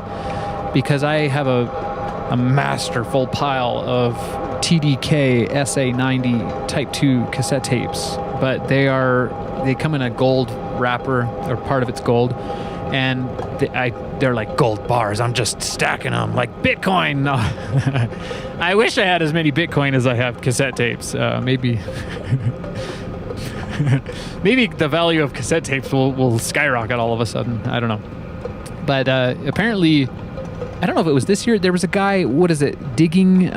because I have a masterful pile of TDK SA90 Type 2 cassette tapes, but they come in a gold wrapper, or part of it's gold, and they're like gold bars. I'm just stacking them like Bitcoin. No. I wish I had as many Bitcoin as I have cassette tapes. Maybe maybe the value of cassette tapes will skyrocket all of a sudden. I don't know. But apparently, I don't know if it was this year. There was a guy, what is it, digging...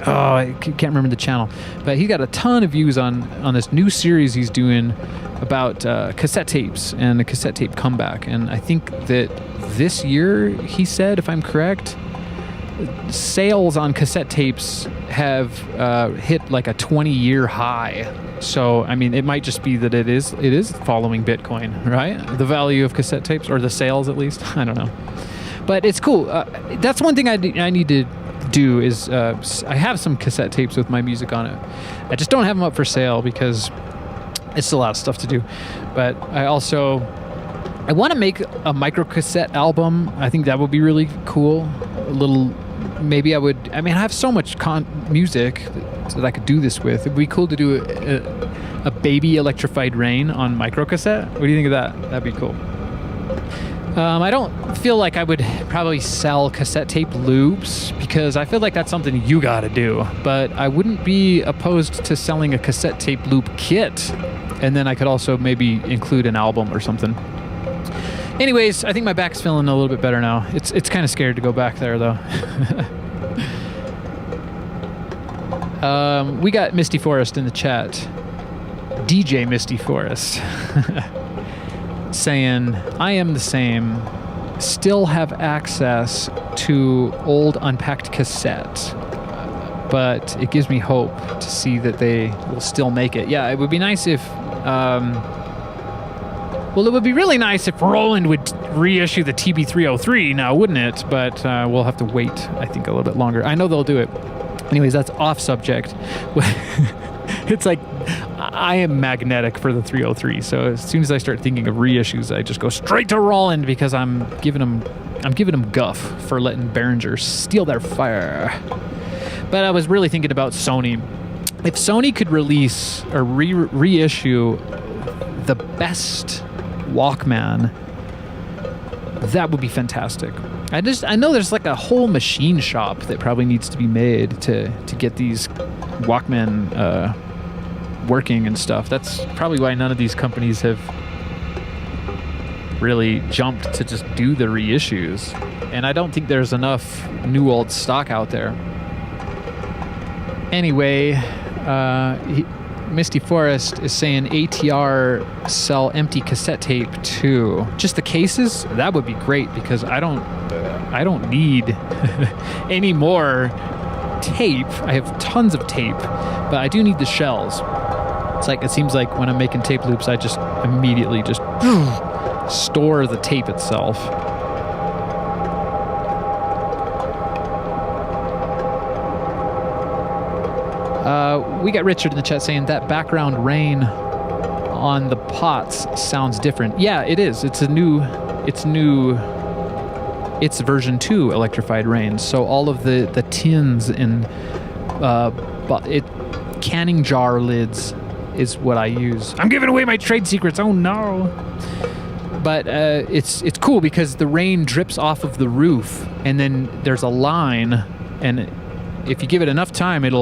I can't remember the channel, but he got a ton of views on this new series he's doing about cassette tapes and the cassette tape comeback. And I think that this year, he said, if I'm correct, sales on cassette tapes have hit like a 20-year high. So, I mean, it might just be that it is following Bitcoin, right? The value of cassette tapes, or the sales at least. I don't know. But it's cool. That's one thing I need to do is I have some cassette tapes with my music on it. I just don't have them up for sale because it's a lot of stuff to do. But I want to make a micro cassette album. I think that would be really cool. Maybe I have so much music that I could do this with. It'd be cool to do a baby electrified rain on micro cassette. What do you think of that? That'd be cool. I don't feel like I would probably sell cassette tape loops because I feel like that's something you gotta do. But I wouldn't be opposed to selling a cassette tape loop kit. And then I could also maybe include an album or something. Anyways, I think my back's feeling a little bit better now. It's kind of scared to go back there, though. We got Misty Forest in the chat. DJ Misty Forest. Saying, I am the same. Still have access to old unpacked cassette. But it gives me hope to see that they will still make it. Yeah, it would be nice if... Well, it would be really nice if Roland would reissue the TB303 now, wouldn't it? But we'll have to wait, I think, a little bit longer. I know they'll do it. Anyways, that's off subject. It's like I am magnetic for the 303. So as soon as I start thinking of reissues, I just go straight to Roland because I'm giving him guff for letting Behringer steal their fire. But I was really thinking about Sony. If Sony could release or reissue the best Walkman, that would be fantastic. I know there's like a whole machine shop that probably needs to be made to get these Walkman working and stuff. That's probably why none of these companies have really jumped to just do the reissues. And I don't think there's enough new old stock out there. Anyway, Misty Forest is saying ATR sell empty cassette tape too. Just the cases? That would be great because I don't need any more tape. I have tons of tape, but I do need the shells. It seems like when I'm making tape loops, I just immediately just store the tape itself. We got Richard in the chat saying that background rain on the pots sounds different. Yeah, it is. It's version 2 electrified rain. So all of the tins and canning jar lids is what I use. I'm giving away my trade secrets. Oh no. But it's cool because the rain drips off of the roof and then there's a line, and if you give it enough time, it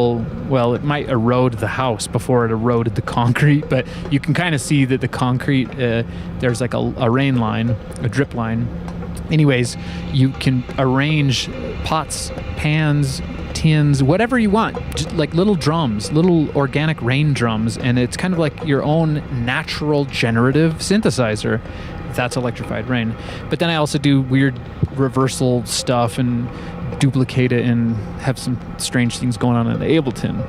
might erode the house before it eroded the concrete, but you can kind of see that the concrete, there's like a rain line, a drip line. Anyways, you can arrange pots, pans, tins, whatever you want, just like little drums, little organic rain drums, and it's kind of like your own natural generative synthesizer. That's electrified rain. But then I also do weird reversal stuff and duplicate it and have some strange things going on in the Ableton,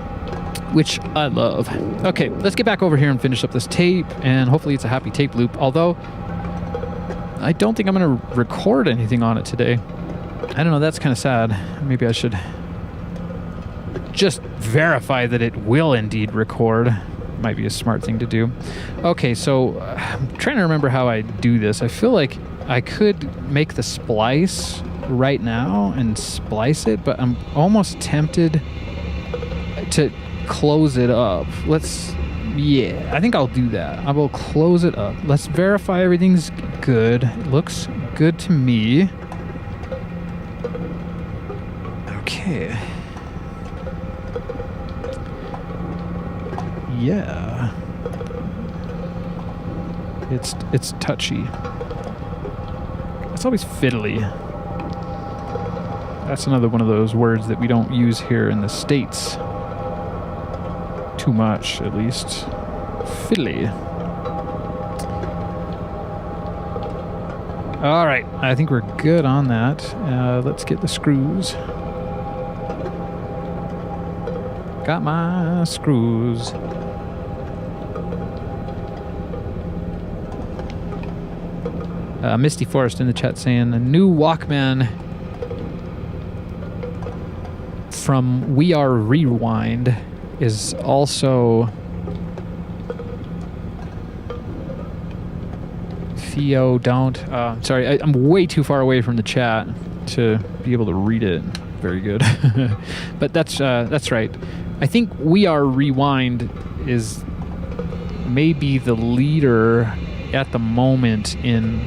which I love. Okay, let's get back over here and finish up this tape, and hopefully it's a happy tape loop, although I don't think I'm going to record anything on it today. I don't know, that's kind of sad. Maybe I should just verify that it will indeed record. might be a smart thing to do. Okay, so I'm trying to remember how I do this. I feel like I could make the splice right now and splice it, but I'm almost tempted to close it up. Yeah, I think I'll do that. I will close it up. Let's verify everything's good. It looks good to me. Okay. Yeah. It's touchy. It's always fiddly. That's another one of those words that we don't use here in the States. Too much, at least. Fiddly. All right, I think we're good on that. Let's get the screws. Got my screws. Misty Forest in the chat saying a new Walkman from We Are Rewind is also Theo don't. Sorry, I'm way too far away from the chat to be able to read it. Very good. But that's right. I think We Are Rewind is maybe the leader at the moment in,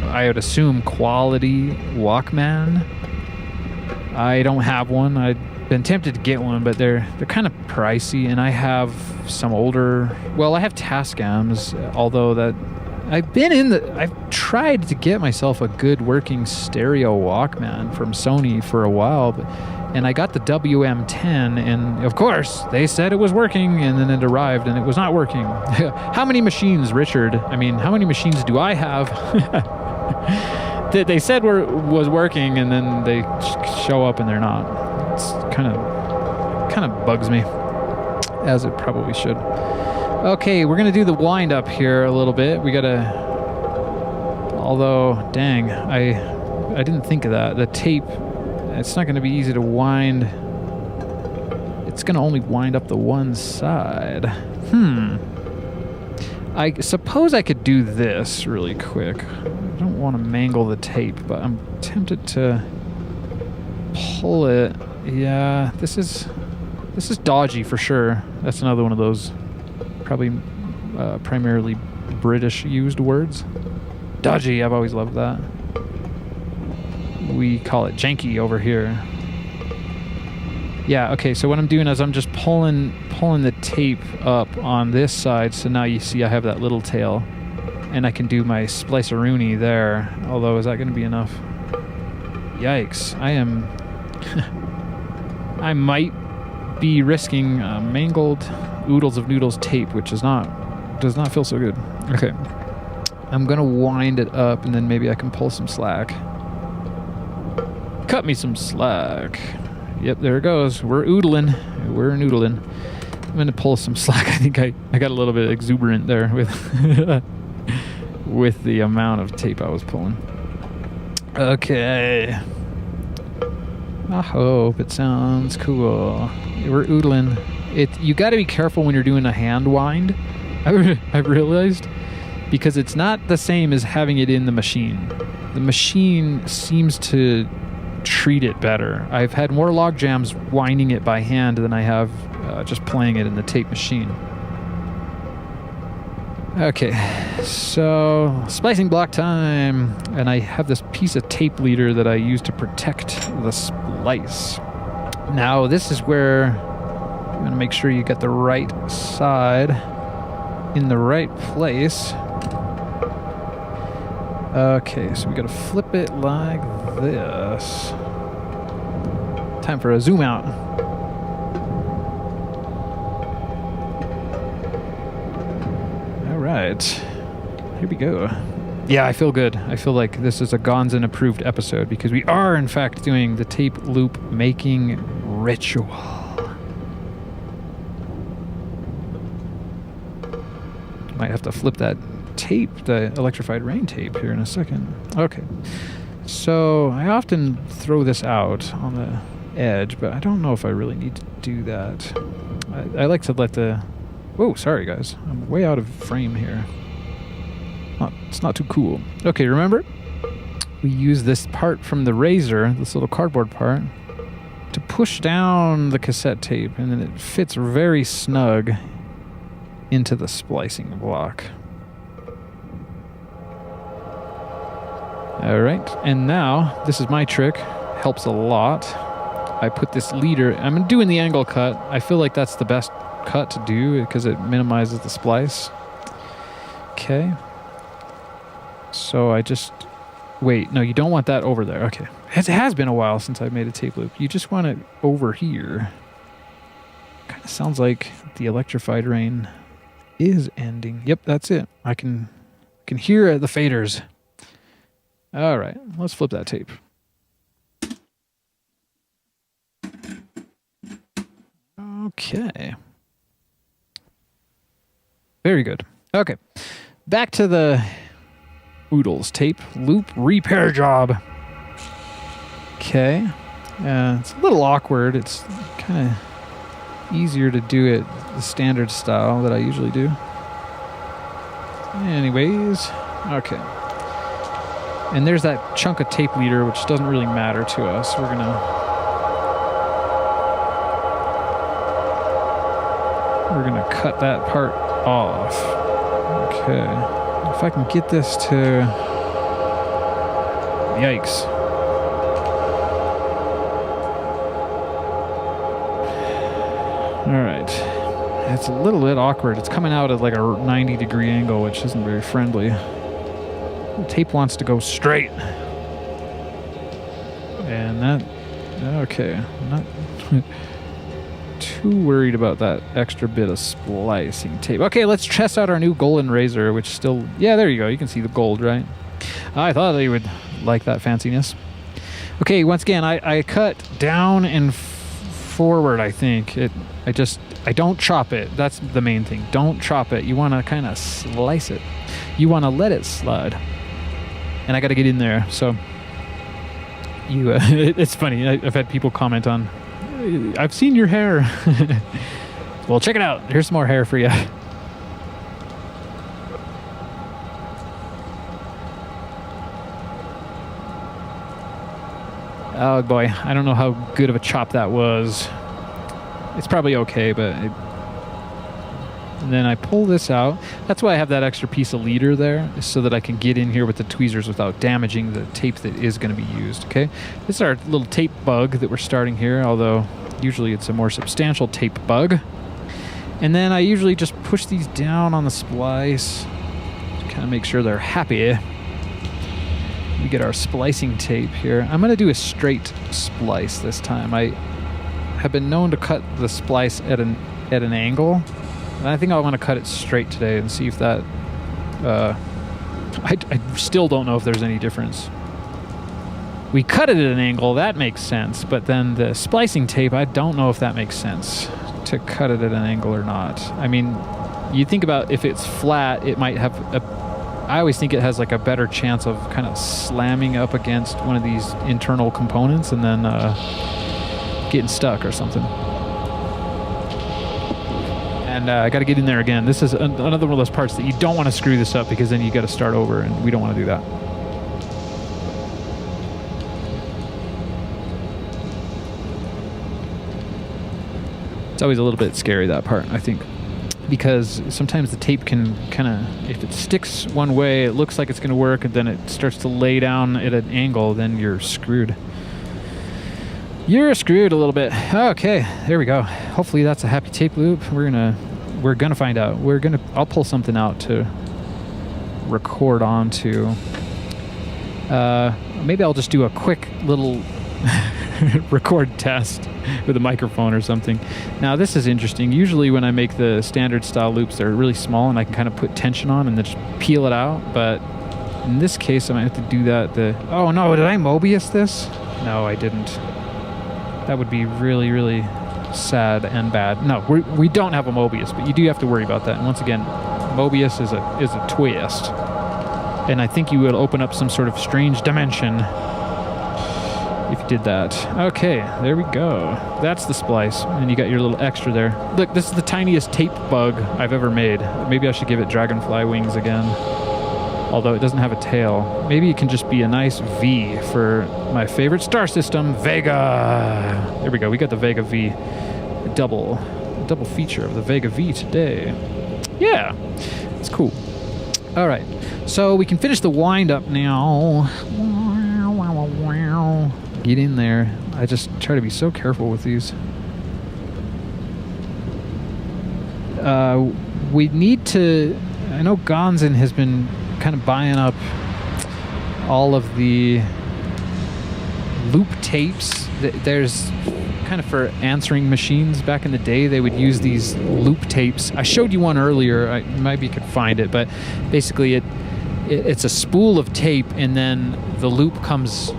I would assume, quality Walkman. I don't have one. I've been tempted to get one, but they're kind of pricey, and I have some older. Well, I have Tascams, although that I've tried to get myself a good working stereo Walkman from Sony for a while, and I got the WM10, and of course they said it was working, and then it arrived and it was not working. How many machines, Richard? I mean, how many machines do I have? They said was working, and then they show up and they're not. It's kind of bugs me, as it probably should. Okay, we're gonna do the wind up here a little bit. We gotta. Although, dang, I didn't think of that. The tape, it's not gonna be easy to wind. It's gonna only wind up the one side. I suppose I could do this really quick. I don't want to mangle the tape, but I'm tempted to pull it. Yeah, this is dodgy for sure. That's another one of those probably primarily British used words. Dodgy, I've always loved that. We call it janky over here. Yeah, okay, so what I'm doing is I'm just pulling the tape up on this side, so now you see I have that little tail. And I can do my spliceroonie there, although is that going to be enough? Yikes, I might be risking mangled oodles of noodles tape, which does not feel so good. Okay, I'm going to wind it up, and then maybe I can pull some slack. Cut me some slack. Yep, there it goes. We're oodling. We're noodling. I'm going to pull some slack. I think I got a little bit exuberant there with with the amount of tape I was pulling. Okay. I hope it sounds cool. We're oodling. You got to be careful when you're doing a hand wind. I've realized, because it's not the same as having it in the machine. The machine seems to treat it better. I've had more log jams winding it by hand than I have just playing it in the tape machine. Okay, so splicing block time, and I have this piece of tape leader that I use to protect the splice. Now this is where I'm going to make sure you get the right side in the right place. Okay, so we got to flip it like this. Time for a zoom out. All right, here we go. Yeah, I feel good. I feel like this is a Gonzin approved episode because we are in fact doing the tape loop making ritual. Might have to flip that tape, the electrified rain tape, here in a second. Okay, so I often throw this out on the edge, but I don't know if I really need to do that. I like to let the Whoa, sorry guys. I'm way out of frame here. It's not too cool. Okay, remember? We use this part from the razor, this little cardboard part, to push down the cassette tape, and then it fits very snug into the splicing block. Alright, and now, this is my trick. Helps a lot. I put this leader, I'm doing the angle cut. I feel like that's the best cut to do because it minimizes the splice. Okay. So I just... Wait, no, you don't want that over there. Okay. It has been a while since I made a tape loop. You just want it over here. Kind of sounds like the electrified rain is ending. Yep, that's it. I can hear the faders. All right, let's flip that tape. Okay. Very good. Okay. Back to the Oodles tape loop repair job. Okay. It's a little awkward. It's kind of easier to do it the standard style that I usually do. Anyways. Okay. And there's that chunk of tape leader, which doesn't really matter to us. We're gonna cut that part off. Okay. If I can get this to... Yikes. Alright. It's a little bit awkward. It's coming out at like a 90-degree angle, which isn't very friendly. The tape wants to go straight. And that... Okay. Not too worried about that extra bit of splicing tape. Okay, let's test out our new golden razor, which still... Yeah, there you go. You can see the gold, right? I thought they would like that fanciness. Okay, once again, I cut down and forward, I think. I don't chop it. That's the main thing. Don't chop it. You want to kind of slice it. You want to let it slide. And I got to get in there. So, it's funny. I've had people comment on, I've seen your hair. Well, check it out. Here's some more hair for you. Oh boy, I don't know how good of a chop that was. It's probably okay, but... And then I pull this out. That's why I have that extra piece of leader there, so that I can get in here with the tweezers without damaging the tape that is going to be used, okay? This is our little tape bug that we're starting here, although usually it's a more substantial tape bug. And then I usually just push these down on the splice to kind of make sure they're happy. We get our splicing tape here. I'm going to do a straight splice this time. I have been known to cut the splice at an angle. And I think I want to cut it straight today and see if that... I still don't know if there's any difference. We cut it at an angle, that makes sense. But then the splicing tape, I don't know if that makes sense to cut it at an angle or not. I mean, you think about if it's flat, it might have a... I always think it has like a better chance of kind of slamming up against one of these internal components and then getting stuck or something. And I got to get in there again. This is another one of those parts that you don't want to screw this up because then you got to start over, and we don't want to do that. It's always a little bit scary, that part, I think, because sometimes the tape can kind of, if it sticks one way, it looks like it's going to work, and then it starts to lay down at an angle, then you're screwed. You're screwed a little bit. Okay, there we go. Hopefully that's a happy tape loop. We're gonna find out. I'll pull something out to record onto. Maybe I'll just do a quick little record test with a microphone or something. Now this is interesting. Usually when I make the standard style loops, they're really small and I can kind of put tension on and then just peel it out. But in this case, I might have to do that. Oh no, did I Mobius this? No, I didn't. That would be really, really sad and bad. No, we don't have a Mobius, but you do have to worry about that. And once again, Mobius is a twist. And I think you would open up some sort of strange dimension if you did that. Okay, there we go. That's the splice. And you got your little extra there. Look, this is the tiniest tape bug I've ever made. Maybe I should give it dragonfly wings again. Although it doesn't have a tail. Maybe it can just be a nice V for my favorite star system, Vega. There we go. We got the Vega V. Double feature of the Vega V today. Yeah, it's cool. All right, so we can finish the wind up now. Get in there. I just try to be so careful with these. We need to... I know Gonzin has been kind of buying up all of the loop tapes. There's kind of for answering machines back in the day, they would use these loop tapes. I showed you one earlier. Maybe you could find it, but basically it's a spool of tape, and then the loop comes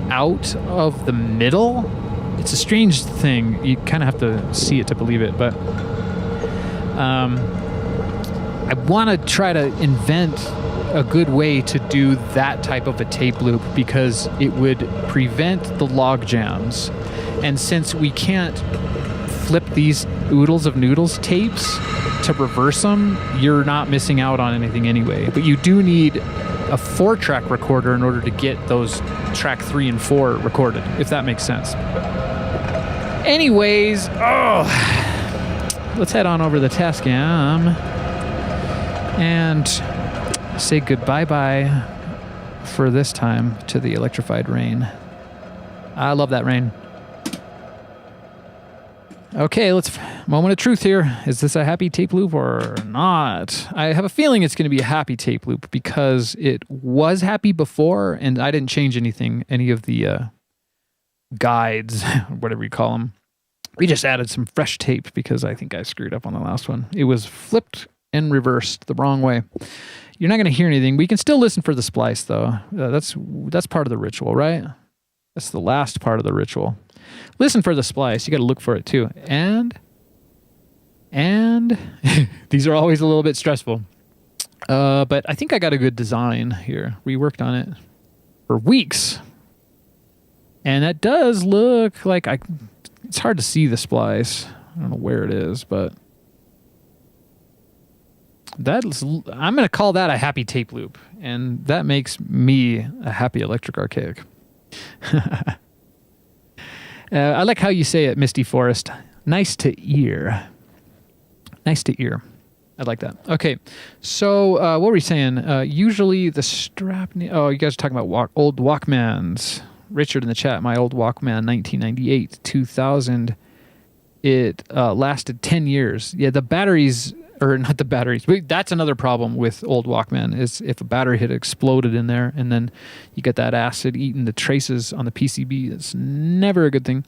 out of the middle. It's a strange thing. You kind of have to see it to believe it, but I want to try to invent a good way to do that type of a tape loop, because it would prevent the log jams. And since we can't flip these oodles of noodles tapes to reverse them, you're not missing out on anything anyway. But you do need a 4-track recorder in order to get those track 3 and 4 recorded, if that makes sense. Anyways, let's head on over to the Tascam and say goodbye for this time to the electrified rain. I love that rain. Okay, moment of truth here. Is this a happy tape loop or not? I have a feeling it's going to be a happy tape loop because it was happy before and I didn't change any of the guides, whatever you call them. We just added some fresh tape because I think I screwed up on the last one. It was flipped and reversed the wrong way. You're not going to hear anything. We can still listen for the splice, though. That's part of the ritual, right? That's the last part of the ritual. Listen for the splice. You got to look for it, too. And these are always a little bit stressful. But I think I got a good design here. We worked on it for weeks. And that does look like it's hard to see the splice. I don't know where it is, but I'm going to call that a happy tape loop, and that makes me a happy Electric Archaic. I like how you say it, Misty Forest. Nice to ear. Nice to ear. I like that. Okay, so what were we saying? Usually the strap... Oh, you guys are talking about old Walkmans. Richard in the chat, my old Walkman, 1998, 2000. It lasted 10 years. Yeah, the batteries... Or not the batteries. That's another problem with old Walkman, is if a battery had exploded in there and then you get that acid eating the traces on the PCB. It's never a good thing.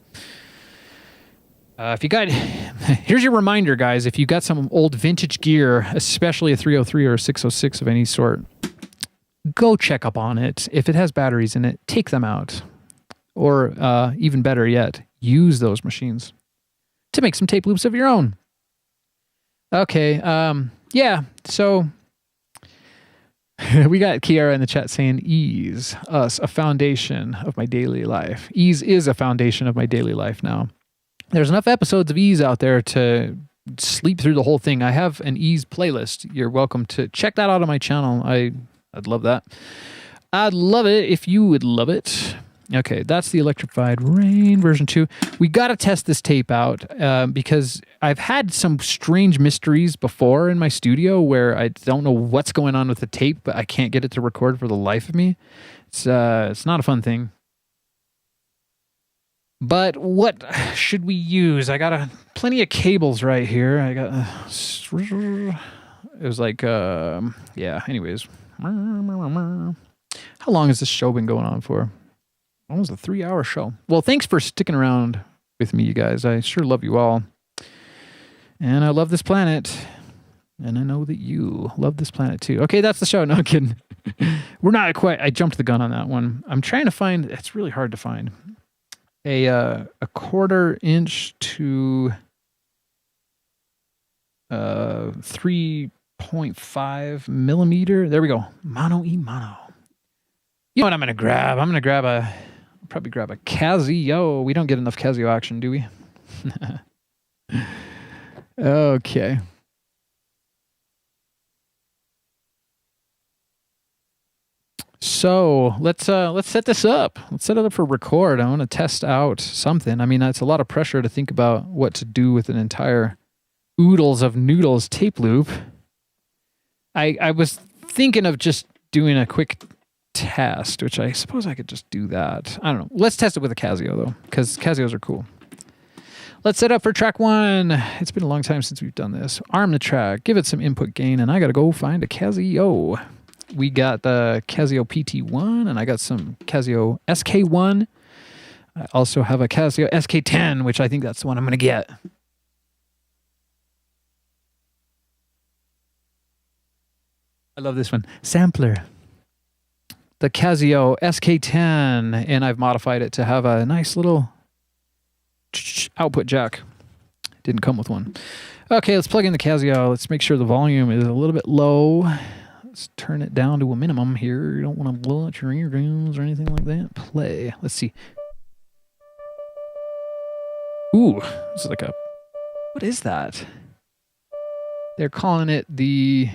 Here's your reminder, guys. If you got some old vintage gear, especially a 303 or a 606 of any sort, go check up on it. If it has batteries in it, take them out. Or even better yet, use those machines to make some tape loops of your own. Okay, yeah, so we got Kiara in the chat saying, ease us, a foundation of my daily life. Ease is a foundation of my daily life now. There's enough episodes of ease out there to sleep through the whole thing. I have an ease playlist. You're welcome to check that out on my channel. I'd love that. I'd love it if you would love it. Okay, that's the Electrified Rain version 2. We got to test this tape out because I've had some strange mysteries before in my studio where I don't know what's going on with the tape, but I can't get it to record for the life of me. It's not a fun thing. But what should we use? I got plenty of cables right here. I got... it was like... yeah, anyways. How long has this show been going on for? Almost a 3-hour show. Well, thanks for sticking around with me, you guys. I sure love you all. And I love this planet. And I know that you love this planet too. Okay, that's the show. No, I'm kidding. We're not quite... I jumped the gun on that one. I'm trying to find... It's really hard to find. A 1/4 inch to 3.5 millimeter. There we go. Mono e mono. You know what I'm going to grab? I'm going to probably grab a Casio. We don't get enough Casio action, do we? Okay. So let's set this up. Let's set it up for record. I want to test out something. I mean, it's a lot of pressure to think about what to do with an entire oodles of noodles tape loop. I was thinking of just doing a quick test, which I suppose I could just do that. I don't know. Let's test it with a Casio though, because Casios are cool. Let's set up for track 1. It's been a long time since we've done this. Arm the track, give it some input gain, and I got to go find a Casio. We got the Casio PT1, and I got some Casio SK1. I also have a Casio SK10, which I think that's the one I'm going to get. I love this one. Sampler. The Casio SK10, and I've modified it to have a nice little output jack. Didn't come with one. Okay, let's plug in the Casio. Let's make sure the volume is a little bit low. Let's turn it down to a minimum here. You don't want to blow out your eardrums or anything like that. Play. Let's see. Ooh, this is like a... What is that? They're calling it the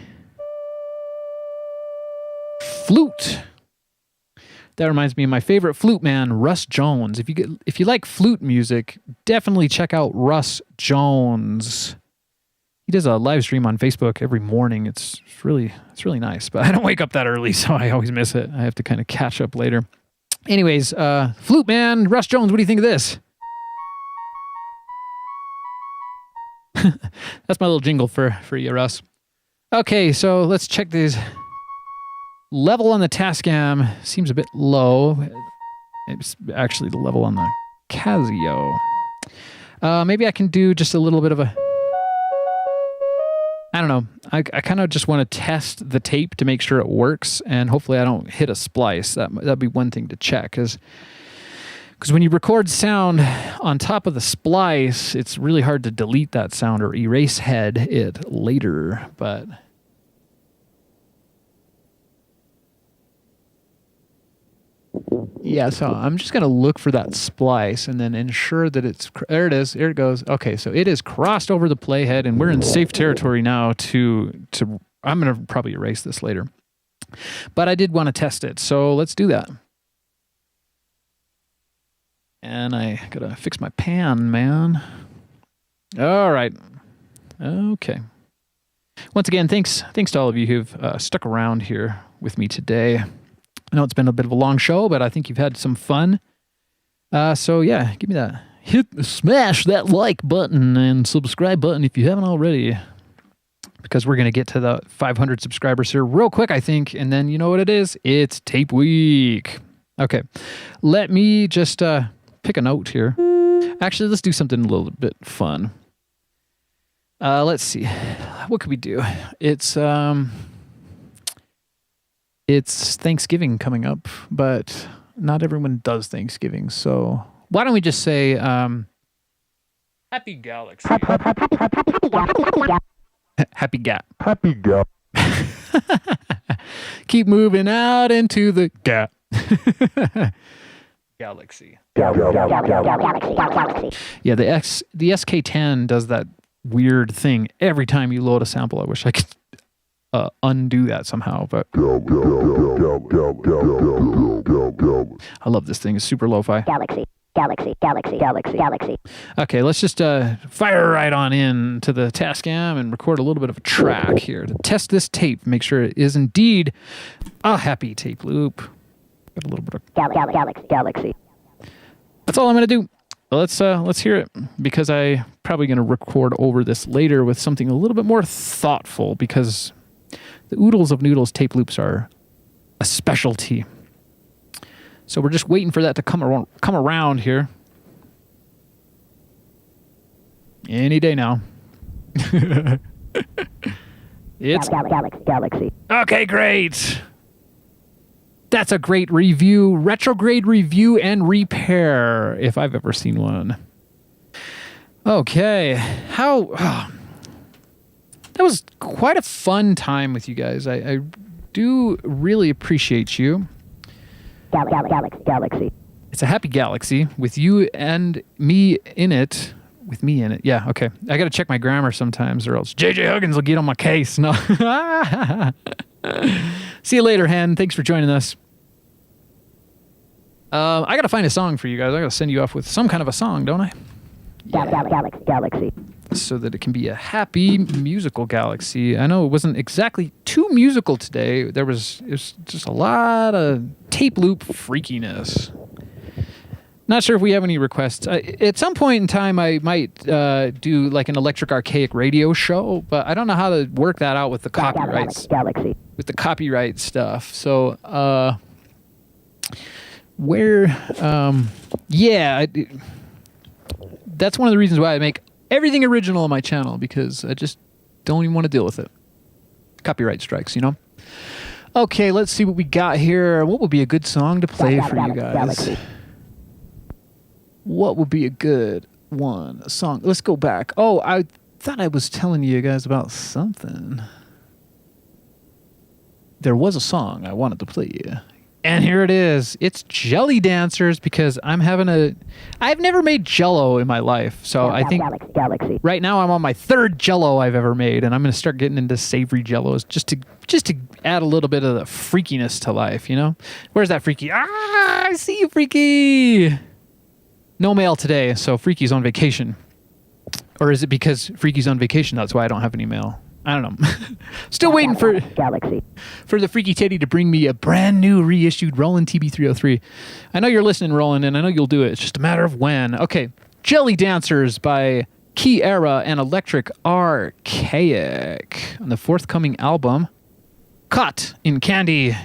flute. That reminds me of my favorite flute man, Russ Jones. If you like flute music, definitely check out Russ Jones. He does a live stream on Facebook every morning. It's really nice, but I don't wake up that early, so I always miss it. I have to kind of catch up later. Anyways, flute man, Russ Jones, what do you think of this? That's my little jingle for you, Russ. Okay, so let's check these. Level on the Tascam seems a bit low. It's actually the level on the Casio. Maybe I can do just a little bit of a... I don't know. I kind of just want to test the tape to make sure it works, and hopefully I don't hit a splice. That'd be one thing to check, because when you record sound on top of the splice, it's really hard to delete that sound or erase head it later, but... Yeah, so I'm just going to look for that splice and then ensure that it's... There it is. There it goes. Okay, so it is crossed over the playhead, and we're in safe territory now to I'm going to probably erase this later. But I did want to test it, so let's do that. And I got to fix my pan, man. All right. Okay. Once again, thanks to all of you who've stuck around here with me today. I know it's been a bit of a long show, but I think you've had some fun. So yeah, give me that. Smash that like button and subscribe button if you haven't already. Because we're going to get to the 500 subscribers here real quick, I think. And then you know what it is? It's tape week. Okay. Let me just pick a note here. Actually, let's do something a little bit fun. Let's see. What could we do? It's Thanksgiving coming up, but not everyone does Thanksgiving. So why don't we just say Happy Galaxy. Happy Gap. Happy Gap. Keep moving out into the gap. Galaxy. Yeah, the SK10 does that weird thing every time you load a sample. I wish I could undo that somehow, but I love this thing. It's super lo-fi. Galaxy. Okay, let's just fire right on in to the Tascam and record a little bit of a track here to test this tape, make sure it is indeed a happy tape loop. Got a little bit of Galaxy. That's all I'm going to do. Let's hear it, because I'm probably going to record over this later with something a little bit more thoughtful, because the oodles of noodles tape loops are a specialty. So we're just waiting for that to come around here. Any day now. It's Galaxy. Okay, great. That's a great review. Retrograde review and repair, if I've ever seen one. Okay. That was quite a fun time with you guys. I do really appreciate you. Galaxy. It's a happy galaxy with you and me in it. With me in it. Yeah, okay. I got to check my grammar sometimes or else JJ Huggins will get on my case. No. See you later, Hen. Thanks for joining us. I got to find a song for you guys. I got to send you off with some kind of a song, don't I? Yeah. Galaxy. So that it can be a happy musical galaxy. I know it wasn't exactly too musical today. It was just a lot of tape loop freakiness. Not sure if we have any requests. At some point in time, I might do like an Electric Archaic radio show, but I don't know how to work that out with the copyrights. Galaxy. With the copyright stuff. So, that's one of the reasons why I make everything original on my channel, because I just don't even want to deal with it. Copyright strikes, you know? Okay, let's see what we got here. What would be a good song to play for you guys? Galaxy. What would be a good one? A song. Let's go back. Oh, I thought I was telling you guys about something. There was a song I wanted to play you. And here it is. It's Jelly Dancers, because I've never made Jello in my life. So I think Galaxy. right now I'm on my third Jello I've ever made, and I'm going to start getting into savory Jellos just to add a little bit of the freakiness to life, you know? Where's that freaky? I see you, freaky. No mail today, so Freaky's on vacation. Or is it because Freaky's on vacation, that's why I don't have any mail? I don't know. Still waiting for the Freaky Teddy to bring me a brand new reissued Roland TB303. I know you're listening, Roland, and I know you'll do it. It's just a matter of when. Okay, Jelly Dancers by Key Era and Electric Archaic on the forthcoming album, Caught in Candy.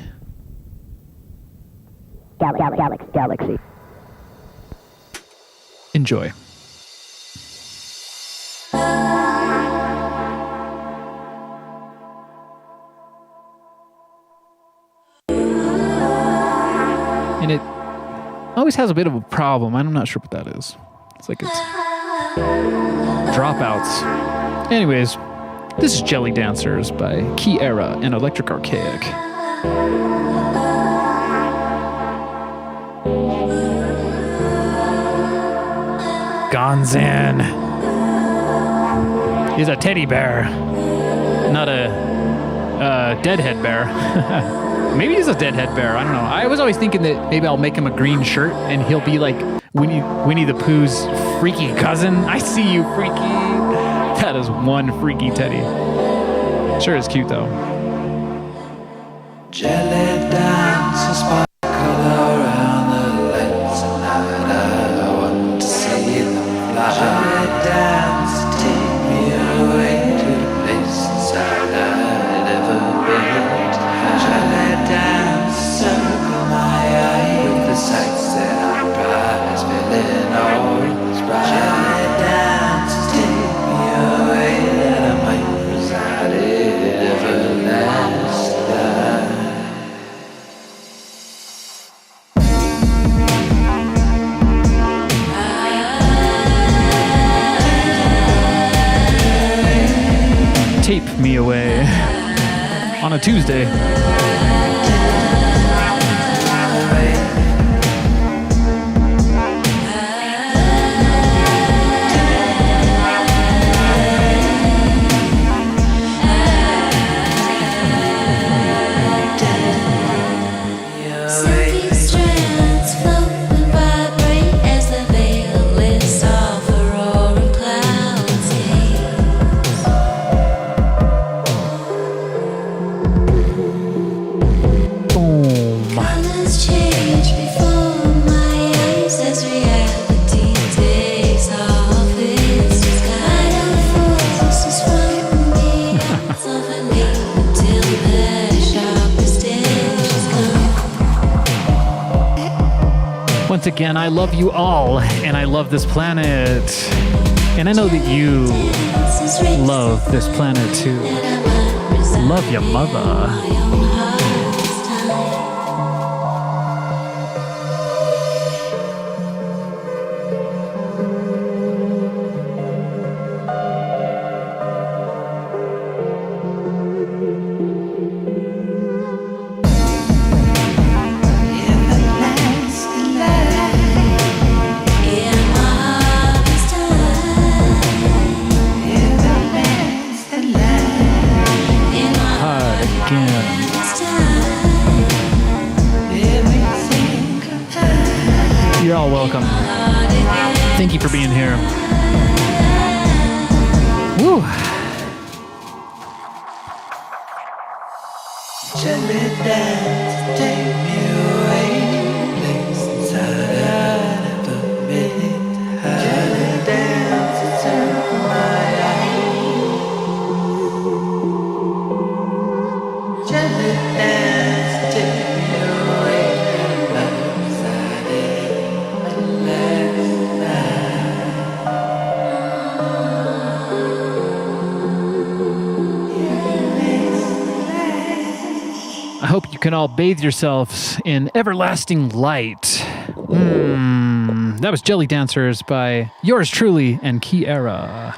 Galaxy. Enjoy. And it always has a bit of a problem. I'm not sure what that is. It's like it's dropouts. Anyways, this is Jelly Dancers by Key Era and Electric Archaic. Gonzan is a teddy bear, not a deadhead bear. Maybe he's a deadhead bear. I don't know. I was always thinking that maybe I'll make him a green shirt and he'll be like Winnie the Pooh's freaky cousin. I see you, freaky. That is one freaky teddy. Sure is cute though. Jelly dances sparkle around the lights at night. I want to see them fly. Jelly dance, take me away to the places I've never been. Jelly dance, circle my eye with the sights that I prize, feeling all is bright. Jelly dance, take me away that I might reside in everlasting light. Tape me away on a Tuesday. Once again, I love you all, and I love this planet. And I know that you love this planet too. Love your mother. In the You're all welcome. Thank you for being here. Woo. Gently dance, take me away, place inside of the minute. Gently dance into my eyes. Gently dance, take me away, outside it, last I hope you can all bathe yourselves in everlasting light. That was Jelly Dancers by yours truly and Kiera.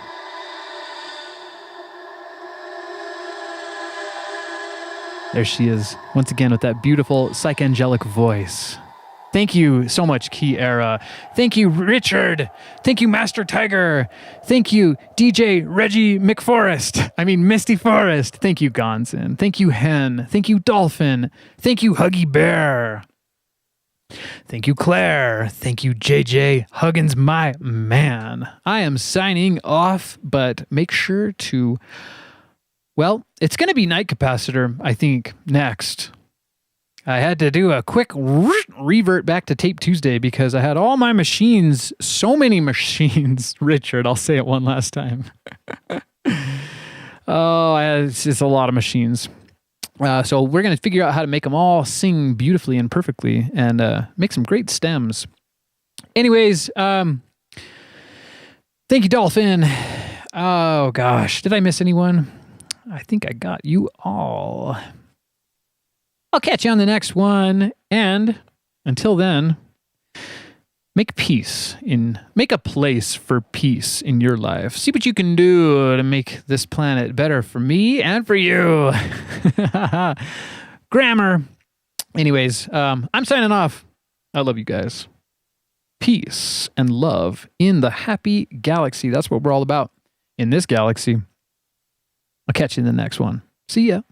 There she is, once again with that beautiful psychangelic voice. Thank you so much, Kiera. Thank you, Richard. Thank you, Master Tiger. Thank you, DJ Reggie McForest. I mean, Misty Forest. Thank you, Gonzin. Thank you, Hen. Thank you, Dolphin. Thank you, Huggy Bear. Thank you, Claire. Thank you, JJ Huggins, my man. I am signing off, but make sure to, well, it's going to be Night Capacitor, I think, next. I had to do a quick revert back to Tape Tuesday because I had all my machines, so many machines. Richard, I'll say it one last time. It's just a lot of machines. So we're going to figure out how to make them all sing beautifully and perfectly and make some great stems. Anyways, thank you, Dolphin. Oh, gosh. Did I miss anyone? I think I got you all. I'll catch you on the next one. And until then, make a place for peace in your life. See what you can do to make this planet better for me and for you. Grammar. Anyways, I'm signing off. I love you guys. Peace and love in the happy galaxy. That's what we're all about in this galaxy. I'll catch you in the next one. See ya.